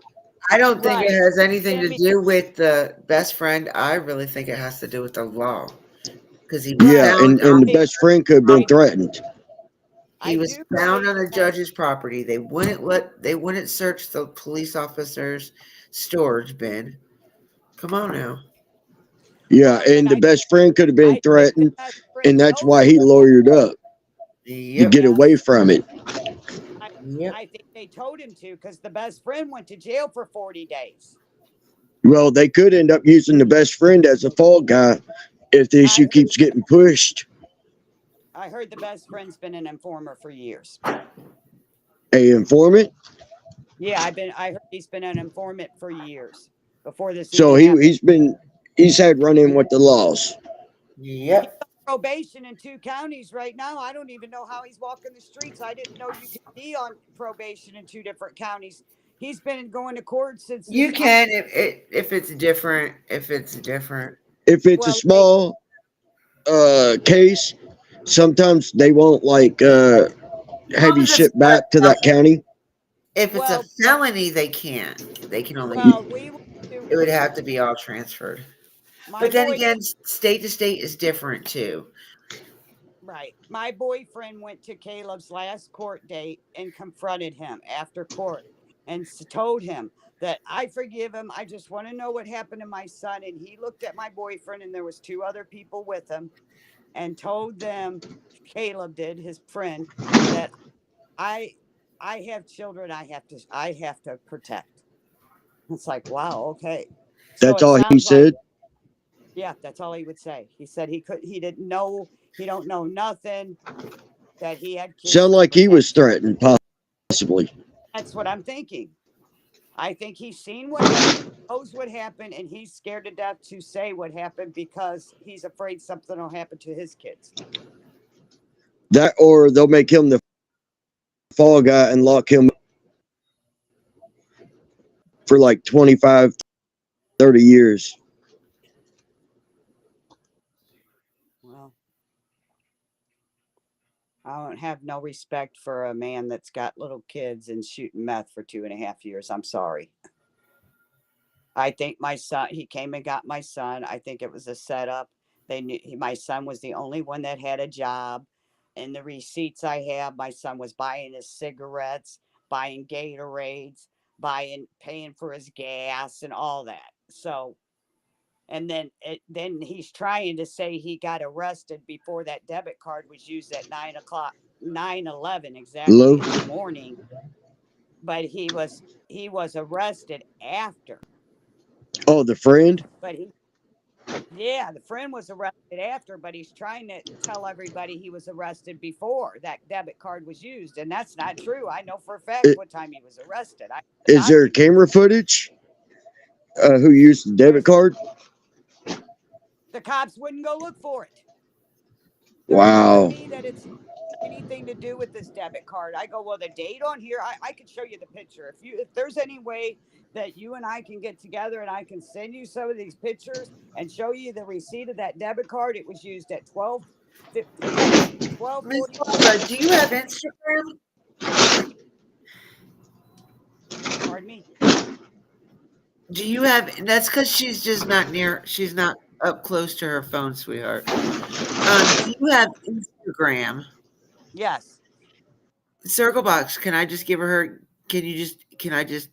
I don't think it Right. has anything I to mean, do with the best friend. I really think it has to do with the law because he was Yeah, right. found and on the I, best friend could have been I, threatened. he I was do found believe on a that. judge's property. They wouldn't search the police officer's storage bin. Come on now. Yeah, Well, and and the best friend could have been I think the threatened, best and friend that's told why him he to go. lawyered up to Yep. get Yeah. away from it. I, Yep. I think they told him to, because the best friend went to jail for 40 days. Well, they could end up using the best friend as a fall guy if the I issue heard keeps getting pushed. I heard the best friend's been an informer for years. A informant. Yeah, I heard he's been an informant for years before this So even happened. he's had run in with the laws. He's Yep. on probation in 2 counties right now. I don't even know how he's walking the streets. I didn't know you could be on probation in 2 different counties. He's been going to court since You this. can if it's different. If it's different. If it's a Well, they small case, sometimes they won't like As have long you as it's shipped not back to that county. if it's a well felony, they can't. They can only. we went to It would have to be all transferred. my But then boy. again, state to state is different too. Right. My boyfriend went to Caleb's last court date and confronted him after court and told him that I forgive him. I just want to know what happened to my son. And he looked at my boyfriend, and there was two other people with him, and told them, Caleb did, his friend, that I I have children I have to protect. It's like, wow, okay. So That's it all he sounds like, said. yeah, that's all he would say. He said he didn't know, he don't know nothing, that he had kids Sound to like he was protect. threatened, possibly. That's what I'm thinking. I think he's seen what happened, knows what happened, and he's scared to death to say what happened because he's afraid something will happen to his kids. That, or they'll make him the fall guy and lock him for like 25, 30 years. Well, I don't have no respect for a man that's got little kids and shooting meth for 2.5 years. I'm sorry. I think my son, he came and got my son. I think it was a setup. They knew my son was the only one that had a job. And the receipts I have, my son was buying his cigarettes, buying Gatorades, paying for his gas and all that. So, and then he's trying to say he got arrested before that debit card was used at 9 o'clock, 9/11 exactly Hello? in the morning. But he was arrested after. Oh, the friend? But yeah, the friend was arrested after, but he's trying to tell everybody he was arrested before that debit card was used, and that's not true. I know for a fact It, what time he was arrested. I have the is there documents. camera footage? Who used the debit There's card? the cops wouldn't go look for it. They're telling Wow. me that it's anything to do with this debit card. I go, well, the date on here, I could show you the picture. If there's any way that you and I can get together and I can send you some of these pictures and show you the receipt of that debit card, it was used at 12 Miss 45. Olga, do you have Instagram? Pardon me. Do you have? That's because she's just not near. She's not up close to her phone, sweetheart. Do you have Instagram? Yes. Circle box. Can I just give her? Can you just? Can I just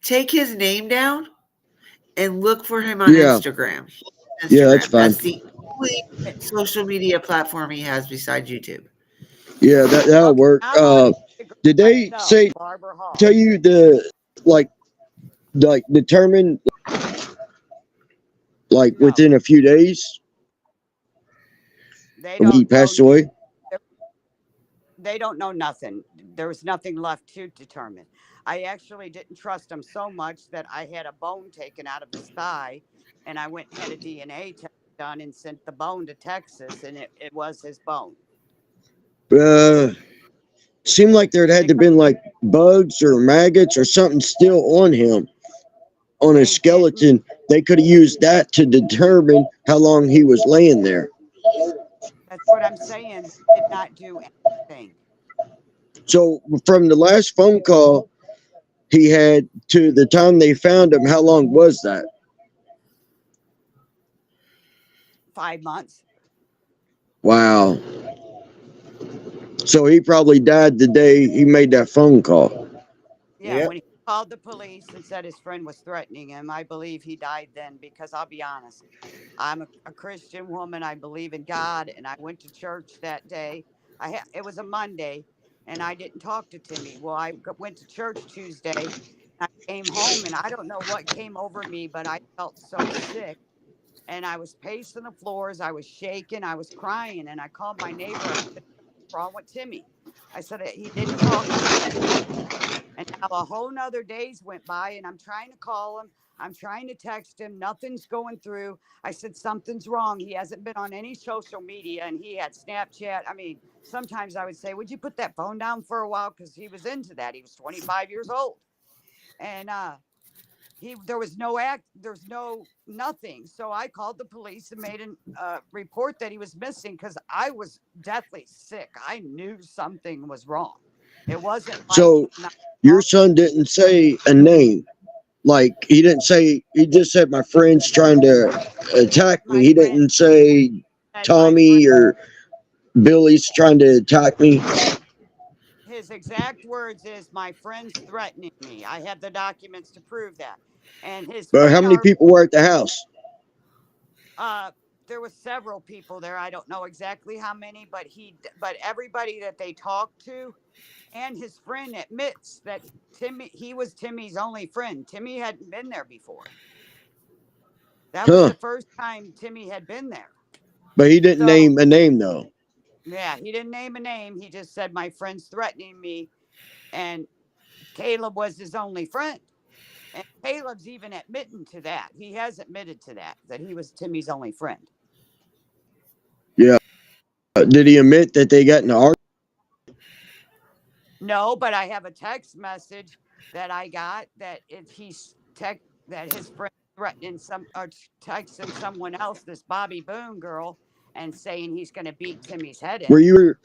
take his name down and look for him on Yeah. Instagram? Yeah, that's Instagram. fine. That's the only social media platform he has besides YouTube. Yeah, that'll Okay, work. I'm on Instagram Did they myself, say Barbara Hall. tell you the like determine like No, within a few days they he don't passed know. away? They don't know nothing. There was nothing left to determine. I actually didn't trust him so much that I had a bone taken out of his thigh, and I went and had a DNA test done and sent the bone to Texas, and it was his bone. Seemed like there had to Because been like bugs or maggots or something still on him on his they didn't. skeleton. They could have used that to determine how long he was laying there. That's what I'm saying. They did not do anything. So from the last phone call he had to the time they found him, how long was that? 5 months. Wow. So he probably died the day he made that phone call. Yeah, when he called the police and said his friend was threatening him, I believe he died then because I'll be honest. I'm a Christian woman. I believe in God, and I went to church that day. It was a Monday, and I didn't talk to Timmy. Well, went to church Tuesday. I came home, and I don't know what came over me, but I felt so sick, and I was pacing the floors. I was shaking. I was crying, and I called my neighbor. I said, "What's wrong with Timmy?" I said, "He didn't talk to me anymore." And now a whole nother days went by, and I'm trying to call him. I'm trying to text him. Nothing's going through. I said, something's wrong. He hasn't been on any social media, and he had Snapchat. I mean, sometimes I would say, would you put that phone down for a while? Because he was into that. He was 25 years old. And there was there's no nothing. So I called the police and made a report that he was missing because I was deathly sick. I knew something was wrong. It wasn't like So your son didn't say a name. Like he didn't say, he just said my friend's trying to attack me. my He friend didn't say said my friend Tommy or Billy's trying to attack me. His exact words is, "My friend's threatening me." I have the documents to prove that. And his But how friend many are people were at the house? uh there was several people there. I don't know exactly how many, but but everybody that they talked to and his friend admits that he was Timmy's only friend. Timmy hadn't been there before. That was Huh. the first time Timmy had been there. But he didn't So, name a name though. yeah, he didn't name a name. He just said, "My friend's threatening me." And Caleb was his only friend. And Caleb's even admitting to that. He has admitted to that he was Timmy's only friend. Yeah. Did he admit that they got in an argument? No, but I have a text message that I got that that his friend threatening some or texting someone else, this Bobby Boone girl, and saying he's going to beat Timmy's head Were in. you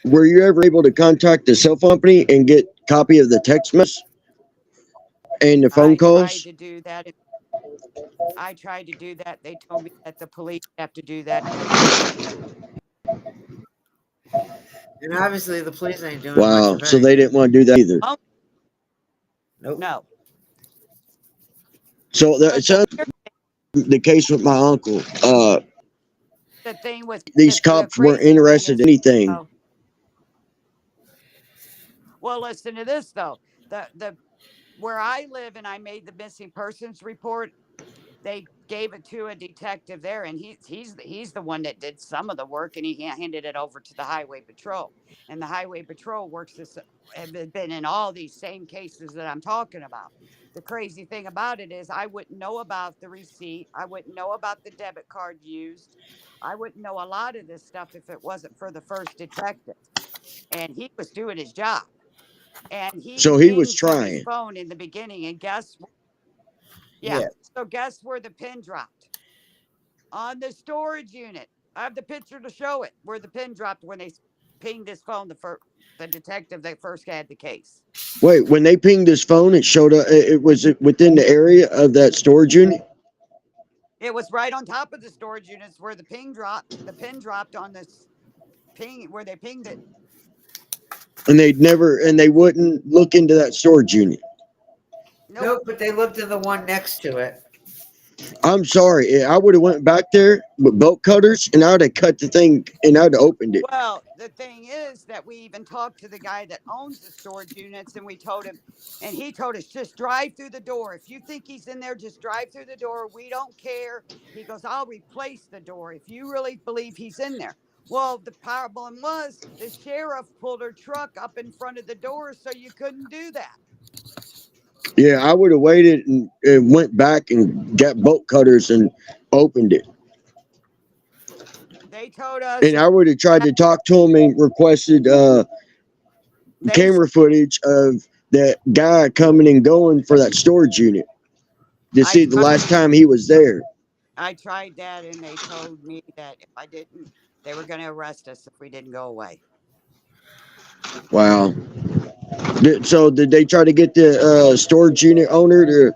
were you ever able to contact the cell phone company and get a copy of the text message and the phone I tried calls? to do that. I tried to do that. They told me that the police have to do that in the first. And obviously, the police ain't doing much Wow. of So they anything. didn't want to do that either. Oh Nope. no! So But that's the case with my uncle. the thing with These the cops weren't crazy thing interested is, in anything. well, listen to this though. The Where I live and I made the missing persons report, they gave it to a detective there, and he's the one that did some of the work, and he handed it over to the highway patrol. And the highway patrol works this have been in all these same cases that I'm talking about. The crazy thing about it is I wouldn't know about the receipt, I wouldn't know about the debit card used, I wouldn't know a lot of this stuff if it wasn't for the first detective. And he was doing his job, and he So he was pinged Timmy's trying. phone in the beginning, and yeah. Yeah. So guess where the pin dropped? On the storage unit. I have the picture to show it where the pin dropped when they pinged his phone. The detective that first had the case. Wait, when they pinged his phone, it showed up. It was within the area of that storage unit. It was right on top of the storage units where the ping dropped. The pin dropped on this ping where they pinged it. And they wouldn't look into that storage unit. Nope. Nope, but they looked at the one next to it. I'm sorry. I would have went back there with bolt cutters and I would have cut the thing and I'd have opened it. Well, the thing is that we even talked to the guy that owns the storage units, and we told him, and he told us, just drive through the door. If you think he's in there, just drive through the door. We don't care. He goes, I'll replace the door if you really believe he's in there. Well, the problem was the sheriff pulled her truck up in front of the door, so you couldn't do that. Yeah, I would have waited and went back and got bolt cutters and opened it. They told us, And I would have tried to talk to him and requested camera footage of that guy coming and going for that storage unit to see the last time he was there. I tried that, and they told me that if I didn't, they were going to arrest us if we didn't go away. Wow. So did they try to get the storage unit owner to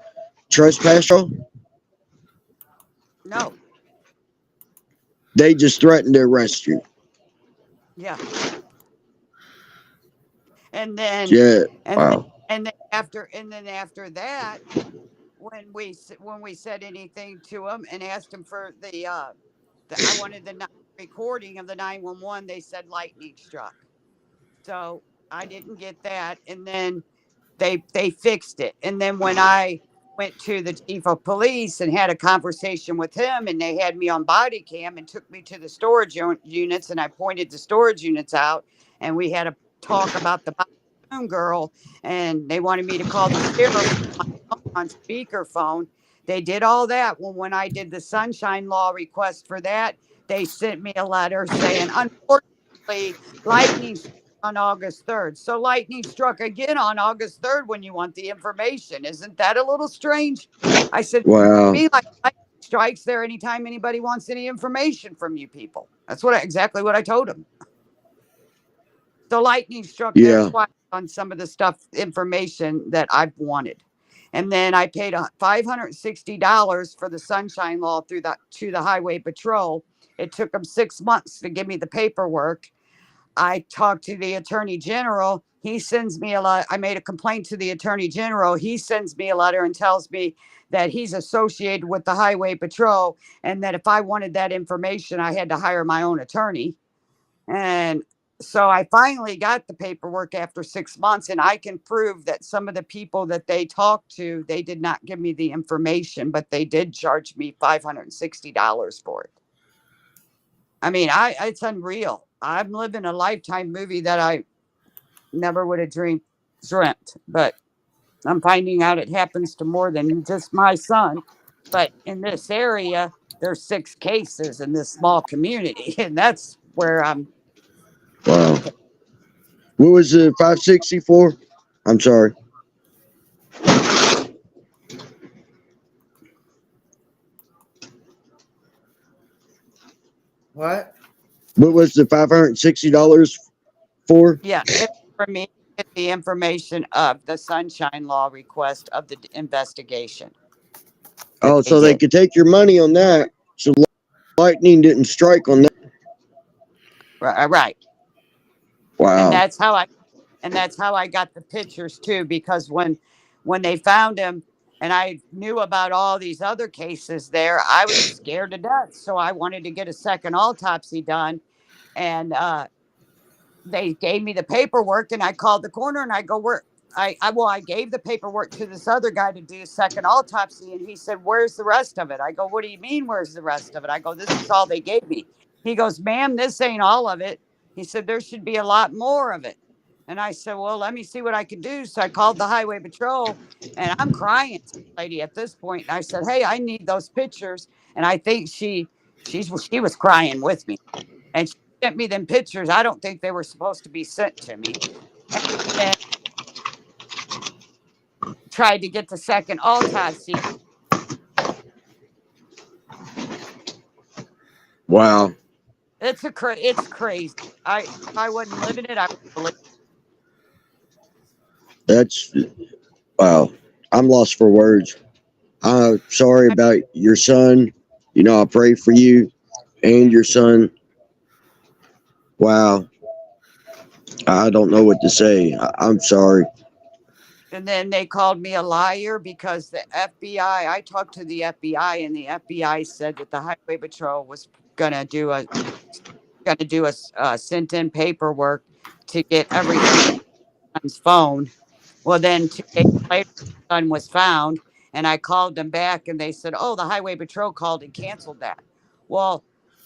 trespass y'all? No. They just threatened to arrest you. Yeah. And then, Yeah. and Wow. then after that, when we said anything to them and asked them for I wanted the recording of the 911, they said lightning struck. So I didn't get that, and then they fixed it. And then when I went to the chief of police and had a conversation with him, and they had me on body cam and took me to the storage units, and I pointed the storage units out, and we had a talk about the girl, and they wanted me to call the sheriff on speakerphone. They did all that. Well, when I did the sunshine law request for that, they sent me a letter saying, unfortunately, lightning struck on August 3rd. So lightning struck again on August 3rd when you want the information. Isn't that a little strange? I said, wow. me like lightning strikes there anytime anybody wants any information from you people. That's exactly what I told them. So lightning struck there twice on some of the information that I've wanted. And then I paid $560 for the sunshine law to the highway patrol. It took them 6 months to give me the paperwork. I talked to the attorney general. He sends me a lot. I made a complaint to the attorney general. He sends me a letter and tells me that he's associated with the highway patrol and that if I wanted that information, I had to hire my own attorney. And so I finally got the paperwork after 6 months, and I can prove that some of the people that they talked to, they did not give me the information, but they did charge me $560 for it. I mean, it's unreal. I'm living a lifetime movie that I never would have dreamt, but I'm finding out it happens to more than just my son. But in this area, there's 6 cases in this small community, and that's where I'm. Wow. What was the 560 for? I'm sorry. What? What was the $560 for? Yeah, it's for me to get the information of the sunshine law request of the investigation. Oh, so they could take your money on that. So lightning didn't strike on that. Right. Wow. And that's how I got the pictures too, because when they found him and I knew about all these other cases there, I was scared to death. So I wanted to get a second autopsy done. And they gave me the paperwork, and I called the coroner and I go, where I gave the paperwork to this other guy to do a second autopsy, and he said, where's the rest of it? I go, what do you mean, where's the rest of it? I go, this is all they gave me. He goes, ma'am, this ain't all of it. He said, there should be a lot more of it. And I said, well, let me see what I can do. So I called the highway patrol, and I'm crying to the lady at this point. And I said, hey, I need those pictures. And I think she was crying with me, and she sent me them pictures. I don't think they were supposed to be sent to me. And tried to get the second autopsy. Wow. It's crazy. If I wasn't living it, I would believe. That's wow. I'm lost for words. I'm sorry about your son. You know, I pray for you and your son. Wow. I don't know what to say. I'm sorry. And then they called me a liar because the FBI. I talked to the FBI, and the FBI said that the highway patrol was gonna do a sent in paperwork to get everything on his phone. Well, then 2 days later, my son was found, and I called them back, and they said, "Oh, the highway patrol called and canceled that." Well,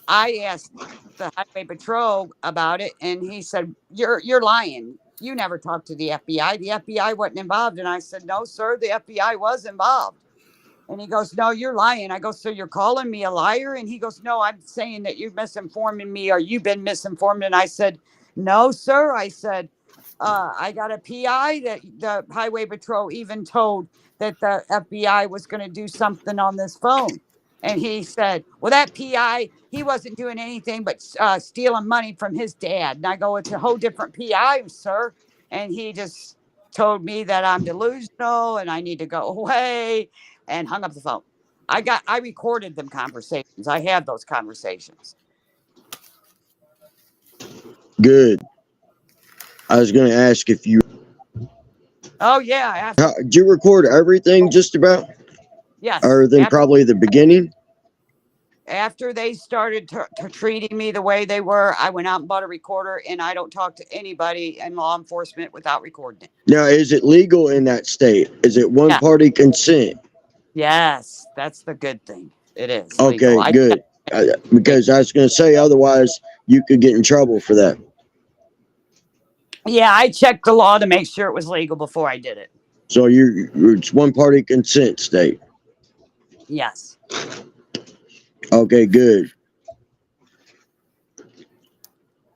I asked the highway patrol about it, and he said, "You're lying. You never talked to the FBI. The FBI wasn't involved." And I said, "No, sir, the FBI was involved." And he goes, "No, you're lying." I go, "So you're calling me a liar?" And he goes, "No, I'm saying that you're misinforming me, or you've been misinformed." And I said, "No, sir." I said, I got a PI that the highway patrol even told that the FBI was going to do something on this phone. And he said, well, that PI, he wasn't doing anything but stealing money from his dad. And I go, it's a whole different PI, sir. And he just told me that I'm delusional and I need to go away, and hung up the phone. I recorded them conversations. I have those conversations. Good. I was going to ask if you. Oh, yeah. Did you record everything just about? Yes. Other than probably the beginning? After they started treating me the way they were, I went out and bought a recorder, and I don't talk to anybody in law enforcement without recording it. Now, is it legal in that state? Is it one party consent? Yes, that's the good thing. It is. Okay, legal. good. Because I was going to say, otherwise, you could get in trouble for that. Yeah, I checked the law to make sure it was legal before I did it. So it's one party consent state? Yes. Okay, good.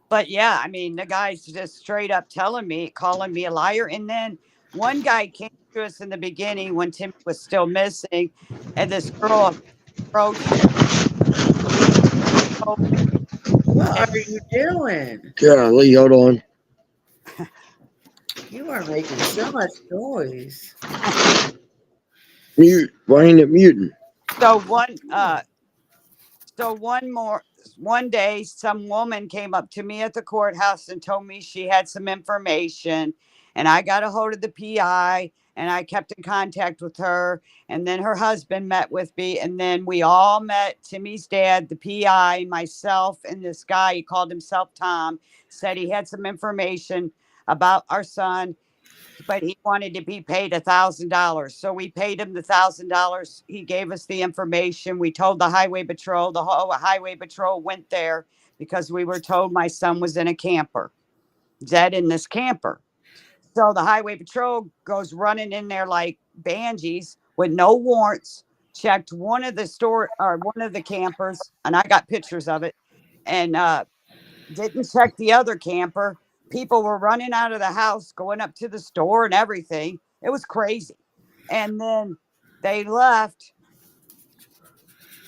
But yeah, I mean, the guy's just straight up calling me a liar. And then one guy came to us in the beginning when Tim was still missing, and this girl approached him. What are you doing? Golly, hold on. You are making so much noise. Mute. Why ain't it muting? So one day some woman came up to me at the courthouse and told me she had some information, and I got a hold of the PI and I kept in contact with her, and then her husband met with me, and then we all met. Timmy's dad, the PI, myself, and this guy, he called himself Tom, said he had some information about our son, but he wanted to be paid $1,000. So we paid him the $1,000. He gave us the information. We told the highway patrol. The whole highway patrol went there because we were told my son was in a camper, dead in this camper. So the highway patrol goes running in there like banshees with no warrants, checked one of the store or one of the campers, and I got pictures of it, and didn't check the other camper. People were running out of the house, going up to the store and everything. It was crazy. And then they left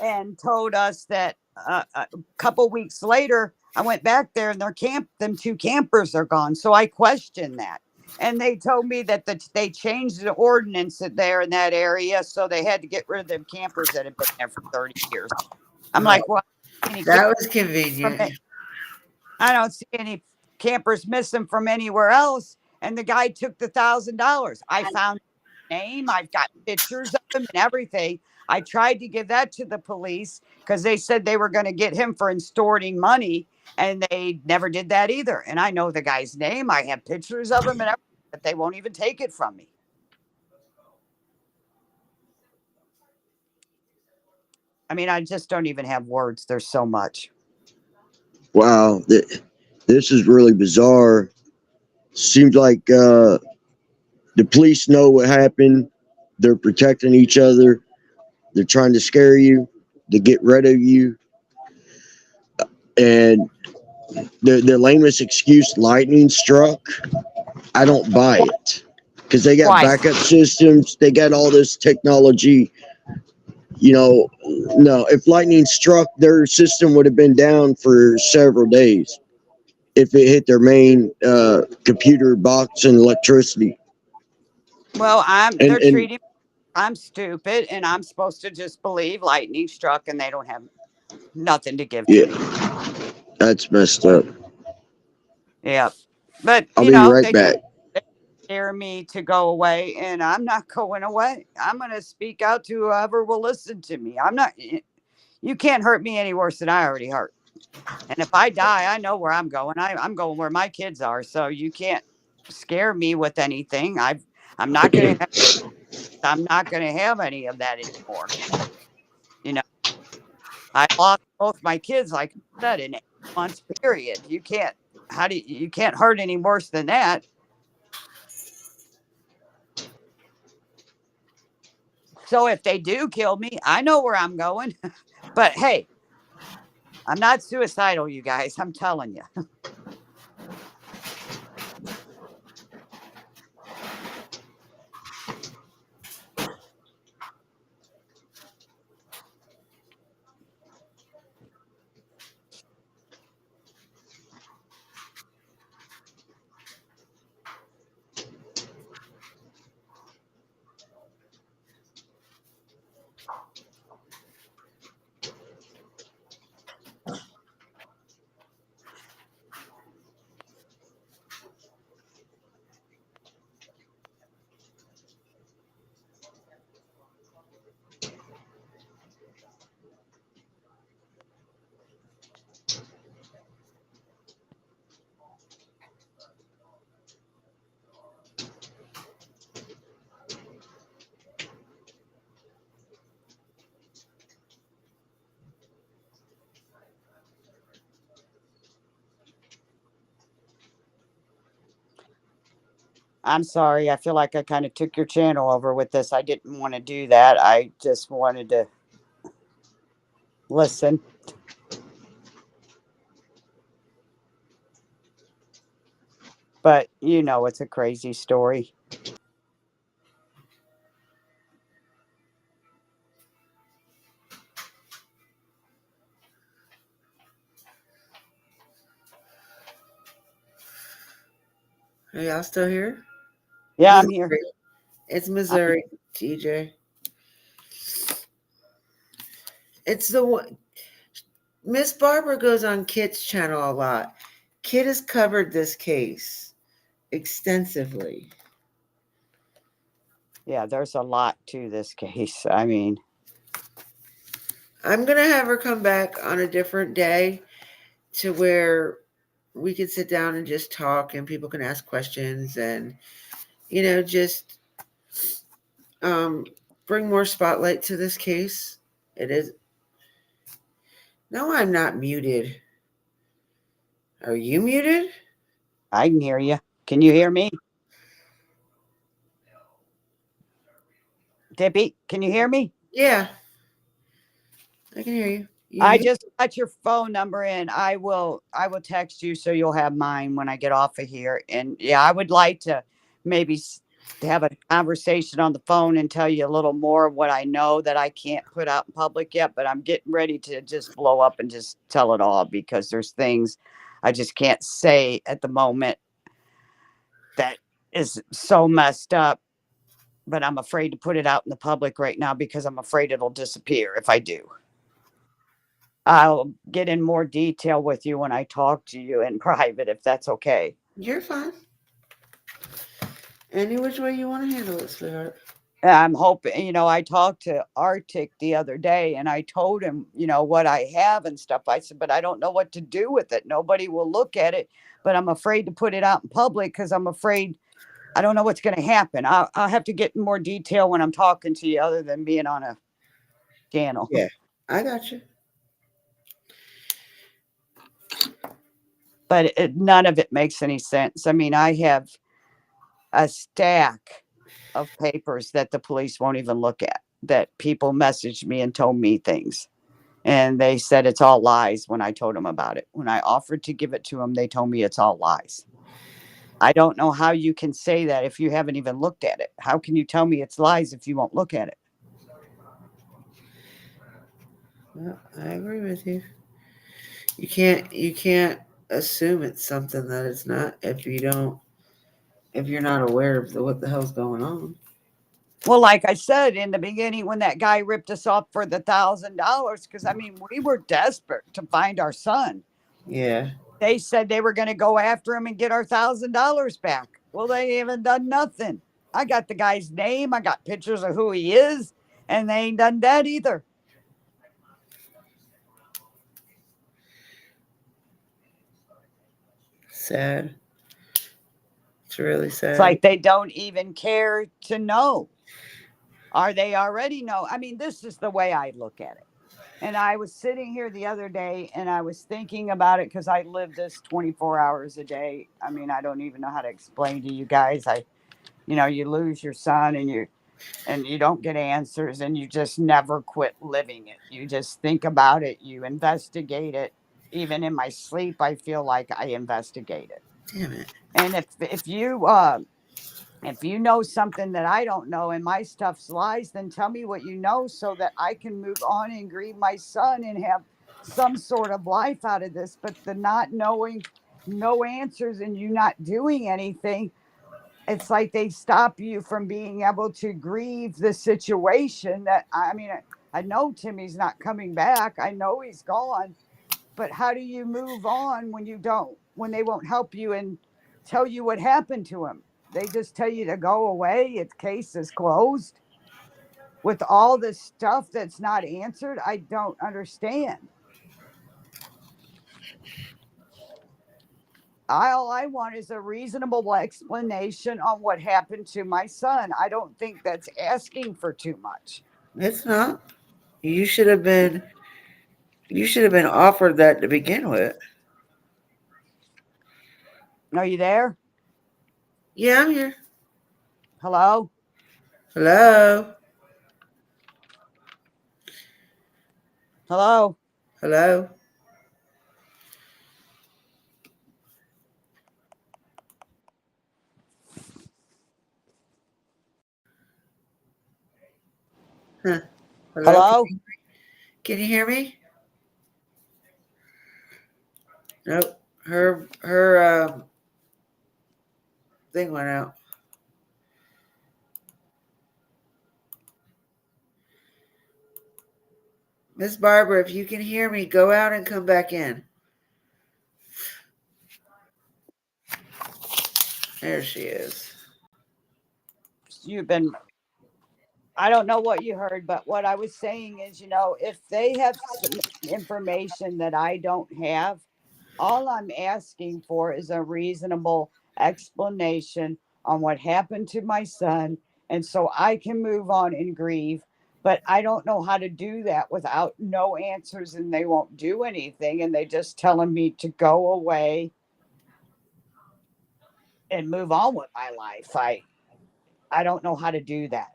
and told us that a couple weeks later, I went back there and them two campers are gone. So I questioned that. And they told me that they changed the ordinance there in that area. So they had to get rid of them campers that had been there for 30 years. I'm Oh, like, well, any that was from convenient. it. I don't see any campers missing from anywhere else. And the guy took the $1,000. I found his name. I've got pictures of him and everything. I tried to give that to the police because they said they were going to get him for extorting money, and they never did that either. And I know the guy's name. I have pictures of him and everything, but they won't even take it from me. I mean, I just don't even have words. There's so much. Wow, this is really bizarre. Seems like the police know what happened. They're protecting each other. They're trying to scare you, to get rid of you. And the lamest excuse, lightning struck. I don't buy it because they got Why? backup systems. They got all this technology. You know, no, if lightning struck, their system would have been down for several days if it hit their main computer box and electricity. Well, And they're treating I'm stupid and I'm supposed to just believe lightning struck and they don't have nothing to give to yeah, me. that's messed up. Yeah. But, I'll be right back. they dare me to go away and I'm not going away. I'm going to speak out to whoever will listen to me. You can't hurt me any worse than I already hurt. And if I die, I know where I'm going. I'm going where my kids are. So you can't scare me with anything. I'm not going to I'm not going to have any of that anymore. You know, I lost both my kids, like I said, in 8 months period. You can't hurt any worse than that. So if they do kill me, I know where I'm going. But hey, I'm not suicidal, you guys. I'm telling you. I'm sorry. I feel like I kind of took your channel over with this. I didn't want to do that. I just wanted to listen. But it's a crazy story. Are y'all still here? Yeah, I'm here. Missouri. It's Missouri, TJ. It's the one. Miss Barbara goes on Kit's channel a lot. Kit has covered this case extensively. Yeah, there's a lot to this case. I mean, I'm gonna have her come back on a different day to where we can sit down and just talk and people can ask questions and just um bring more spotlight to this case. It is. No, I'm not muted. Are you muted? I can hear you. Can you hear me? Debbie, can you hear me? Yeah, I can hear you. I You just got your phone number in. I will text you so you'll have mine when I get off of here. And yeah, I would like to maybe to have a conversation on the phone and tell you a little more of what I know that I can't put out in public yet, but I'm getting ready to just blow up and just tell it all because there's things I just can't say at the moment that is so messed up, but I'm afraid to put it out in the public right now because I'm afraid it'll disappear if I do. I'll get in more detail with you when I talk to you in private, if that's okay. you're fine. Any which way you want to handle it, sweetheart. I'm hoping, I talked to Arctic the other day and I told him, what I have and stuff. I said, but I don't know what to do with it. Nobody will look at it, but I'm afraid to put it out in public because I'm afraid I don't know what's going to happen. I'll have to get in more detail when I'm talking to you, other than being on a channel. Yeah, I got you. But none of it makes any sense. I mean, I have a stack of papers that the police won't even look at, that people messaged me and told me things. And they said it's all lies when I told them about it. When I offered to give it to them, they told me it's all lies. I don't know how you can say that if you haven't even looked at it. How can you tell me it's lies if you won't look at it? Well, I agree with you. You can't assume it's something that it's not if you're not aware of what the hell's going on. Well, like I said in the beginning, when that guy ripped us off for the $1,000, because I mean, we were desperate to find our son. Yeah. They said they were going to go after him and get our $1,000 back. Well, they haven't done nothing. I got the guy's name, I got pictures of who he is, and they ain't done that either. Sad. It's really It's sad. like they don't even care to know. Are they already know? I mean, this is the way I look at it. And I was sitting here the other day and I was thinking about it because I live this 24 hours a day. I mean, I don't even know how to explain to you guys. You lose your son and you don't get answers and you just never quit living it. You just think about it, you investigate it. Even in my sleep, I feel like I investigate it. Damn it. And if you know something that I don't know and my stuff's lies, then tell me what you know so that I can move on and grieve my son and have some sort of life out of this. But the not knowing, no answers, and you not doing anything, it's like they stop you from being able to grieve the situation. That I mean, I know Timmy's not coming back. I know he's gone, but how do you move on when when they won't help you and tell you what happened to him? They just tell you to go away. Its case is closed. With all this stuff that's not answered, I don't understand. All I want is a reasonable explanation on what happened to my son. I don't think that's asking for too much. It's not. You should have been you should have been offered that to begin with. Are you there? Yeah, I'm here. Hello? Hello. Hello? Hello. Huh. Hello. Hello? Can you hear me? Nope. Her thing went out. Miss Barbara, if you can hear me, go out and come back in. There she is. You've been, I don't know what you heard, but what I was saying is, if they have some information that I don't have, all I'm asking for is a reasonable explanation on what happened to my son. And so I can move on and grieve. But I don't know how to do that without no answers, and they won't do anything. And they just telling me to go away and move on with my life. I don't know how to do that.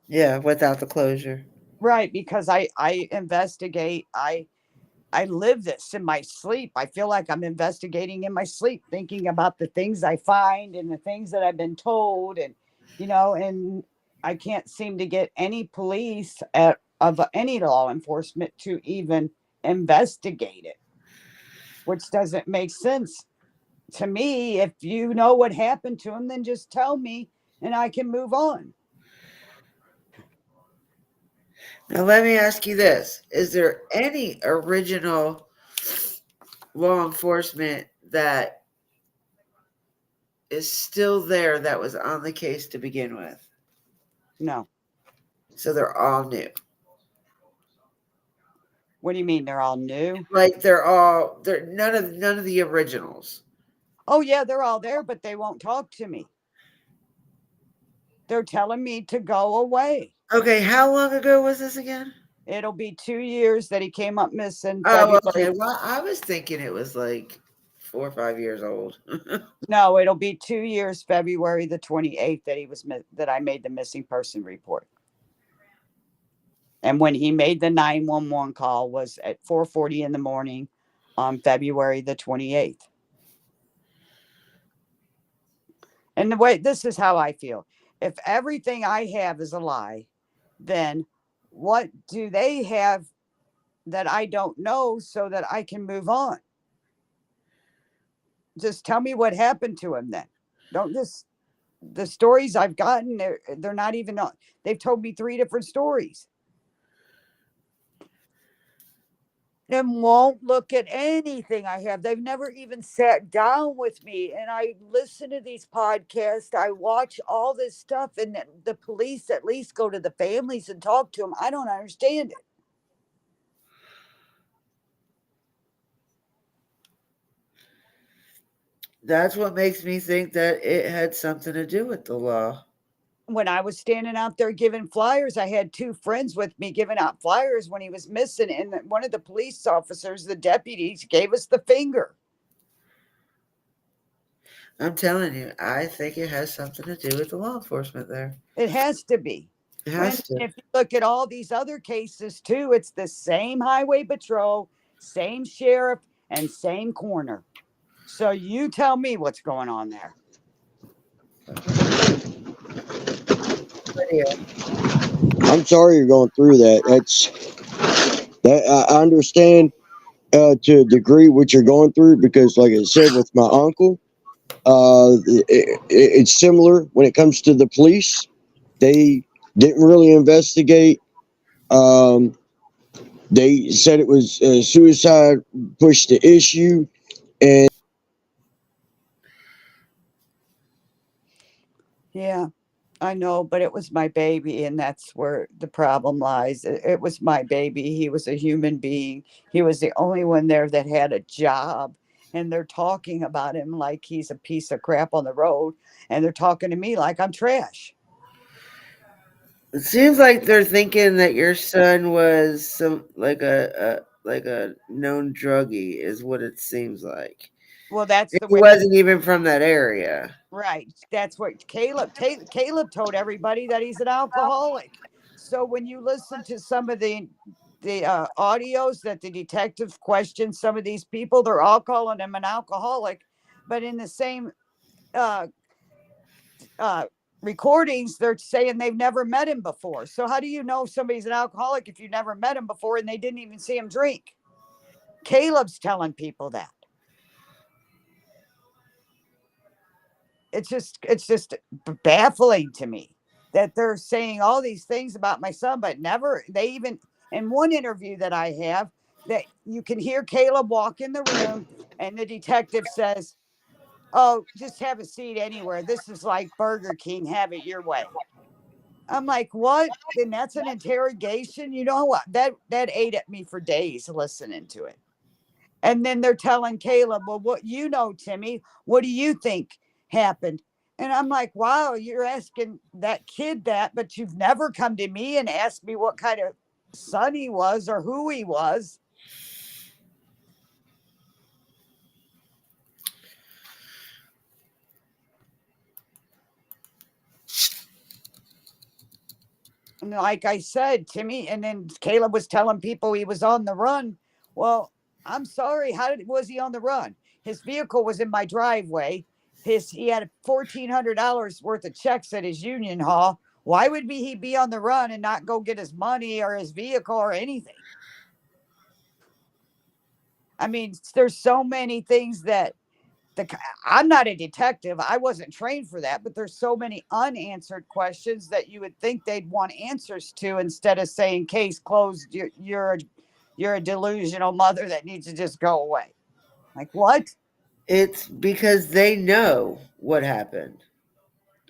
Yeah, without the closure. Right, because I investigate, I live this in my sleep. I feel like I'm investigating in my sleep, thinking about the things I find and the things that I've been told, and I can't seem to get any police of any law enforcement to even investigate it, which doesn't make sense to me. If you know what happened to him, then just tell me and I can move on. Now, let me ask you this. Is there any original law enforcement that is still there that was on the case to begin with? No. So they're all new. What do you mean they're all new? Like they're none of the originals. Oh yeah, they're all there, but they won't talk to me. They're telling me to go away. Okay, how long ago was this again? It'll be 2 years that he came up missing Oh, okay. February. Well, I was thinking it was like 4 or 5 years old. No, it'll be 2 years, February the 28th, that I made the missing person report. And when he made the 911 call was at 4:40 in the morning on February the 28th. And the way this is how I feel. If everything I have is a lie, then what do they have that I don't know so that I can move on? Just tell me what happened to him then. Don't just the stories I've gotten, they're not even on. They've told me three different stories and won't look at anything I have. They've never even sat down with me. And I listen to these podcasts. I watch all this stuff, and the police at least go to the families and talk to them. I don't understand it. That's what makes me think that it had something to do with the law. When I was standing out there giving flyers, I had two friends with me giving out flyers when he was missing. And one of the police officers, the deputies, gave us the finger. I'm telling you, I think it has something to do with the law enforcement there. It has to be. It When has to. if you look at all these other cases too, it's the same highway patrol, same sheriff, and same coroner. So you tell me what's going on there. I'm sorry you're going through that. I understand to a degree what you're going through because, like I said, with my uncle, it's similar when it comes to the police. They didn't really investigate. Um, they said it was suicide, pushed the issue, and Yeah, I know, but it was my baby, and that's where the problem lies. It was my baby. He was a human being. He was the only one there that had a job. And they're talking about him like he's a piece of crap on the road. And they're talking to me like I'm trash. It seems like they're thinking that your son was some like a known druggie, is what it seems like. Well, that's He the way. wasn't even from that area. Right. That's what Caleb told everybody that he's an alcoholic. So when you listen to some of the audios that the detectives question some of these people, they're all calling him an alcoholic, but in the same uh, uh, recordings, they're saying they've never met him before. So how do you know somebody's an alcoholic if you never met him before and they didn't even see him drink? Caleb's telling people that. It's just baffling to me that they're saying all these things about my son, but never they even in one interview that I have, that you can hear Caleb walk in the room and the detective says, "Oh, just have a seat anywhere. This is like Burger King. Have it your way." I'm like, "What?" Then that's an interrogation. You know what? That ate at me for days listening to it. And then they're telling Caleb, "Well, what you know, Timmy, what do you think happened?" And I'm like, "Wow, you're asking that kid that, but you've never come to me and asked me what kind of son he was or who he was." And like I said, Timmy, and then Caleb was telling people he was on the run. Well, I'm sorry. Was he on the run? His vehicle was in my driveway. He had $1,400 worth of checks at his union hall. Why would he be on the run and not go get his money or his vehicle or anything? I mean, there's so many things that the I'm not a detective. I wasn't trained for that, but there's so many unanswered questions that you would think they'd want answers to instead of saying case closed. You're a delusional mother that needs to just go away. Like what? It's because they know what happened.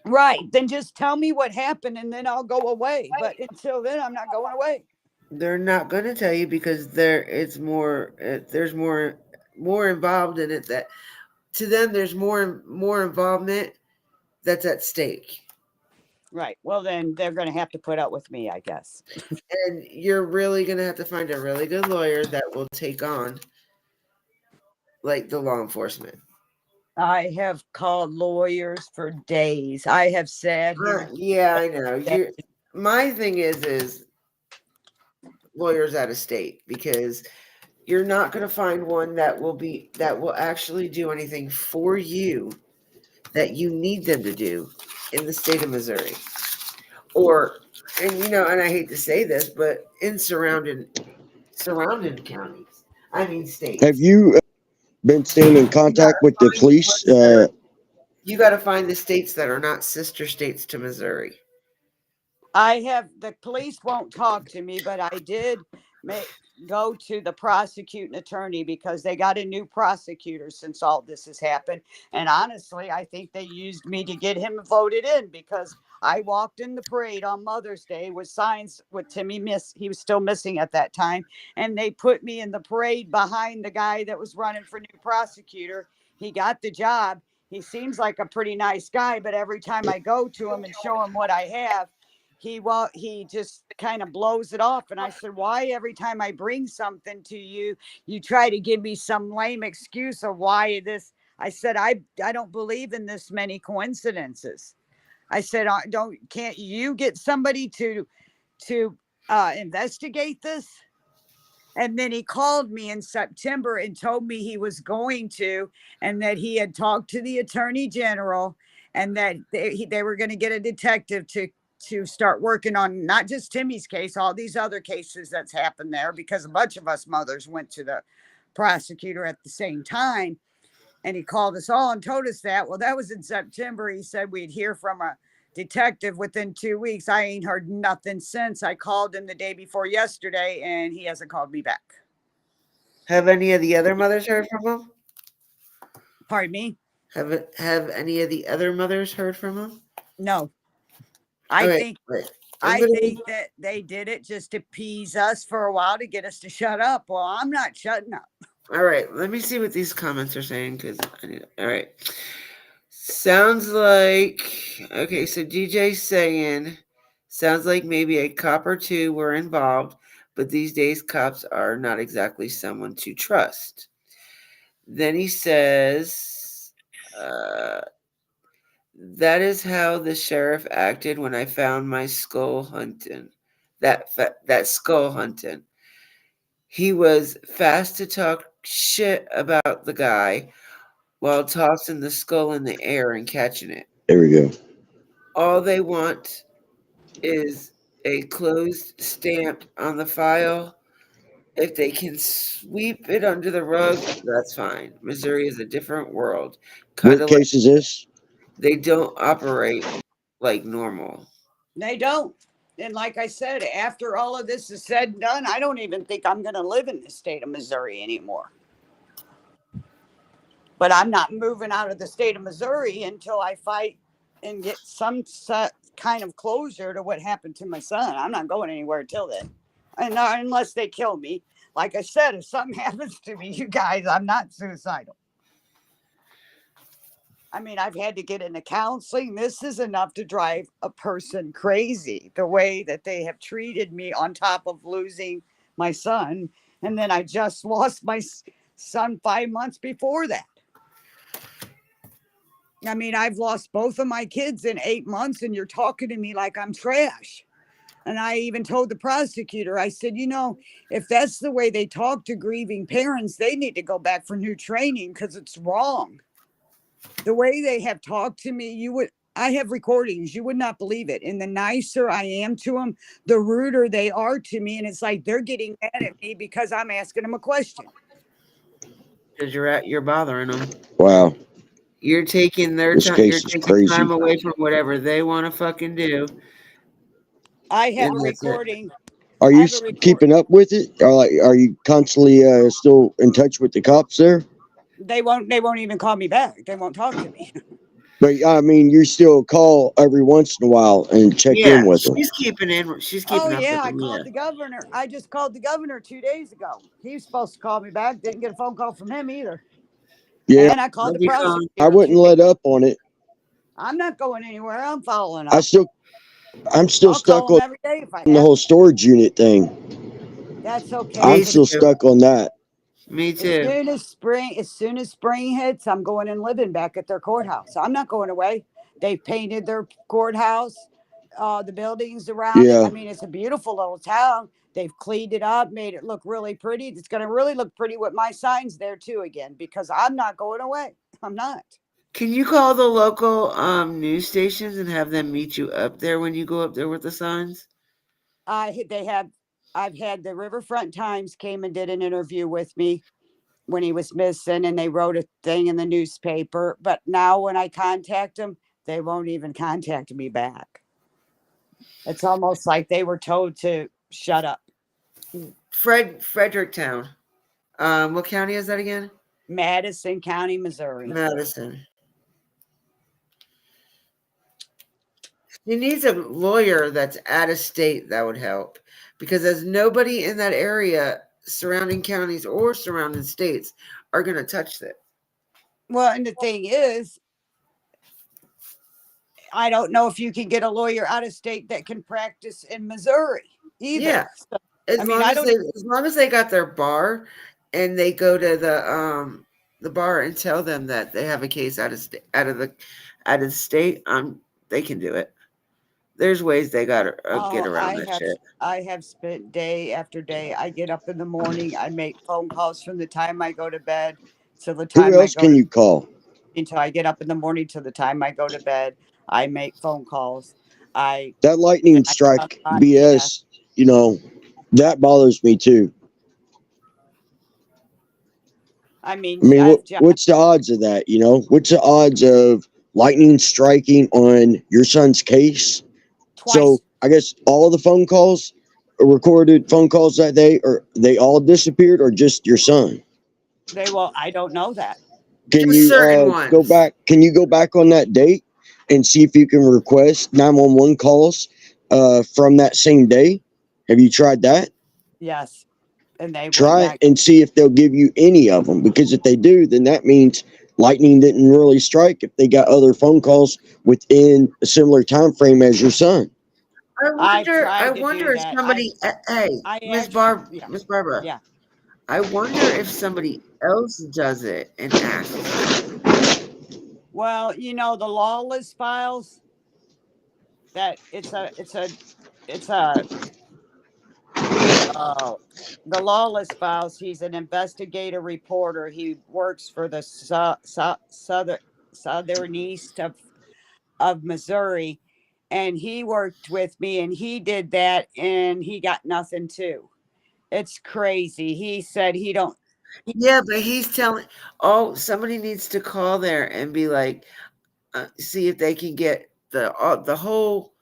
Right. Then just tell me what happened and then I'll go away. But until then, I'm not going away. They're not going to tell you because there's more involved in it, that to them there's more involvement that's at stake. Right. Well, then they're going to have to put up with me, I guess. And you're really going to have to find a really good lawyer that will take on like the law enforcement. I have called lawyers for days. I have sat here. Yeah, I know. My thing is lawyers out of state, because you're not going to find one that will actually do anything for you that you need them to do in the state of Missouri. Or, and I hate to say this, but in surrounding counties. I mean states. Have you been staying in contact with the police? You got to find the states that are not sister states to Missouri. The police won't talk to me, but I did go to the prosecuting attorney because they got a new prosecutor since all this has happened. And honestly, I think they used me to get him voted in because I walked in the parade on Mother's Day with signs with Timmy he was still missing at that time. And they put me in the parade behind the guy that was running for new prosecutor. He got the job. He seems like a pretty nice guy, but every time I go to him and show him what I have, he just kind of blows it off. And I said, "Why every time I bring something to you, you try to give me some lame excuse of why this?" I said, I don't believe in this many coincidences. I said, can't you get somebody to investigate this?" And then he called me in September and told me he was going to, and that he had talked to the attorney general, and that they were going to get a detective to start working on not just Timmy's case, all these other cases that's happened there, because a bunch of us mothers went to the prosecutor at the same time. And he called us all and told us that. Well, that was in September. He said we'd hear from a detective within 2 weeks. I ain't heard nothing since. I called him the day before yesterday and he hasn't called me back. Have any of the other mothers heard from him? Pardon me? Have any of the other mothers heard from him? No. I Okay, think wait. I think that they did it just to appease us for a while to get us to shut up. Well, I'm not shutting up. All right, let me see what these comments are saying, because all right. Sounds like, okay, so DJ's saying, sounds like maybe a cop or two were involved, but these days cops are not exactly someone to trust. Then he says, that is how the sheriff acted when I found my skull hunting. That skull hunting. He was fast to talk shit about the guy while tossing the skull in the air and catching it. There we go. All they want is a closed stamp on the file. If they can sweep it under the rug, that's fine. Missouri is a different world. Kind What of like case is this? they don't operate like normal. They don't. And like I said, after all of this is said and done, I don't even think I'm going to live in the state of Missouri anymore. But I'm not moving out of the state of Missouri until I fight and get some kind of closure to what happened to my son. I'm not going anywhere until then. And unless they kill me. Like I said, if something happens to me, you guys, I'm not suicidal. I mean, I've had to get into counseling. This is enough to drive a person crazy, the way that they have treated me on top of losing my son. And then I just lost my son 5 months before that. I mean, I've lost both of my kids in 8 months, and you're talking to me like I'm trash. And I even told the prosecutor, I said, if that's the way they talk to grieving parents, they need to go back for new training because it's wrong. The way they have talked to me, I have recordings, you would not believe it. And the nicer I am to them, the ruder they are to me. And it's like they're getting mad at me because I'm asking them a question. Because you're bothering them. Wow. You're taking their This time. case You're is taking crazy. time away from whatever they want to fucking do. I have And a that's it. recording. Are I you have a keeping up with it? Are you constantly still in touch with the cops there? They won't even call me back. They won't talk to me. But I mean, you still call every once in a while and check Yeah, in with them. she's keeping Oh up yeah, with I them. called Yeah. the governor. I just called the governor 2 days ago. He was supposed to call me back. Didn't get a phone call from him either. Yeah, And I called the prosecutor. I wouldn't let up on it. I'm not going anywhere. I'm following I'm up. still I'll stuck call them on every day if I the have whole to. storage unit thing. That's okay. I'm Me still too. stuck on that. Me As too. soon as spring hits, I'm going and living back at their courthouse. I'm not going away. They've painted their courthouse, the buildings around it. Yeah. I mean, it's a beautiful little town. They've cleaned it up, made it look really pretty. It's going to really look pretty with my signs there too again because I'm not going away. I'm not. Can you call the local news stations and have them meet you up there when you go up there with the signs? I've had the Riverfront Times came and did an interview with me when he was missing, and they wrote a thing in the newspaper. But now when I contact them, they won't even contact me back. It's almost like they were told to shut up. Fredericktown. What county is that again? Madison County, Missouri. Madison. He needs a lawyer that's out of state. That would help because there's nobody in that area, surrounding counties or surrounding states, are going to touch that. Well, and the thing is, I don't know if you can get a lawyer out of state that can practice in Missouri either. Yeah, So, as I mean, long I as don't. they got their bar and they go to the bar and tell them that they have a case out of the state, they can do it. There's ways they got to get Oh, around that shit. I have spent day after day. I get up in the morning. I make phone calls from the time I go to bed till the Who time I else go can to you call? until I get up in the morning till the time I go to bed. I make phone calls. I That lightning I get on strike the podcast. BS, that bothers me too. I mean, I mean, I've what's the odds of that? What's the odds of lightning striking on your son's case? So twice. I guess all of the phone calls, recorded phone calls that day, or they all disappeared, or just your son? I don't know that. Can Just you certain go ones. back? Can you go back on that date and see if you can request 911 calls from that same day? Have you tried that? Yes, and they would Try it not. and see if they'll give you any of them. Because if they do, then that means lightning didn't really strike. If they got other phone calls within a similar time frame as your son. I've I tried to do wonder if that. somebody. Hey, I actually, yeah, Miss Barbara. yeah. I wonder if somebody else does it and asks. Well, the lawless files. That it's a the lawless files. He's an investigative reporter. He works for the southern east of Missouri, and he worked with me, and he did that, and he got nothing too. It's crazy. He said he don't. Yeah, but he's telling. Oh, somebody needs to call there and be like, see if they can get the whole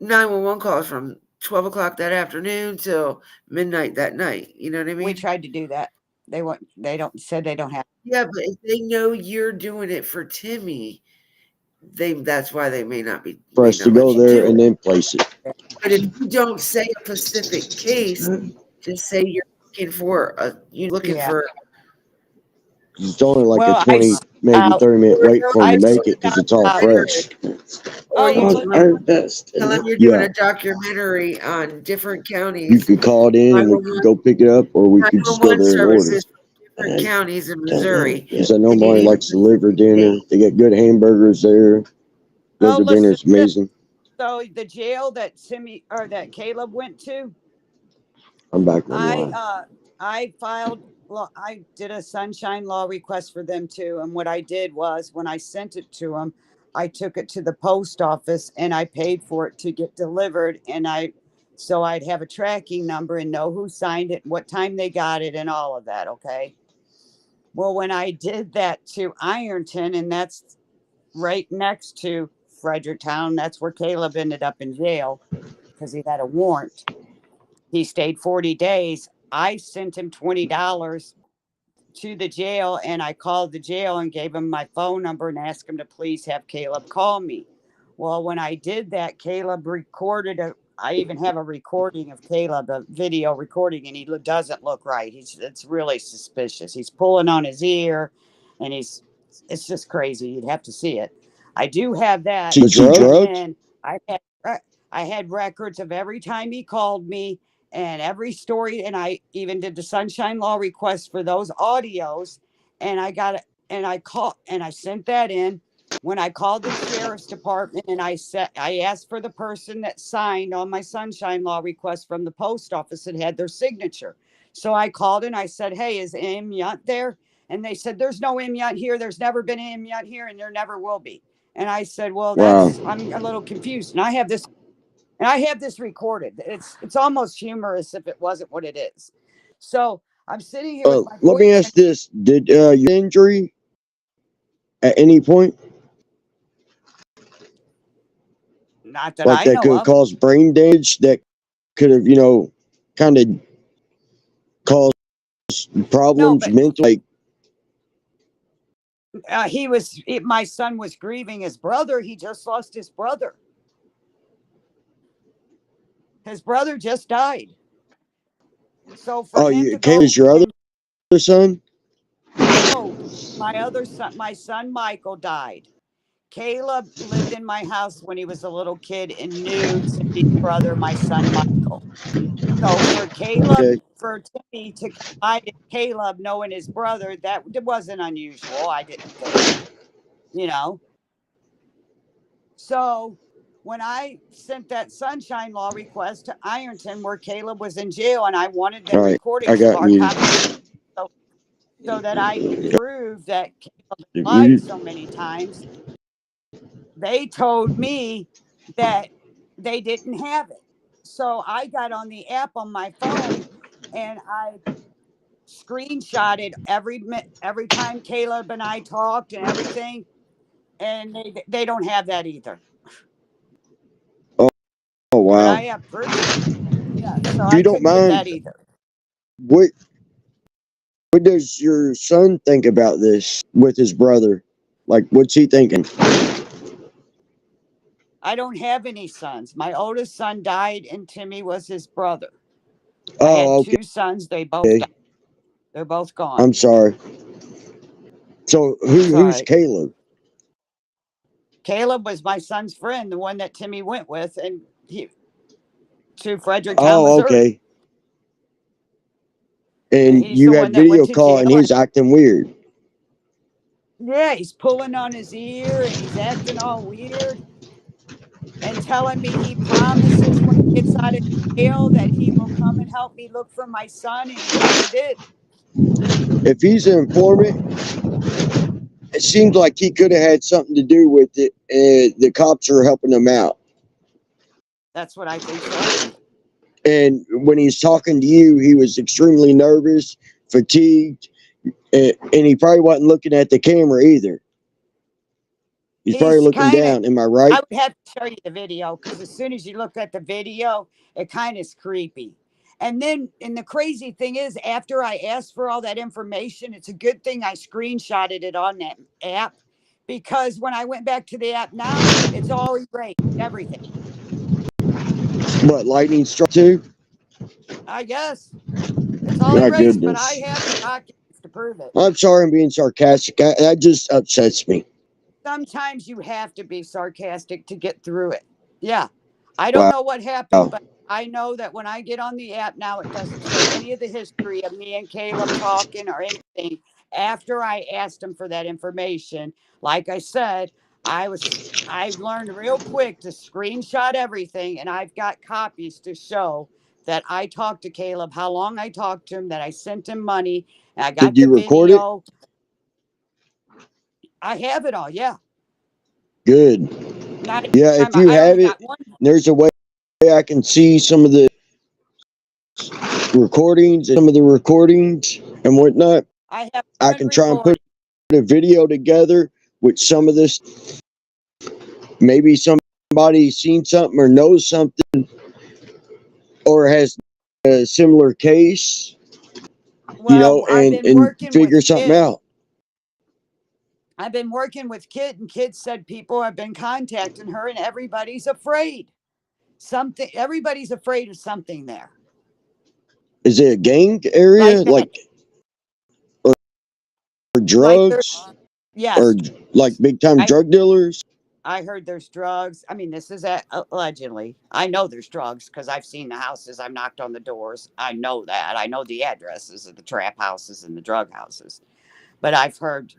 911 calls from 12 o'clock that afternoon till midnight that night. You know what I We mean? tried to do that. They don't said they don't have. Yeah, but if they know you're doing it for Timmy, that's why they may not For us to let go you there do and it. then place it. But if you don't say a specific case, just say you're looking Yeah. for It's only like a Well, 20, maybe 30-minute wait for them I to make it found because out it's all about fresh. or Oh, you well, tell look, them you're doing Yeah, a documentary on different you counties. could call it in and we could go pick it up, or we could just go 911 there and order. services from different counties in Missouri. Because I know And you Marty need a likes the liver specific dinner. date. They got good hamburgers there. oh, Liver dinner listen. is amazing. So the jail that Timmy or that Caleb went to, I'm back I online. I filed I did a sunshine law request for them too, and what I did was when I sent it to them, I took it to the post office and I paid for it to get delivered, and so I'd have a tracking number and know who signed it, what time they got it, and all of that. Okay. Well, when I did that to Ironton, and that's right next to Fredericktown, that's where Caleb ended up in jail because he had a warrant. He stayed 40 days. I sent him $20 to the jail, and I called the jail and gave him my phone number and asked him to please have Caleb call me. Well, when I did that, Caleb I even have a recording of Caleb, a video recording, and he doesn't look right. It's really suspicious. He's pulling on his ear, and it's just crazy. You'd have to see it. I do have that, Was he and drugged? then I had records of every time he called me and every story, and I even did the sunshine law request for those audios, and I got it, and I sent that in. When I called the sheriff's department and I asked for the person that signed on my sunshine law request from the post office that had their signature. So I called and I said, "Hey, is M Yunt there?" And they said, "There's no M Yunt here. There's never been M Yunt here, and there never will be." And I said, "Well, Wow. I'm a little confused." And I have this recorded. It's almost humorous if it wasn't what it is. So I'm sitting here with my Let me ask boyfriend. this: did you injury at any point, Not that like I that know could have of. caused brain damage, that could have, kind of caused No, problems but mentally? my son was grieving his brother. He just lost his brother. His brother just died. So for Oh, him to Kayla's go your other and son? no, my other son, my son Michael died. Caleb lived in my house when he was a little kid and knew Timmy's brother, my son Michael. So Okay. for Timmy to confide in Caleb knowing his brother, that wasn't unusual. I didn't think, you know. So when I sent that sunshine law request to Ironton where Caleb was in jail and I wanted All them right. I recordings, got our you. copies of so that I could prove that Caleb lied You- so many times, they told me that they didn't have it. So I got on the app on my phone and I screenshotted every time Caleb and I talked and everything, and they don't have that either. Oh, But wow. I have proof. Yeah, so If I you don't couldn't get that mind, either. what what does your son think about this with his brother? Like, what's he thinking? I don't have any sons. My oldest son died, and Timmy was his brother. I had Oh, two sons. They both okay. died. They're both gone. I'm sorry. So It's all who's right. Caleb? Caleb was my son's friend, the one that Timmy went with, and he to Fredericktown, Oh, Missouri. okay. And And he's you the had one that went video to call jail. and And he's acting weird. yeah, he's pulling on his ear and he's acting all weird and telling me he promises when he gets out of jail that he will come and help me look for my son, and he never did. If he's an informant, it seems like he could have had something to do with it. The cops are helping him out. That's what I think so. And when he's talking to you, he was extremely nervous, fatigued, and he probably wasn't looking at the camera either. He's probably He's looking kind of, down. Am I right? I would have to show you the video because as soon as you look at the video, it kind of is creepy. And the crazy thing is, after I asked for all that information, it's a good thing I screenshotted it on that app because when I went back to the app now, it's all erased, everything. What, lightning struck too? I guess it's all My erased, but I goodness. have the documents to prove it. I'm sorry I'm being sarcastic. That just upsets me. Sometimes you have to be sarcastic to get through it. Yeah. I don't Wow. know what happened, but I know that when I get on the app now, it doesn't show any of the history of me and Caleb talking or anything after I asked him for that information. Like I said, I learned real quick to screenshot everything, and I've got copies to show that I talked to Caleb, how long I talked to him, that I sent him money, and I got Did the you record it? video. I have it all, yeah. Good. Not every Yeah, if time. you I only have it, got one. there's a way I can see some of the recordings and whatnot. I have I one can try and recording. put a video together with some of this. Maybe somebody seen something or knows something or has a similar case, Well, I've been and working figure with something Kit. out. I've been working with Kit, and Kit said people have been contacting her, and everybody's afraid. Everybody's afraid of something there. Is it a gang Like area, that. or Like there. drugs, or Yes. like big time I drug dealers? I heard there's drugs. I mean, this is allegedly. I know there's drugs because I've seen the houses. I've knocked on the doors. I know that. I know the addresses of the trap houses and the drug houses. But I've heard,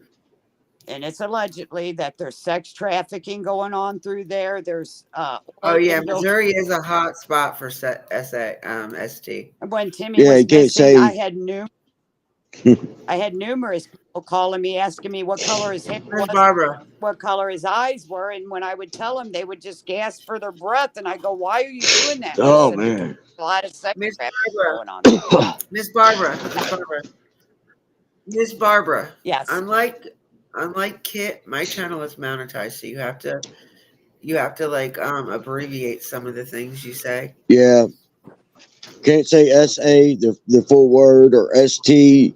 and it's allegedly that there's sex trafficking going on through there. There's Oh oil yeah, infiltration. Missouri is a hot spot for ST. When Timmy Yeah, was you can't missing, say. I had numerous people calling me asking me what color his hair Miss was, Barbara, what color his eyes were, and when I would tell them, they would just gasp for their breath, and I go, "Why are you doing that?" And they Oh said because man. there's a lot of sex Miss trafficking Barbara, going on there. Miss Barbara, Miss Barbara, Miss Barbara. Yes. Unlike Kit, my channel is monetized, so you have to like abbreviate some of the things you say. Yeah, can't say SA the full word or ST.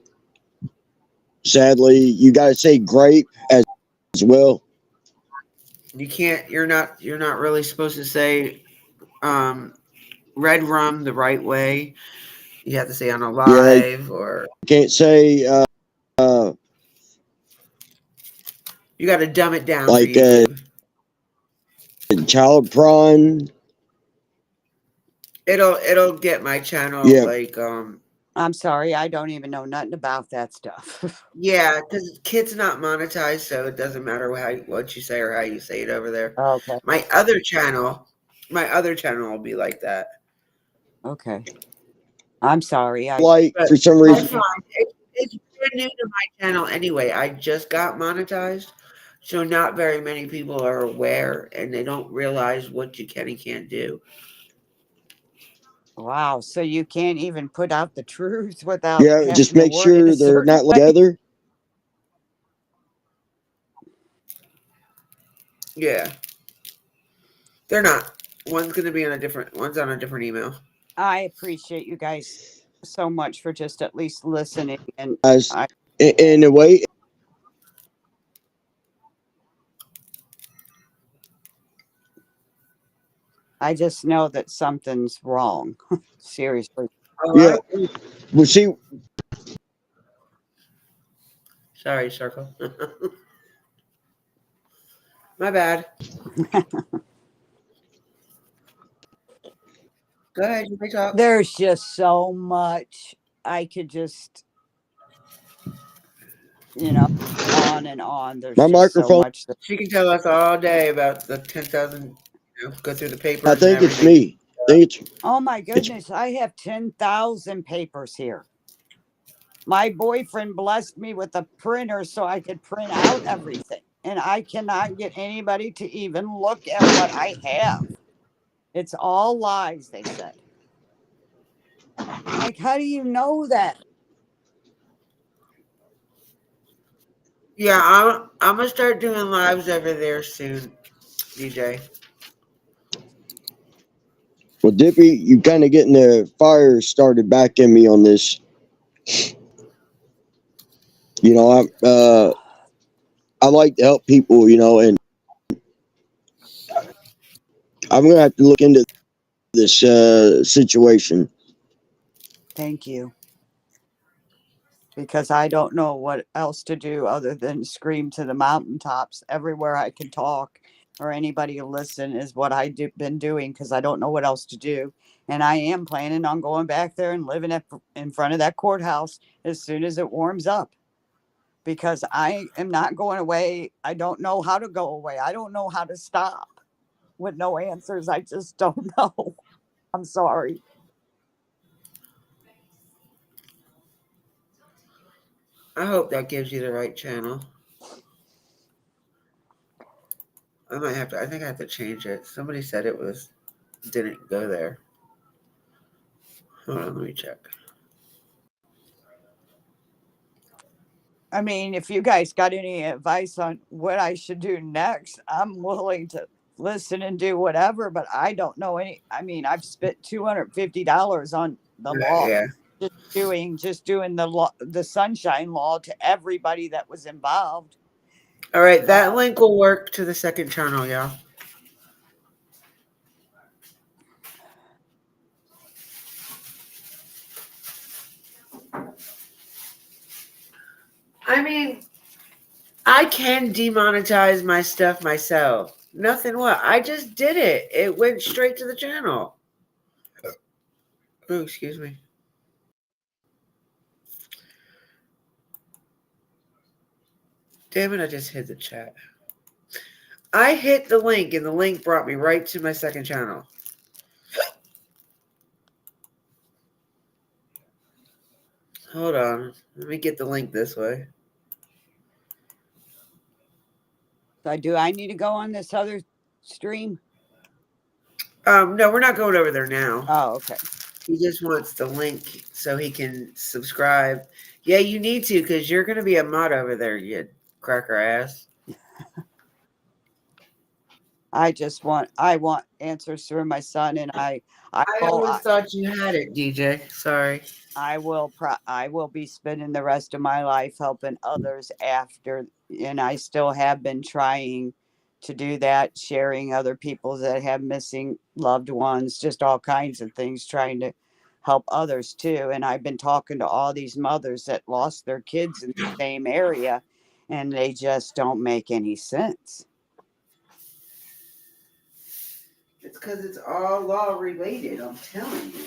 Sadly, you got to say grape as well. You can't. You're not really supposed to say um, red rum the right way. You have to say on a Yeah, you live, or can't say uh you got to dumb it down for like YouTube. child prawn. It'll get my channel Yeah, like I'm sorry, I don't even know nothing about that stuff. yeah, because Kit's not monetized, so it doesn't matter what you say or how you say it over there. Okay. My other channel, my other channel will be like that. Okay. I'm sorry. like But for some that's reason. fine. It's brand new to my channel anyway. I just got monetized, so not very many people are aware, and they don't realize what you can and can't do. Wow. So you can't even put out the truth without Yeah, just having to make word it a sure they're certain not way. together. Yeah, they're not. One's gonna be on a different. One's on a different email. I appreciate you guys so much for just at least listening. And As I, in a way, I just know that something's wrong. Seriously. All yeah. right. Well, see, Sorry, circle. My bad. Go ahead. You may talk. There's just so much I could just, you know, on and on. There's my just so microphone. much. She can tell us all day about the 10,000. Go through the I papers and think it's everything. me. I think Oh my it's goodness. I have 10,000 papers here. My boyfriend blessed me with a printer so I could print out everything. And I cannot get anybody to even look at what I have. It's all lies, they said. Like, how do you know that? Yeah, I'm gonna start doing lives over there soon, DJ. Well, Dippy, you kind of getting the fire started back in me on this. You know, I like to help people. You know, and I'm gonna have to look into this situation. Thank you. Because I don't know what else to do other than scream to the mountaintops everywhere I can talk or anybody will listen is what been doing because I don't know what else to do. And I am planning on going back there and living in front of that courthouse as soon as it warms up because I am not going away. I don't know how to go away. I don't know how to stop with no answers. I just don't know. I'm sorry. I hope that gives you the right channel. I might have to. I think I have to change it. Somebody said it was didn't go there. Hold on, let me check. I mean, if you guys got any advice on what I should do next, I'm willing to listen and do whatever, but I don't know any. I mean, I've spent $250 on the law, Yeah. just doing the law, the sunshine law to everybody that was involved. All right, that Uh, link will work to the second channel, y'all. I mean, I can demonetize my stuff myself. Nothing what? I just did it. It went straight to the channel. Oh, excuse me. Damn it, I just hit the chat. I hit the link and the link brought me right to my second channel. Hold on. Let me get the link this way. I need to go on this other stream? No, we're not going over there now. Oh, okay. He just wants the link so he can subscribe. Yeah, you need to because you're going to be a mod over there, you cracker ass. I want answers for my son, and I I will. always thought you had it, DJ. Sorry. I will be spending the rest of my life helping others after, and I still have been trying to do that, sharing other people that have missing loved ones, just all kinds of things, trying to help others too. And I've been talking to all these mothers that lost their kids in the same area, and they just don't make any sense. It's because it's all law related, I'm telling you.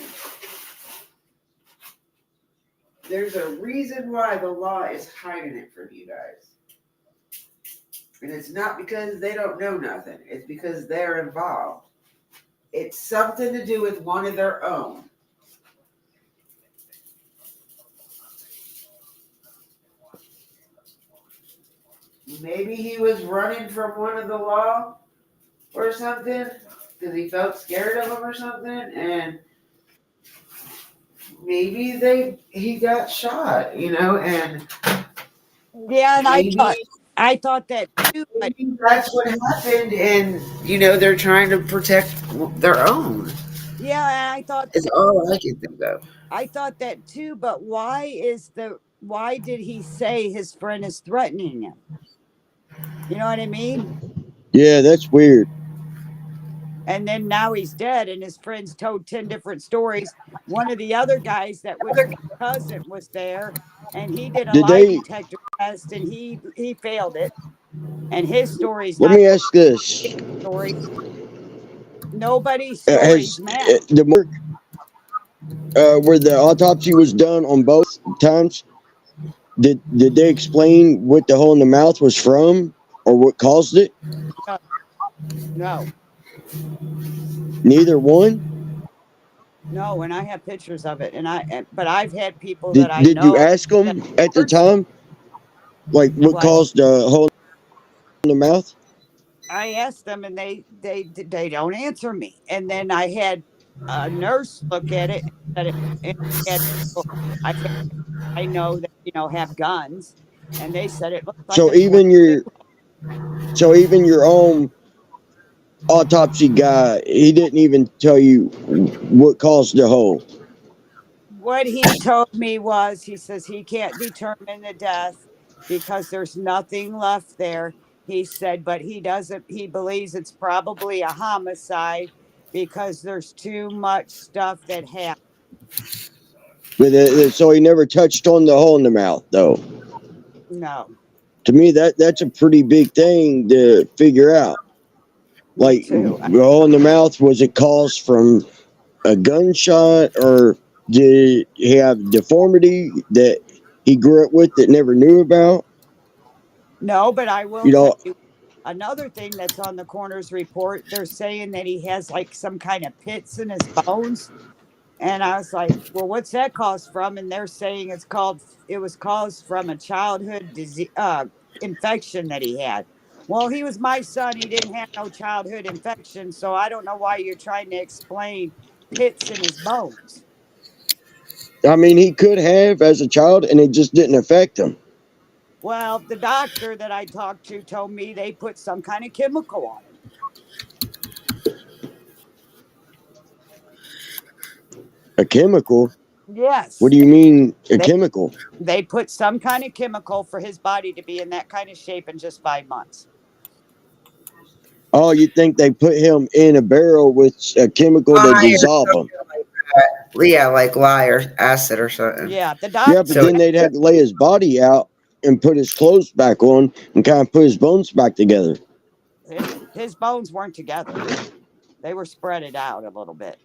There's a reason why the law is hiding it from you guys. And it's not because they don't know nothing. It's because they're involved. It's something to do with one of their own. Maybe he was running from one of the law or something because he felt scared of them or something, and maybe he got shot, and Yeah, and maybe I thought that too, but maybe that's what happened, and they're trying to protect their own. yeah, and Is all I can think of. I thought that too, but why did he say his friend is threatening him? You know what I mean? Yeah, that's weird. And then now he's dead and his friends told 10 different stories. One of the other guys that was his cousin was there and he did a Did lie they? detector test and he failed it. And his story's Let not me ask this: story. Nobody's stories Has match. the mark where the autopsy was done on both times? Did they explain what the hole in the mouth was from, or what caused it? No, no, Neither one. no. And I have pictures of it. But I've had people that I Did you know ask that them at the person time, like do what what caused the hole in the mouth? I asked them and they don't answer me. And then I had a nurse look at it and said it and had people I've had, I know that have guns. and they said it looked like So a torn even your so even your own autopsy guy, he didn't even tell you what caused the hole. What he told me was he says he can't determine the death because there's nothing left there. He said, but he believes it's probably a homicide because there's too much stuff that happened. But so he never touched on the hole in the mouth, though. No, To me, that's a pretty big thing to figure out. me Like, too. the hole in the mouth, was it caused from a gunshot, or did he have deformity that he grew up with that never knew about? No, but I will You tell know, you another thing that's on the coroner's report. They're saying that he has like some kind of pits in his bones. And I was like, well, what's that caused from? And they're saying it was caused from a childhood disease, infection that he had. Well, he was my son. He didn't have no childhood infection. So I don't know why you're trying to explain pits in his bones. I mean, he could have as a child, and it just didn't affect him. Well, the doctor that I talked to told me they put some kind of chemical on him. A chemical? What Yes. do you mean, a They, chemical? they put some kind of chemical for his body to be in that kind of shape in just 5 months. Oh, you think they put him in a barrel with a chemical to Lye or dissolve him? something like that. Yeah, like lye or acid or something. Yeah, the Yeah, but doctor. So then they'd have to lay his body out and put his clothes back on and kind of put his bones back together. His bones weren't together. They were spreaded out a little bit.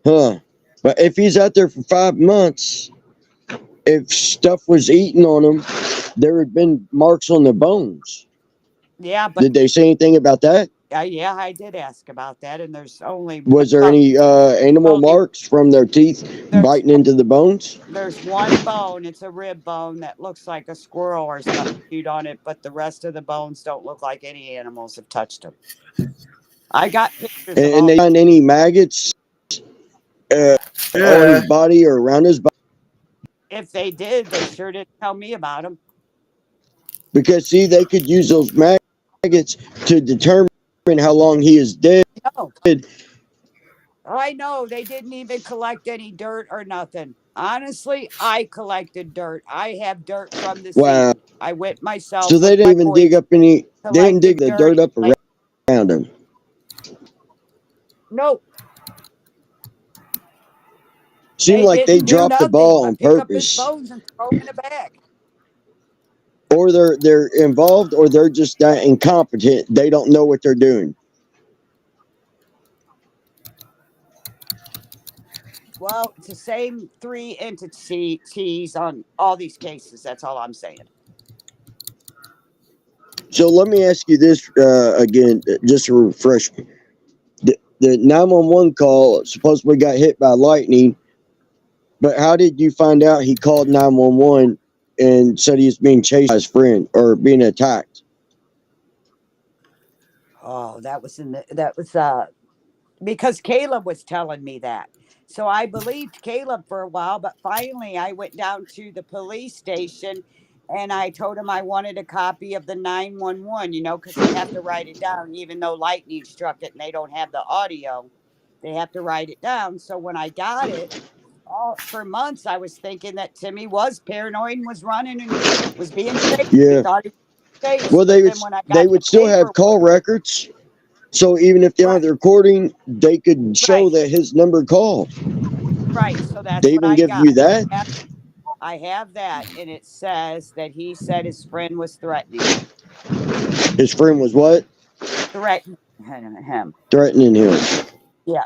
Huh. But if he's out there for 5 months, if stuff was eaten on him, there had been marks on the bones. Yeah, but Did they say anything about that? yeah, I did ask about that, and there's only one Was there bone. any animal Only marks from their teeth there's biting into the bones? there's one bone. It's a rib bone that looks like a squirrel or something chewed on it, but the rest of the bones don't look like any animals have touched them. I got pictures of And all. they find any maggots uh, on his ugh. body or around his body? If they did, they sure didn't tell me about them. Because, see, they could use those maggots to determine how long he is dead. No, I know they didn't even collect any dirt or nothing. Honestly, I collected dirt. I have dirt from the Wow. scene. I went So myself they with didn't my even dig boys, up any, they didn't dig collected the dirt. dirt up around him. Nope, Seemed they like they didn't do dropped the nothing ball on but pick up his purpose. bones and throw them in a bag. Or they're involved, or they're just that incompetent. They don't know what they're doing. Well, it's the same three entities on all these cases. That's all I'm saying. So let me ask you this again, just to refresh me. The 911 call supposedly got hit by lightning, but how did you find out he called 911 and said he was being chased by his friend or being attacked? Oh, that was because Caleb was telling me that. So I believed Caleb for a while, but finally I went down to the police station and I told him I wanted a copy of the 911, because they have to write it down, even though lightning struck it and they don't have the audio. They have to write it down. So when I got it, for months I was thinking that Timmy was paranoid and was running and was being chased. We Yeah. thought he was chased. Well, But then when I they got the would still have paperwork, call records. So even if they right, aren't recording, they could show right, that his number called. right. So that's They what even I give you got. that. I have that, and it says that he said his friend was threatening him. His friend was what? Threatening him. Threatening him. Yeah,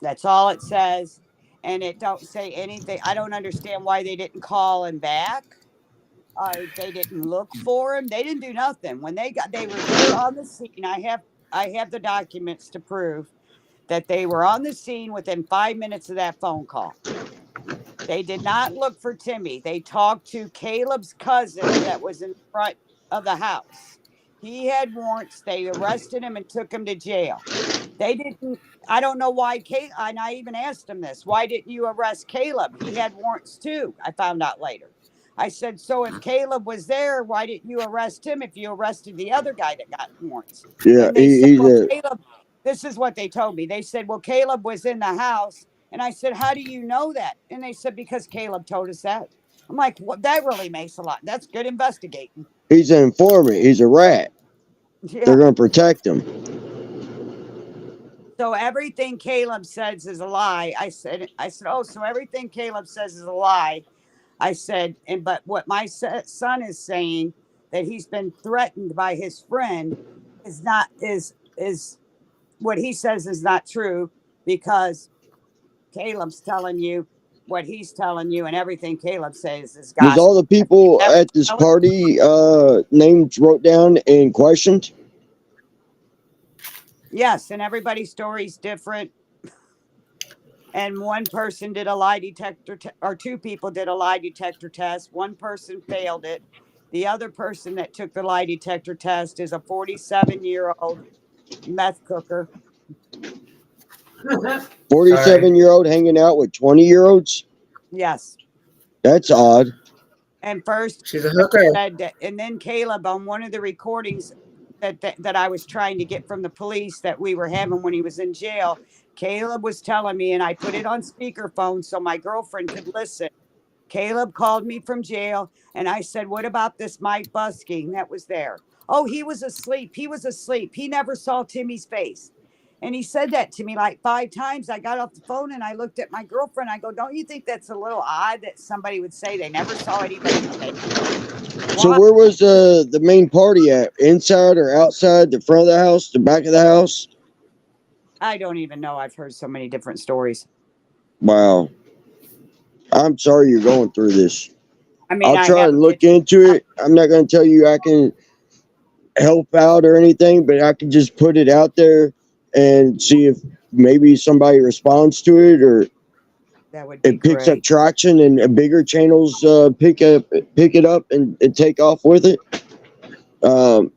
that's all it says, and it don't say anything. I don't understand why they didn't call him back. They didn't look for him. They didn't do nothing when they were there on the scene. I have the documents to prove that they were on the scene within 5 minutes of that phone call. They did not look for Timmy. They talked to Caleb's cousin that was in front of the house. He had warrants. They arrested him and took him to jail. They didn't, I don't know why and I even asked him this. Why didn't you arrest Caleb? He had warrants too, I found out later. I said, so if Caleb was there, why didn't you arrest him if you arrested the other guy that got warrants? Yeah, And they said, he's well, a Caleb, this is what they told me. They said, well, Caleb was in the house. And I said, how do you know that? And they said, because Caleb told us that. I'm like, well, that really makes a lot. That's good investigating. he's an informant. He's a rat. They're Yeah. going to protect him. So everything Caleb says is a lie. I said, oh, so everything Caleb says is a lie. I said, and but what my son is saying that he's been threatened by his friend is not is what he says is not true because Caleb's telling you what he's telling you, and everything Caleb says is Was all gospel. the people Never at this tell it. party names wrote down and questioned? Yes, and everybody's story's different. And one person did a lie detector or two people did a lie detector test. One person failed it. The other person that took the lie detector test is a 47-year-old meth cooker. 47-year-old hanging out with 20-year-olds? Yes. That's odd. And first She's a hooker. said that, and then Caleb on one of the recordings that I was trying to get from the police that we were having when he was in jail, Caleb was telling me, and I put it on speakerphone so my girlfriend could listen. Caleb called me from jail, and I said, what about this Mike Busking that was there? Oh, he was asleep. He was asleep. He never saw Timmy's face. And he said that to me like 5 times. I got off the phone and I looked at my girlfriend. I go, don't you think that's a little odd that somebody would say they never saw anybody's face? So Why? where was the main party at? Inside or outside? The front of the house? The back of the house? I don't even know. I've heard so many different stories. Wow. I'm sorry you're going through this. I mean, I'll I try have and a look picture. into it. I'm not going to tell you I can help out or anything, but I can just put it out there and see if maybe somebody responds to it or That would be it picks up great. traction and bigger channels pick it up and take off with it. But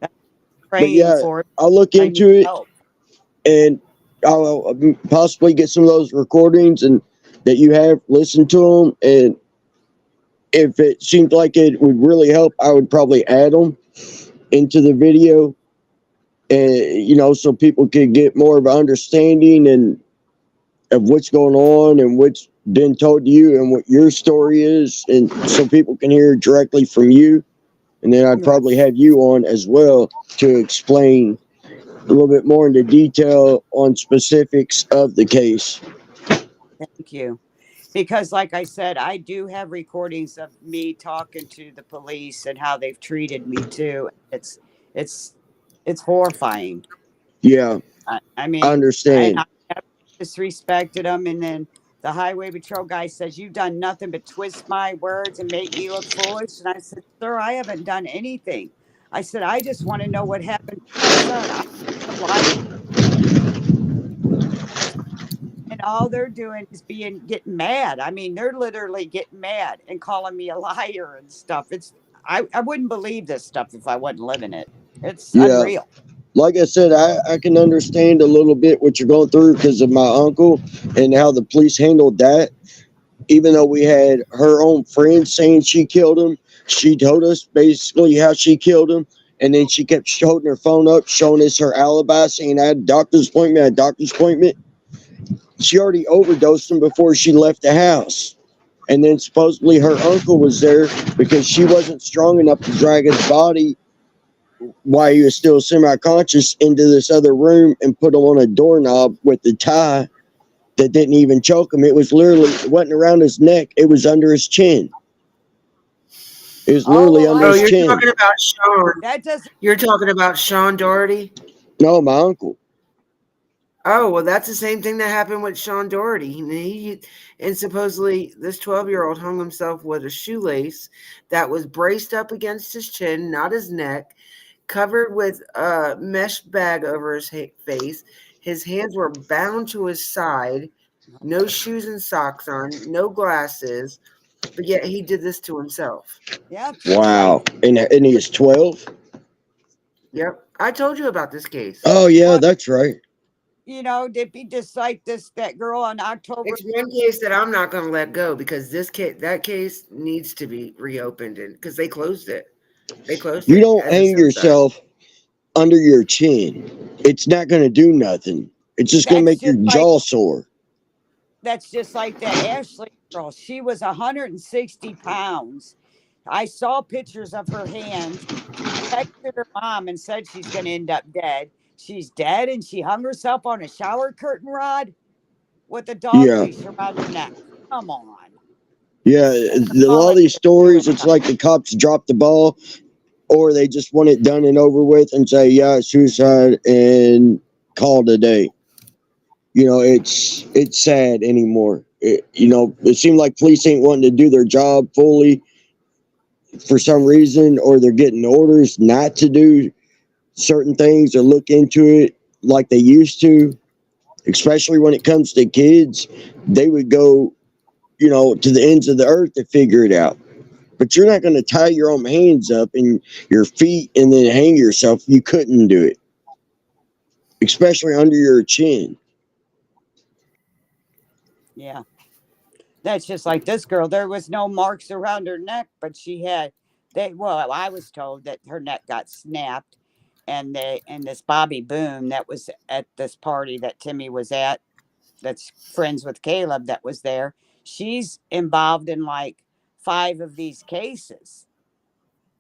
Praying yeah, for it. I'll look I need into it help. and I'll possibly get some of those recordings and that you have listen to them. And if it seemed like it would really help, I would probably add them into the video, and so people could get more of an understanding and of what's going on and what's been told to you and what your story is, and so people can hear directly from you. And then I'd Right. probably have you on as well to explain a little bit more into detail on specifics of the case. Thank you. Because like I said, I do have recordings of me talking to the police and how they've treated me too. It's it's horrifying. Yeah, I I mean, and understand. I never disrespected them. And then the highway patrol guy says, you've done nothing but twist my words and make me look foolish. And I said, sir, I haven't done anything. I said, I just want to know what happened to my son. I have lied, and all they're doing is getting mad. I mean, they're literally getting mad and calling me a liar and stuff. I wouldn't believe this stuff if I wasn't living it. It's Yeah, unreal. like I said, I can understand a little bit what you're going through because of my uncle and how the police handled that. Even though we had her own friend saying she killed him, she told us basically how she killed him. And then she kept holding her phone up, showing us her alibi, saying I had a doctor's appointment, I had a doctor's appointment. She already overdosed him before she left the house. And then supposedly her uncle was there because she wasn't strong enough to drag his body while he was still semi-conscious into this other room and put him on a doorknob with the tie that didn't even choke him. It was literally, it wasn't around his neck, it was under his chin. It was Oh, literally well, under Oh, his you're chin. talking about Sean. that doesn't. You're talking about Sean Doherty. No, my uncle. Oh, well, that's the same thing that happened with Sean Doherty. And supposedly this 12-year-old hung himself with a shoelace that was braced up against his chin, not his neck, covered with a mesh bag over his face. His hands were bound to his side, no shoes and socks on, no glasses, but yet he did this to himself. Yeah, Wow. And he is 12? Yep. I told you about this case. Oh, yeah, well, that's right. It'd be just like that girl on October. It's one case that I'm not going to let go because that case needs to be reopened and because they closed it. They closed You it don't as a hang suicide. yourself under your chin. It's not going to do nothing. It's just going to That's make your just like jaw sore. that Ashley girl. She was 160 pounds. I saw pictures of her hands. She texted her mom and said she's going to end up dead. She's dead, and she hung herself on a shower curtain rod with a dog Yeah. leash around her neck. Come on. Yeah. That's A all lot I of these hear stories, it's suicide. like the cops dropped the ball or they just want it done and over with and say, yeah, it's suicide and call it a day. It's sad anymore. It seemed like police ain't wanting to do their job fully for some reason, or they're getting orders not to do certain things or look into it like they used to, especially when it comes to kids. They would go, to the ends of the earth to figure it out. But you're not going to tie your own hands up and your feet and then hang yourself. You couldn't do it, especially under your chin. Yeah. That's just like this girl. There was no marks around her neck, but she had I was told that her neck got snapped, and this Bobby Boom that was at this party that Timmy was at, that's friends with Caleb, that was there. She's involved in like 5 of these cases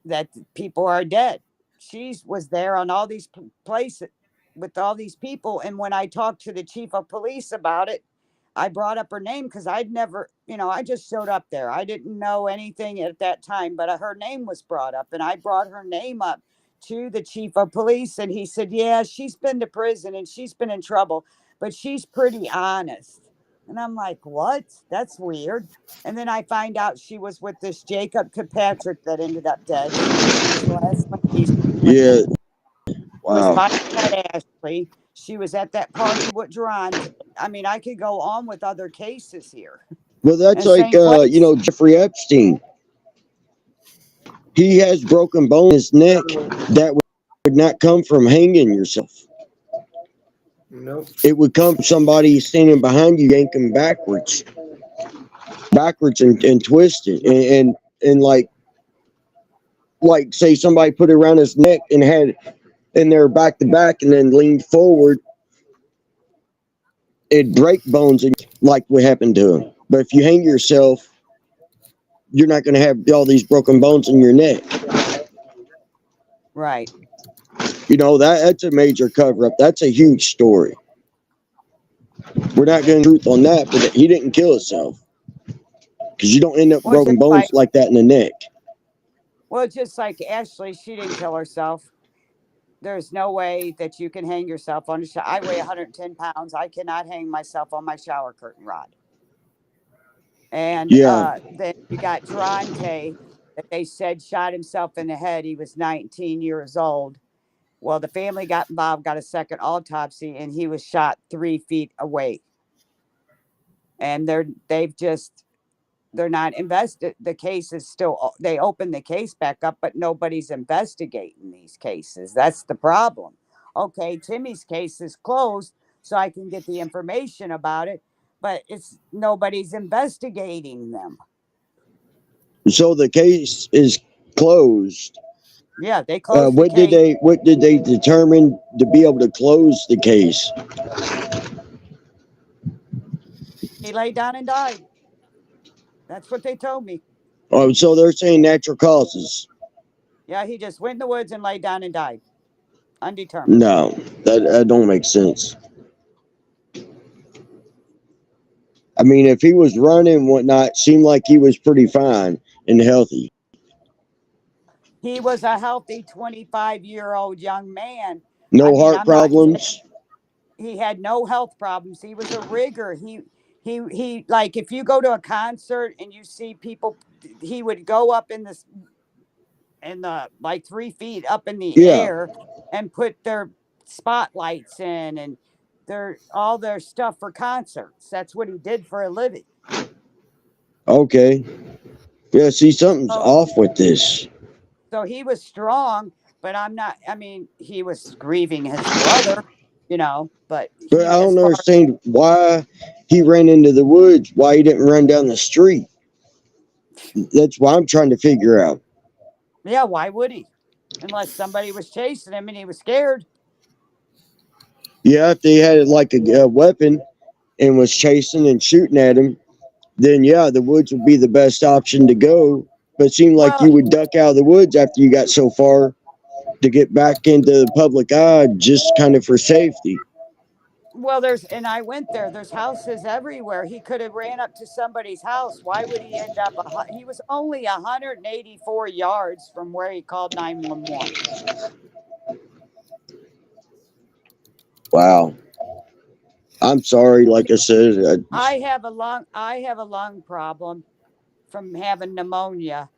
that people are dead. She was there on all these places with all these people. And when I talked to the chief of police about it, I brought up her name because I'd never, I just showed up there. I didn't know anything at that time, but her name was brought up, and I brought her name up to the chief of police. And he said, yeah, she's been to prison and she's been in trouble, but she's pretty honest. And I'm like, what? That's weird. And then I find out she was with this Jacob Kirkpatrick that ended up dead. She was the last lady. Yeah. Was Wow. fighting at Ashley. She was at that party with Durante. I mean, I could go on with other cases here. Well, that's And like, same place. Jeffrey Epstein. He has broken bones in his neck that would not come from hanging yourself. Nope. It would come from somebody standing behind you, yanking backwards and twisted, and like say somebody put it around his neck and had in there back to back and then leaned forward. It'd break bones and like what happened to him. But if you hang yourself, you're not going to have all these broken bones in your neck. Right. That's a major cover up. That's a huge story. We're not going to truth on that, but he didn't kill himself because you don't end up Well, broken bones like that in the neck. just like Ashley, she didn't kill herself. There's no way that you can hang yourself on a shower. I weigh 110 pounds. I cannot hang myself on my shower curtain rod. And Yeah. then you got Durante that they said shot himself in the head. He was 19 years old. Well, the family got involved, got a second autopsy, and he was shot 3 feet away. And they're not invested. The case is still, they opened the case back up, but nobody's investigating these cases. That's the problem. Okay, Timmy's case is closed, so I can get the information about it, but it's nobody's investigating them. So the case is closed. Yeah, they closed the What did case. they determine to be able to close the case? He lay down and died. That's what they told me. Oh, so they're saying natural causes. Yeah, he just went in the woods and lay down and died. Undetermined. No, that don't make sense. I mean, if he was running and whatnot, seemed like he was pretty fine and healthy. He was a healthy 25-year-old young man. I No mean, heart I'm not saying problems. he had no health problems. He was a rigger. He like if you go to a concert and you see people, he would go up in the like 3 feet up in the Yeah. air and put their spotlights in and all their stuff for concerts. That's what he did for a living. Okay. Yeah. See, something's So off with this. so he was strong, but I'm not. I mean, he was grieving his brother. But But I as don't far, understand why he ran into the woods, why he didn't run down the street. That's why I'm trying to figure out. yeah, why would he? Unless somebody was chasing him and he was scared. Yeah, if they had like a weapon and was chasing and shooting at him, then yeah, the woods would be the best option to go. But it seemed like Well, you would duck out of the woods after you got so far to get back into the public eye, just kind of for safety. and I went there. There's houses everywhere. He could have ran up to somebody's house. Why would he end up? He was only 184 yards from where he called 911. Wow. I'm sorry. Like I said, I have a lung problem from having pneumonia,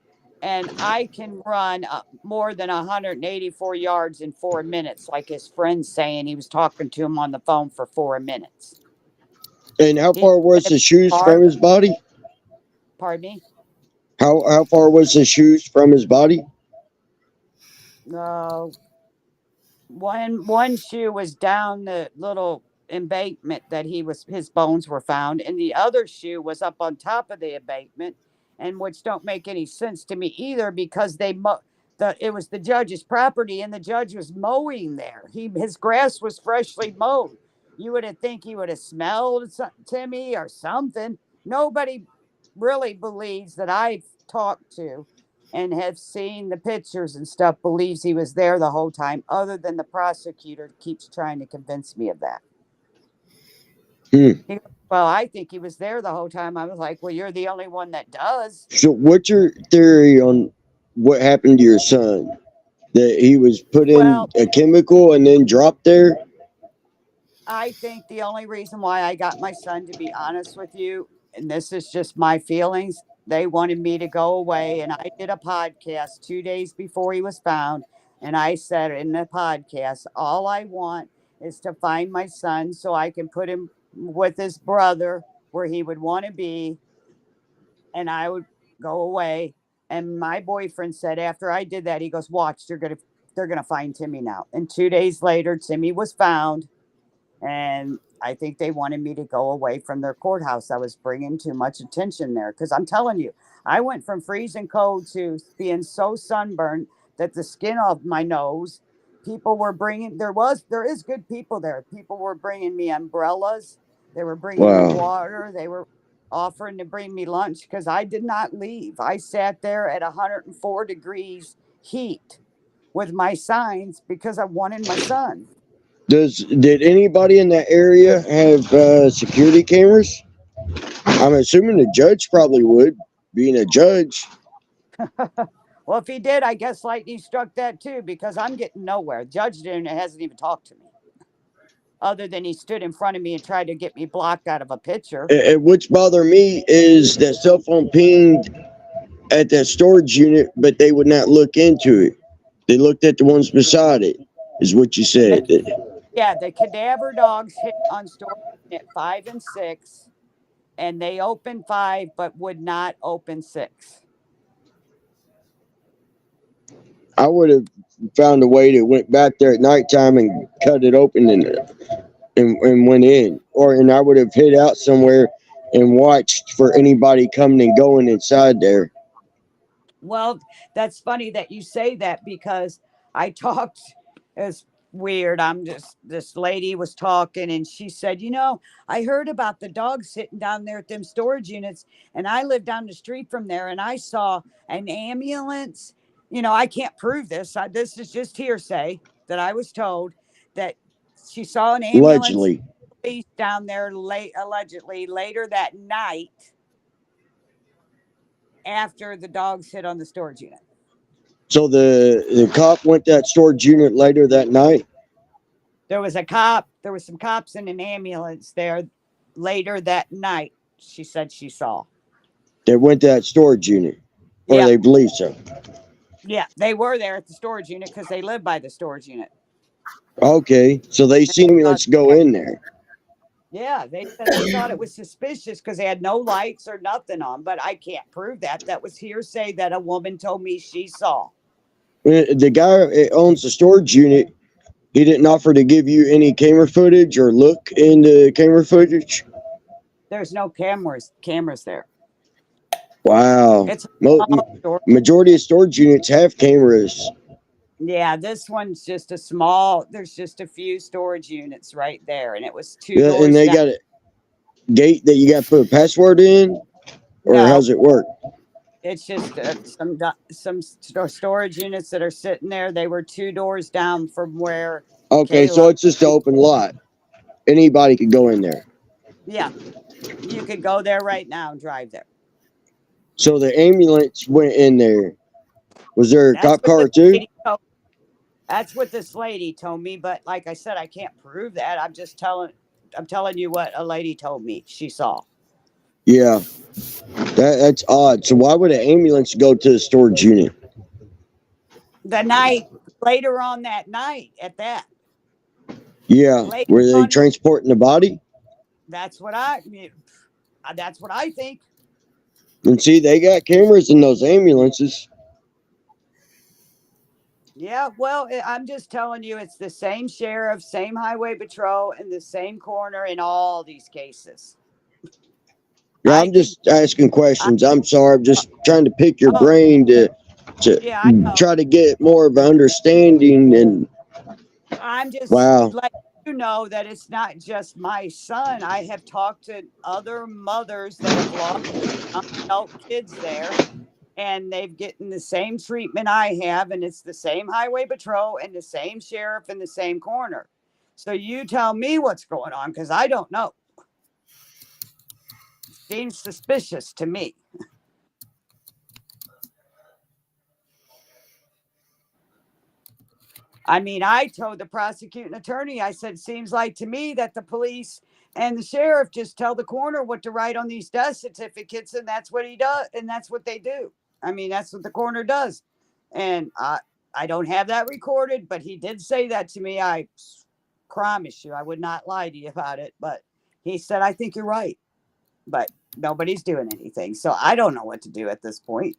and I can run more than 184 yards in 4 minutes, like his friend saying he was talking to him on the phone for 4 minutes. and how He's far was gonna the be shoes from farther. his body? Pardon me. How far was the shoes from his body? Uh, one shoe was down the little embankment that his bones were found, and the other shoe was up on top of the embankment, and which don't make any sense to me either because it was the judge's property and the judge was mowing there. His grass was freshly mowed. You would have think he would have smelled Timmy or something. Nobody really believes that I've talked to and have seen the pictures and stuff believes he was there the whole time, other than the prosecutor keeps trying to convince me of that. Hmm. He goes, well, I think he was there the whole time. I was like, well, you're the only one that does. So, what's your theory on what happened to your son? That he was put in Well, a chemical and then dropped there? I think the only reason why I got my son, to be honest with you, and this is just my feelings, they wanted me to go away. And I did a podcast 2 days before he was found. And I said in the podcast, all I want is to find my son so I can put him with his brother where he would want to be. And I would go away. And my boyfriend said after I did that, he goes, watch, they're gonna find Timmy now. And 2 days later, Timmy was found, and I think they wanted me to go away from their courthouse. I was bringing too much attention there because I'm telling you, I went from freezing cold to being so sunburned that the skin off my nose. People were bringing. There is good people there. People were bringing me umbrellas. They were bringing me Wow. water. They were offering to bring me lunch because I did not leave. I sat there at 104 degrees heat with my signs because I wanted my son. Did anybody in that area have security cameras? I'm assuming the judge probably would, being a judge. Well, if he did, I guess lightning struck that too, because I'm getting nowhere. Judge didn't hasn't even talked to me, other than he stood in front of me and tried to get me blocked out of a picture. And what's bothering me is that cell phone pinged at that storage unit, but they would not look into it. They looked at the ones beside it, is what you The, said. yeah, the cadaver dogs hit on storage unit 5 and 6, and they opened 5 but would not open 6. I would have found a way to went back there at nighttime and cut it open and went in, and I would have hid out somewhere and watched for anybody coming and going inside there. Well, that's funny that you say that because I talked. It's weird. This lady was talking and she said, I heard about the dogs sitting down there at them storage units, and I live down the street from there, and I saw an ambulance. I can't prove this. This is just hearsay that I was told that she saw an ambulance Allegedly. police down there late, allegedly later that night after the dogs hit on the storage unit. So the cop went to that storage unit later that night. There was some cops in an ambulance there later that night. She said she saw. They went to that storage unit, or Yeah. they believe so. Yeah. They were there at the storage unit because they live by the storage unit. Okay, so they And they seen thought, let's go in there. yeah, they said they thought it was suspicious because they had no lights or nothing on, but I can't prove that. That was hearsay that a woman told me she saw. The guy that owns the storage unit, He didn't offer to give you any camera footage or look into camera footage. There's no cameras there. Wow. It's a small store. Majority of storage units have cameras. Yeah, this one's just a small. There's just a few storage units right there, and it was two Yeah, and doors they down. got a gate that you got to put a password in, or No, how's it work? it's just some storage units that are sitting there. They were two doors down from where Okay, so Kayla. it's just an open lot. Anybody could go in there. Yeah, you could go there right now and drive there. So the ambulance went in there. Was there a That's cop what car this too? lady told. That's what this lady told me. But like I said, I can't prove that. I'm just telling. I'm telling you what a lady told me she saw. Yeah, that's odd. So why would an ambulance go to a storage unit? The night later on that night at that Yeah, later were they on, transporting the body? that's what I. That's what I think. And see, they got cameras in those ambulances. Yeah, well, I'm just telling you, it's the same sheriff, same highway patrol, in the same corner in all these cases. Yeah, I I'm can. just asking I, questions. I'm sorry. I'm just trying to pick your oh, brain to yeah, I know. try to get more of an understanding. And I'm just wow, letting you know that it's not just my son. I have talked to other mothers that have lost young adult kids there, and they've gotten the same treatment I have, and it's the same highway patrol and the same sheriff in the same corner. So you tell me what's going on, because I don't know. Seems suspicious to me. I mean, I told the prosecuting attorney, I said, seems like to me that the police and the sheriff just tell the coroner what to write on these death certificates, and that's what he does, and that's what they do. I mean, that's what the coroner does. And I don't have that recorded, but he did say that to me. I promise you, I would not lie to you about it. But he said, I think you're right. But nobody's doing anything. So I don't know what to do at this point.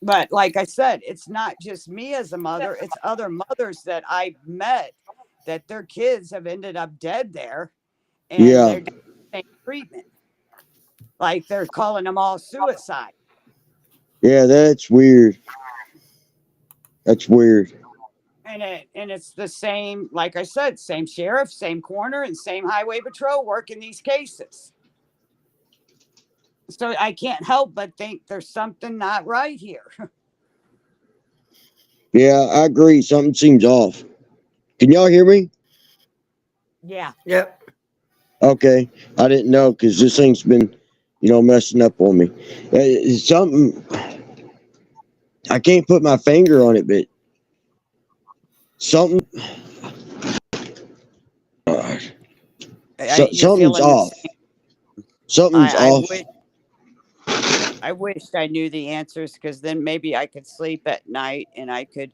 But like I said, it's not just me as a mother, it's other mothers that I met that their kids have ended up dead there, and yeah, they're getting the same treatment. Like they're calling them all suicide. yeah, that's weird. That's weird. And it's the same, like I said, same sheriff, same coroner, and same highway patrol work in these cases. So I can't help but think there's something not right here. Yeah, I agree. Something seems off. Can y'all hear me? Yeah. Yep. Okay, I didn't know because this thing's been, messing up on me. It's something I can't put my finger on it, but something, You're something's feeling the off. same. Something's I off. wish I wished I knew the answers, because then maybe I could sleep at night and I could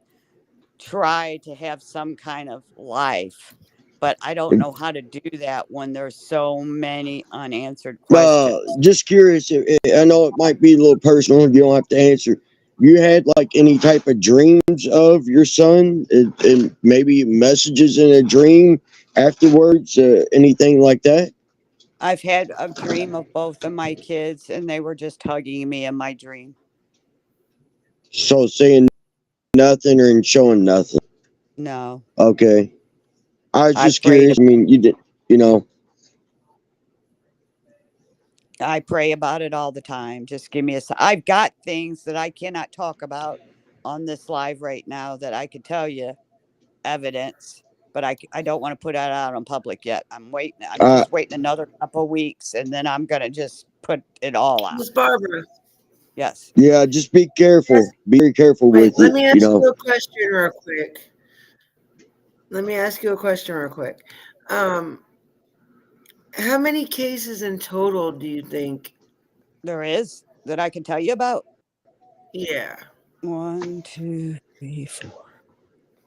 try to have some kind of life. But I don't know how to do that when there's so many unanswered questions. Just curious. I know it might be a little personal. You don't have to answer. You had like any type of dreams of your son, and maybe messages in a dream afterwards, anything like that? I've had a dream of both of my kids, and they were just hugging me in my dream. So saying nothing or showing nothing. No, Okay. I was I just prayed. curious. I mean, you did, you know. I pray about it all the time. Just give me a. I've got things that I cannot talk about on this live right now that I could tell you evidence, but I don't want to put that out on public yet. I'm waiting. I'm Uh, just waiting another couple weeks, and then I'm gonna just put it all out. Miss Barbara, Yes. yeah, just be careful. Be very careful wait, with let it. me ask you a question real quick. Let me ask you a question real quick. How many cases in total do you think? There is that I can tell you about. Yeah. 1, 2, 3, 4,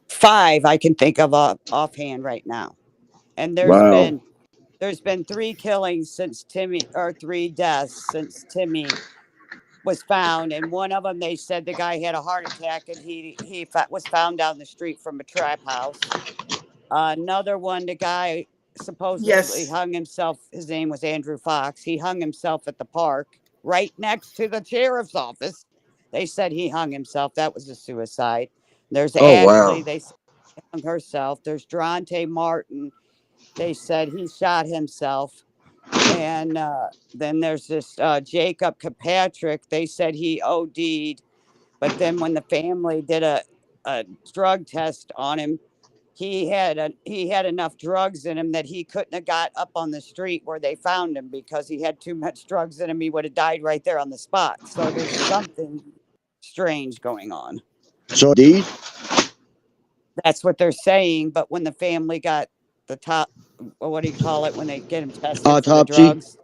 5 I can think of offhand right now. And there's Wow. been There's been 3 killings since Timmy, or 3 deaths since Timmy was found, and one of them they said the guy had a heart attack, and was found down the street from a trap house. Another one, the guy supposedly Yes. hung himself. His name was Andrew Fox. He hung himself at the park right next to the sheriff's office. They said he hung himself. That was a suicide. There's Oh wow. Ashley. They said she hung herself. There's Dronte Martin. They said he shot himself. And then there's this Jacob Kirkpatrick. They said he OD'd, but then when the family did a drug test on him, he had enough drugs in him that he couldn't have got up on the street where they found him because he had too much drugs in him. He would have died right there on the spot. So there's something strange going on. So indeed. That's what they're saying. But when the family got the top, what do you call it when they get him tested for the Autopsy. drugs?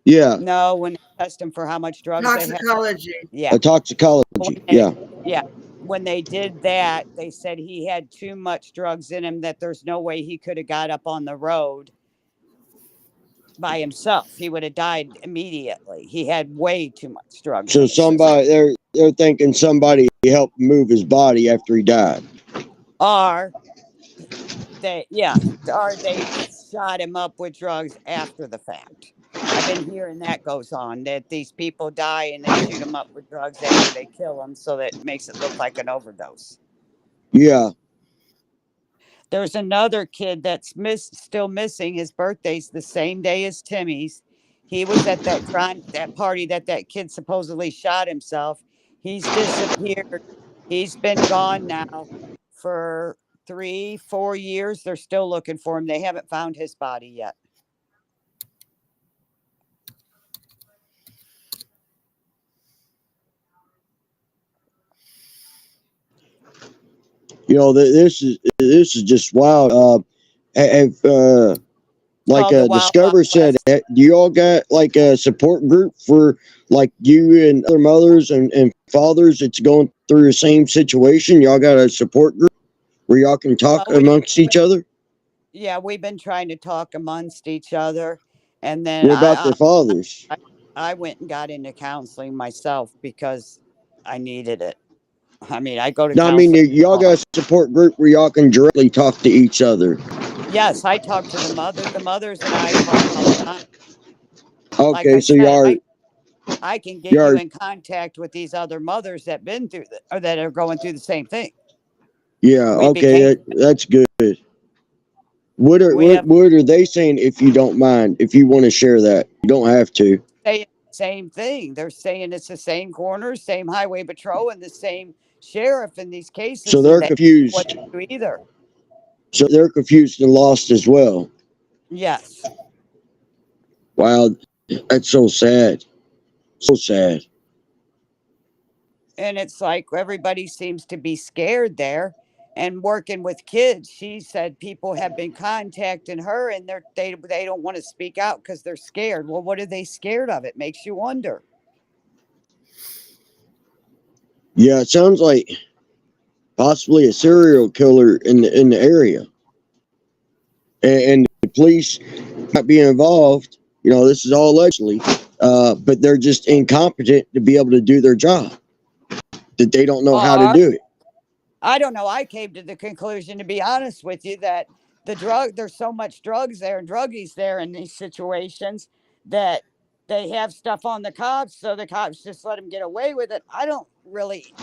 Yeah. No, when they test him for how much drugs they had. Toxicology. Yeah. A toxicology. Yeah. Yeah. When they did that, they said he had too much drugs in him that there's no way he could have got up on the road by himself. He would have died immediately. He had way too much drugs So in his system. they're thinking somebody helped move his body after he died. Or they shot him up with drugs after the fact. I've been hearing that goes on, that these people die and they shoot them up with drugs after they kill them, so that makes it look like an overdose. Yeah. There's another kid that's still missing. His birthday's the same day as Timmy's. He was at that party that kid supposedly shot himself. He's disappeared. He's been gone now for 3, 4 years. They're still looking for him. They haven't found his body yet. You know, this is just wild. Have like Called the Wild Wild Discover said, West. do you all got like a support group for like you and other mothers and fathers that's going through the same situation? Y'all got a support group where y'all can talk Well, amongst each other? yeah, we've been trying to talk amongst each other, and then What about their fathers? I went and got into counseling myself because I needed it. I mean, I go to No, I mean, counseling. y'all got a support group where y'all can directly talk to each other. Yes, I talk to the mother. The mothers and I talk all the time. Like Okay, I so said, I can get y'all you are, in contact with these other mothers that been through or that are going through the same thing. yeah, We became okay, that's good. What we have are they saying? If you don't mind, if you want to share that, you don't have to. saying the same thing. They're saying it's the same coroner, same highway patrol, and the same sheriff in these So cases, and they're they don't know what confused. to do either. So they're confused and lost as well. Yes. Wow, that's so sad. So sad. And it's like everybody seems to be scared there. And working with kids, she said people have been contacting her and they don't want to speak out because they're scared. Well, what are they scared of? It makes you wonder. Yeah, it sounds like possibly a serial killer in the area, and the police not being involved. You know, this is all allegedly, but they're just incompetent to be able to do their job. That they don't know how to Or do it. I don't know. I came to the conclusion, to be honest with you, that there's so much drugs there and druggies there in these situations that they have stuff on the cops, so the cops just let them get away with it. I don't really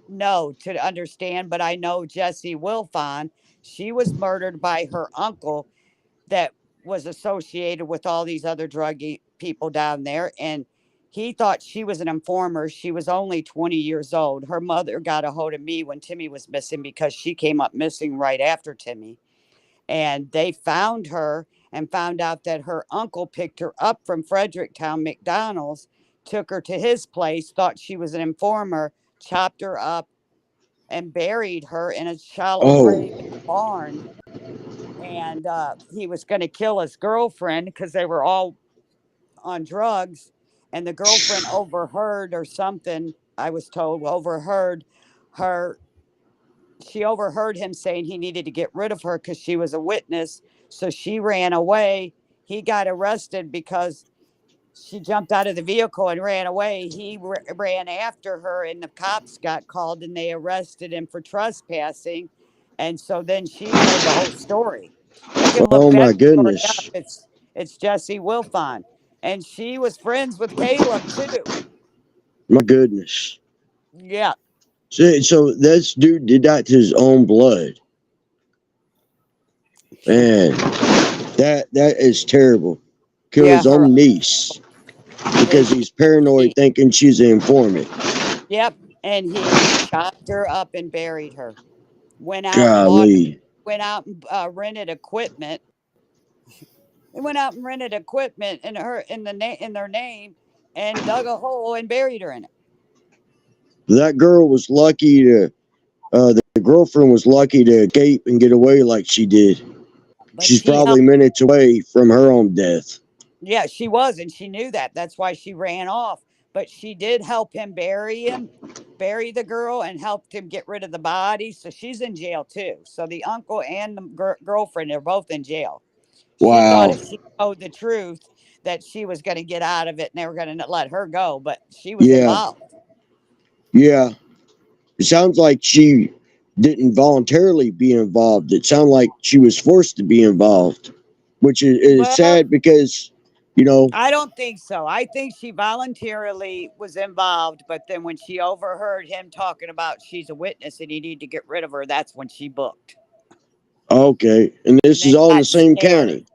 know to understand, but I know Jessie Wilfon, she was murdered by her uncle that was associated with all these other druggy people down there. And he thought she was an informer. She was only 20 years old. Her mother got a hold of me when Timmy was missing because she came up missing right after Timmy. And they found her and found out that her uncle picked her up from Fredericktown McDonald's, took her to his place, thought she was an informer, chopped her up, and buried her in a shallow grave in the Oh, barn. And he was going to kill his girlfriend because they were all on drugs. And the girlfriend overheard or something, I was told, overheard her. She overheard him saying he needed to get rid of her because she was a witness. So she ran away. he got arrested because she jumped out of the vehicle and ran away. He ran after her, and the cops got called and they arrested him for trespassing. And so then she told the whole story. You can look Oh that my story up. goodness. It's Jesse Wilfon, and she was friends with Caleb too. My goodness. Yeah, So this dude did that to his own blood. Man, that is terrible. Kill yeah, his her own niece because his he's paranoid he, thinking she's an informant. yep, and he chopped her up and buried her. Went out and bought Golly. went out and rented equipment. They went out and rented equipment in her in their name and dug a hole and buried her in it. That girl was lucky to, the girlfriend was lucky to escape and get away like she did. But She's she probably helped. minutes away from her own death. Yeah, she was, and she knew that. That's why she ran off. But she did help him bury the girl, and helped him get rid of the body. So she's in jail too. So the uncle and the girlfriend are both in jail. She thought Wow. if she told the truth that she was going to get out of it and they were going to let her go, but she was Yeah. involved. Yeah. It sounds like she didn't voluntarily be involved. It sounded like she was forced to be involved, which is Well, sad because, you know, I don't think so. I think she voluntarily was involved, but then when she overheard him talking about she's a witness and he need to get rid of her, that's when she booked. okay. And And this then is all in the got same scared. county.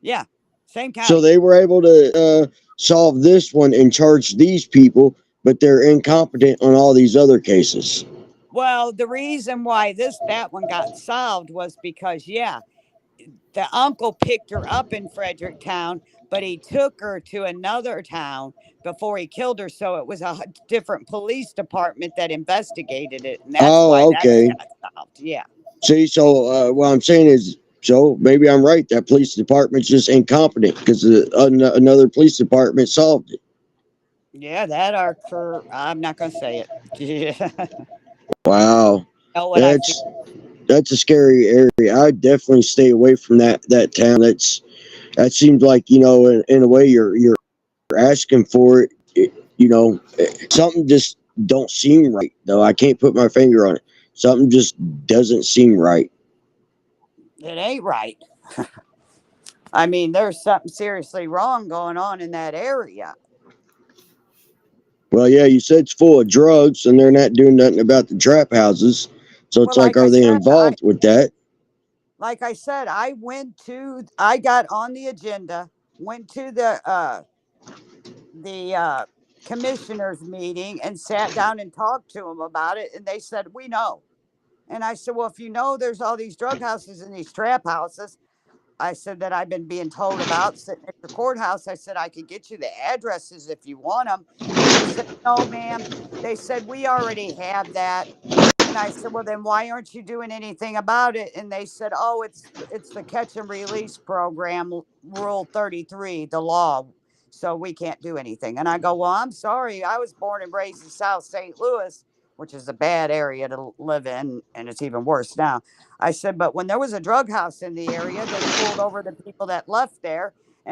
Yeah, same So county. they were able to solve this one and charge these people, but they're incompetent on all these other cases. Well, the reason why that one got solved was because the uncle picked her up in Fredericktown, but he took her to another town before he killed her. So it was a different police department that investigated it, and that's why Oh, that okay. got solved. Yeah. See, so what I'm saying is, so maybe I'm right. That police department's just incompetent because another police department solved it. Yeah, I'm not gonna say it. Yeah. Wow, Know what I feel. that's that's a scary area. I definitely stay away from that town. That seems like, in a way you're asking for it. Something just don't seem right though. I can't put my finger on it. Something just doesn't seem right. It ain't right. I mean, there's something seriously wrong going on in that area. Well, yeah, you said it's full of drugs, and they're not doing nothing about the trap houses. So it's Well, like, are they involved with that? like I said, I got on the agenda, went to the commissioners meeting and sat down and talked to them about it, and they said we know. And I said, well, if you know there's all these drug houses and these trap houses, I said that I've been being told about sitting at the courthouse. I said I could get you the addresses if you want them. And they said, no, ma'am. They said we already have that. And I said, well, then why aren't you doing anything about it? And they said, oh, it's the catch and release program, Rule 33, the law. So we can't do anything. And I go, well, I'm sorry. I was born and raised in South St. Louis, which is a bad area to live in, and it's even worse now. I said, but when there was a drug house in the area, they pulled over the people that left there